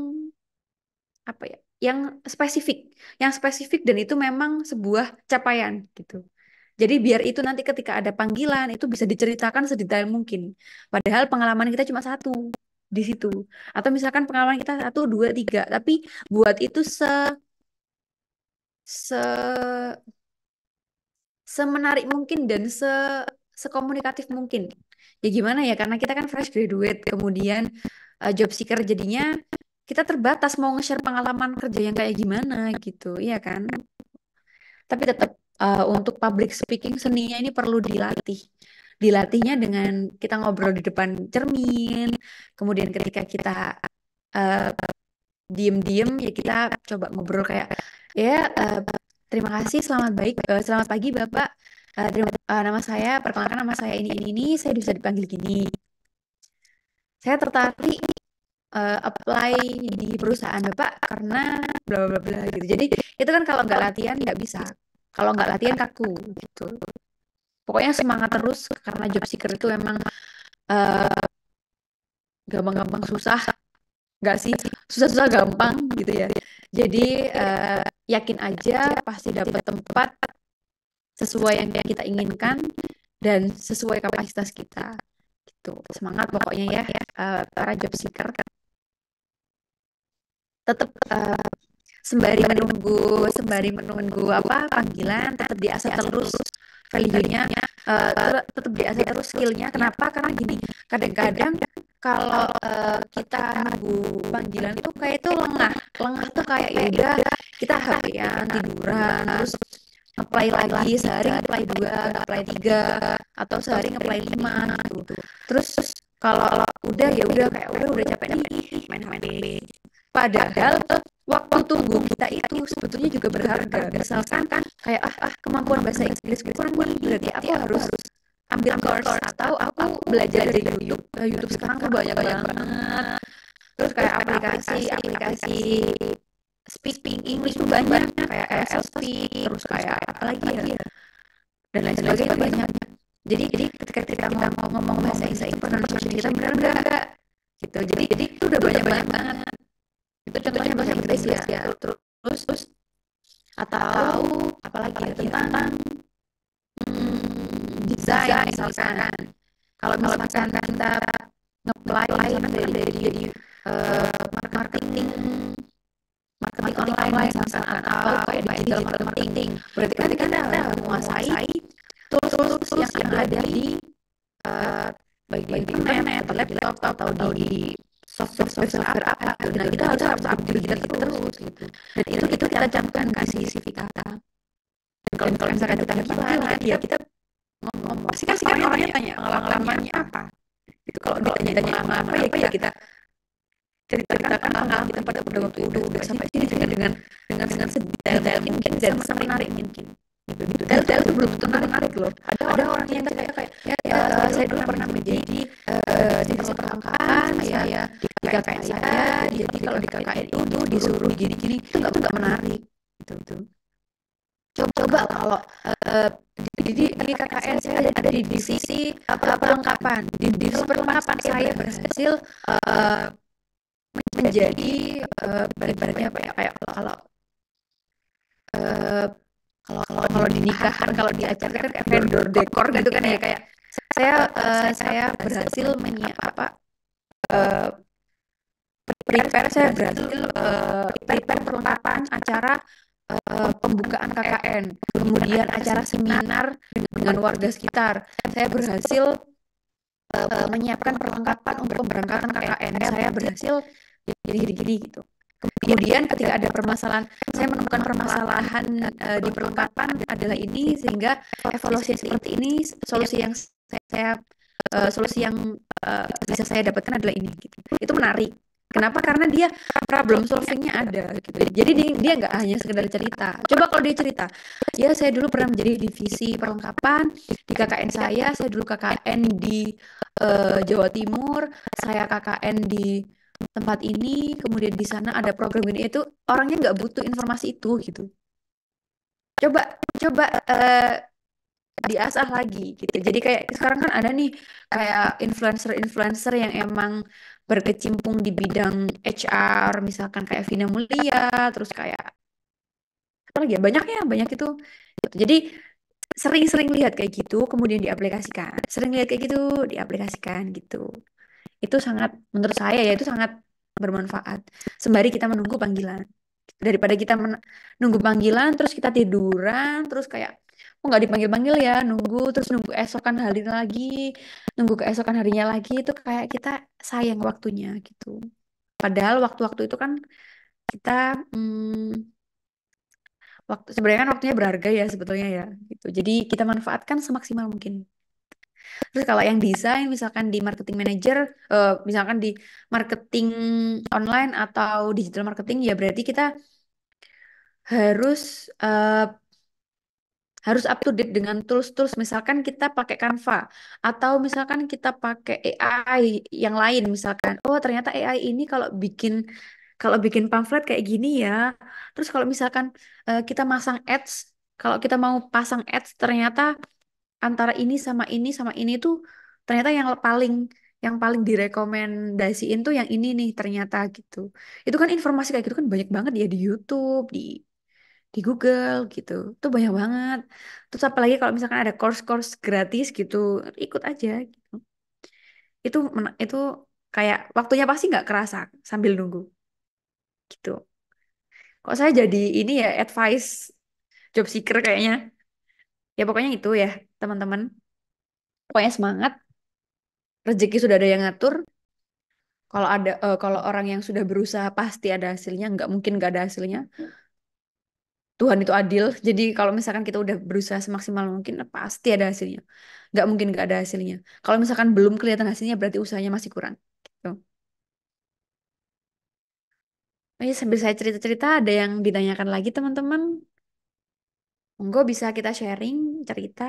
apa ya? Yang spesifik, yang spesifik dan itu memang sebuah capaian gitu. Jadi biar itu nanti ketika ada panggilan itu bisa diceritakan sedetail mungkin. Padahal pengalaman kita cuma satu di situ. Atau misalkan pengalaman kita satu, dua, tiga, tapi buat itu se semenarik mungkin dan sekomunikatif mungkin. Ya gimana ya, karena kita kan fresh graduate, kemudian job seeker, jadinya kita terbatas mau nge-share pengalaman kerja yang kayak gimana gitu, iya kan? Tapi tetap untuk public speaking seninya ini perlu dilatih. Dilatihnya dengan kita ngobrol di depan cermin, kemudian ketika kita uh, diem-diem ya kita coba ngobrol kayak ya terima kasih, selamat pagi Bapak. Nama saya, perkenalkan nama saya ini, saya bisa dipanggil gini. Saya tertarik apply di perusahaan Bapak karena bla bla bla gitu. Jadi itu kan kalau nggak latihan nggak bisa. Kalau nggak latihan kaku gitu. Pokoknya semangat terus karena job seeker itu emang eh, gampang-gampang susah, nggak sih? Susah-susah gampang gitu ya. Jadi yakin aja pasti dapat tempat sesuai yang kita inginkan dan sesuai kapasitas kita. Gitu. Semangat pokoknya ya para job seeker. Tetap sembari menunggu apa panggilan, tetap diasah terus value-nya, tetap diasah terus skill-nya. Kenapa? Karena gini, kadang-kadang kalau kita nunggu panggilan tuh kayak itu lengah tuh kayak ya udah kita HP-an tiduran terus apply lagi, sehari apply 2, apply 3, atau sehari apply 5 gitu. Terus kalau udah ya udah kayak udah capek nih main HP. Padahal waktu tunggu kita itu sebetulnya juga berharga. Misalkan kan kayak kemampuan bahasa Inggris kurang nih, berarti aku harus ambil course atau aku belajar dari YouTube. YouTube sekarang tuh banyak banget. Terus kayak aplikasi speaking English tuh banyak kayak ESL Speak, terus kayak apa lagi ya, dan lain sebagainya banyak. Jadi ketika kita mau ngomong bahasa Inggris pronunciation kita benar enggak gitu. Jadi itu udah banyak banget. Itu contohnya bahasa Inggris ya. Terus atau apalagi ya tentang desain misalkan. Kalau misalkan kita nge-apply dari marketing online misalkan atau kayak digital marketing, berarti kan kita harus menguasai tools yang ada di baik di internet atau laptop atau di software apa gitu. Nah kita harus update diri kita terus gitu. Dan itu kita cantumkan ke CV kita. Dan kalau misalkan kita panggilan ya kita ngomong, pasti kan orangnya tanya pengalamannya apa gitu. Kalau ditanya pengalaman apa ya kita ceritakan pengalaman kita pada waktu udah sampai sini dengan sedetail mungkin dan semenarik mungkin gitu. Detail itu belum tentu menarik loh. Ada orang yang kayak ya saya dulu pernah menjadi divisi perlengkapan saya di KKN saya, jadi kalau di KKN itu disuruh gini-gini itu nggak menarik gitu. Coba kalau di KKN saya ada di divisi perlengkapan, di divisi perlengkapan saya berhasil menjadi ibaratnya apa ya, kayak kalau di nikahan, kalau di acara kan kayak vendor dekor gitu kan ya, kayak saya berhasil prepare perlengkapan acara pembukaan KKN, kemudian acara seminar dengan warga sekitar. Saya berhasil menyiapkan perlengkapan untuk pemberangkatan KKN. Saya berhasil gini-gini gitu. Kemudian ketika ada permasalahan, saya menemukan permasalahan di perlengkapan adalah ini, sehingga evaluasi seperti ini solusi yang bisa saya dapatkan adalah ini gitu. Itu menarik. Kenapa? Karena dia problem solvingnya ada gitu. Jadi dia nggak hanya sekedar cerita. Coba kalau dia cerita, ya saya dulu pernah menjadi divisi perlengkapan di KKN saya dulu KKN di Jawa Timur, saya KKN di tempat ini, kemudian di sana ada program ini, itu orangnya nggak butuh informasi itu gitu. Coba coba diasah lagi gitu. Jadi kayak sekarang kan ada nih kayak influencer-influencer yang emang berkecimpung di bidang HR, misalkan kayak Vina Mulia, terus kayak apa lagi ya, banyak ya, banyak itu. Gitu. Jadi sering-sering lihat kayak gitu, kemudian diaplikasikan. Sering lihat kayak gitu, diaplikasikan gitu. Itu sangat, menurut saya ya, itu sangat bermanfaat. Sembari kita menunggu panggilan. Daripada kita nunggu panggilan, terus kita tiduran, terus kayak, oh nggak dipanggil-panggil ya, nunggu, terus nunggu esokan hari lagi, nunggu keesokan harinya lagi, itu kayak kita sayang waktunya gitu. Padahal waktu-waktu itu kan kita, sebenarnya kan waktunya berharga ya sebetulnya ya, gitu. Jadi kita manfaatkan semaksimal mungkin. Terus kalau yang desain, misalkan di marketing manager, misalkan di marketing online atau digital marketing, ya berarti kita harus harus up to date dengan tools-tools. Misalkan kita pakai Canva atau misalkan kita pakai AI yang lain. Misalkan, oh ternyata AI ini kalau bikin pamflet kayak gini ya. Terus kalau misalkan kita masang ads, kalau kita mau pasang ads, ternyata antara ini sama ini tuh ternyata yang paling direkomendasiin tuh yang ini nih ternyata gitu. Itu kan informasi kayak gitu kan banyak banget ya di YouTube, di Google gitu. Itu banyak banget. Terus apalagi kalau misalkan ada course-course gratis gitu, ikut aja gitu. Itu kayak waktunya pasti nggak kerasa sambil nunggu gitu. Kok saya jadi ini ya advice job seeker kayaknya. Ya pokoknya itu ya, teman-teman. Pokoknya semangat, rezeki sudah ada yang ngatur. Kalau orang yang sudah berusaha pasti ada hasilnya, nggak mungkin nggak ada hasilnya. Tuhan itu adil. Jadi kalau misalkan kita udah berusaha semaksimal mungkin, pasti ada hasilnya. Nggak mungkin nggak ada hasilnya. Kalau misalkan belum kelihatan hasilnya, berarti usahanya masih kurang. Gitu. Oh iya, sambil saya cerita-cerita, ada yang ditanyakan lagi teman-teman. Monggo bisa kita sharing cerita.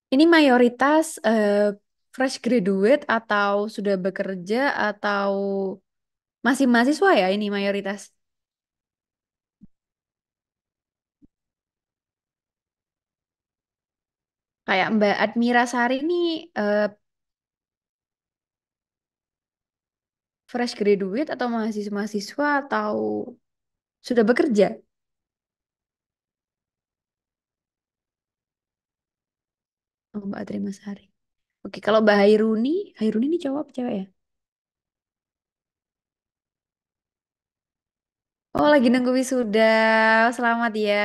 Ini mayoritas fresh graduate atau sudah bekerja atau masih mahasiswa ya ini mayoritas. Kayak Mbak Admira Sari ini eh, fresh graduate atau mahasiswa atau sudah bekerja? Oh, Mbak Adrima Sari. Oke, kalau Mbak Hairuni ini cowok apa cewek ya? Oh, lagi nunggu wisuda. Selamat ya,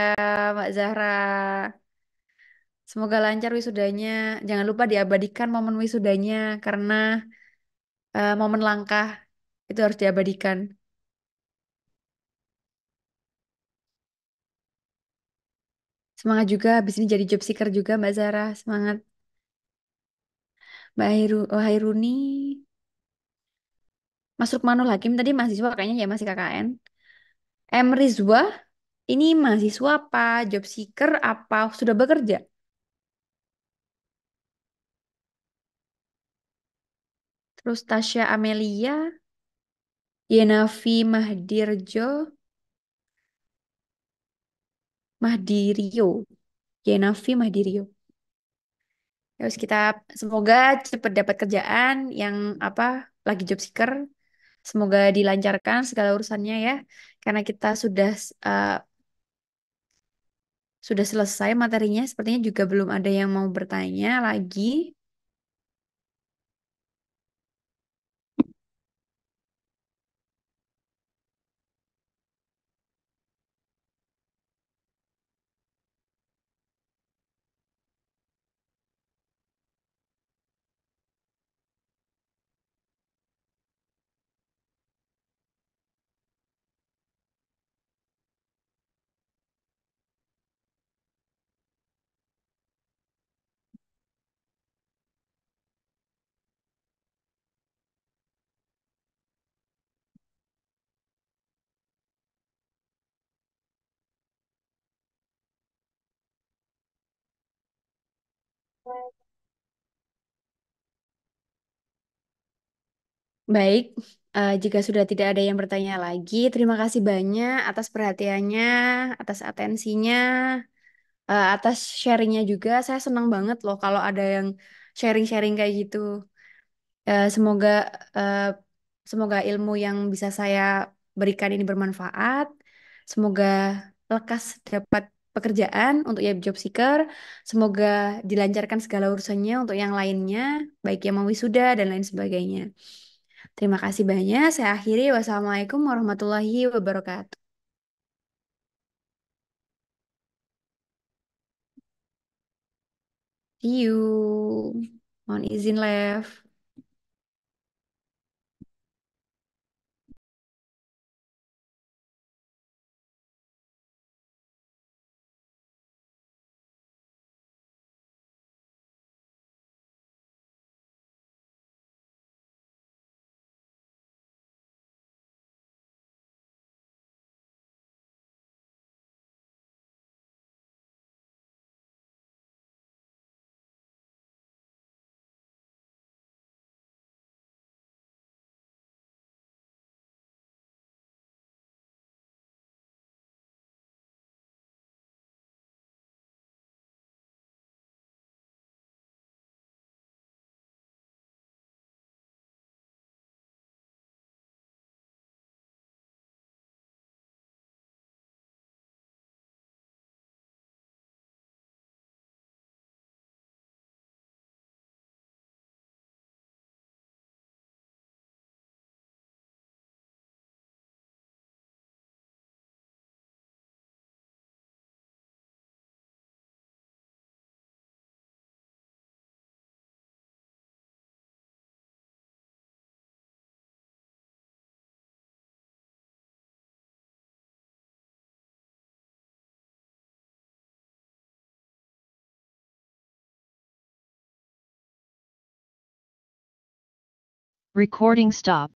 Mbak Zahra. Semoga lancar wisudanya. Jangan lupa diabadikan momen wisudanya karena momen langka itu harus diabadikan. Semangat juga, habis ini jadi job seeker juga Mbak Zahra. Semangat. Oh, Hairuni. Mas Rukmanul Hakim tadi mahasiswa kayaknya ya masih KKN. M. Rizwa, ini mahasiswa apa, job seeker apa, sudah bekerja? Terus Tasya Amelia, Yenavi Mahdirio. Yenavi Mahdirio. Terus kita semoga cepat dapat kerjaan yang apa lagi job seeker. Semoga dilancarkan segala urusannya ya. Karena kita uh, sudah selesai materinya. Sepertinya juga belum ada yang mau bertanya lagi. Baik, jika sudah tidak ada yang bertanya lagi, terima kasih banyak atas perhatiannya, atas atensinya, atas sharingnya juga. Saya senang banget loh kalau ada yang sharing-sharing kayak gitu. Semoga eh, semoga ilmu yang bisa saya berikan ini bermanfaat. Semoga lekas dapat pekerjaan untuk ya job seeker. Semoga dilancarkan segala urusannya untuk yang lainnya, baik yang mau wisuda dan lain sebagainya. Terima kasih banyak. Saya akhiri. Wassalamualaikum warahmatullahi wabarakatuh. See you. Mohon izin, Lev.
Recording stop.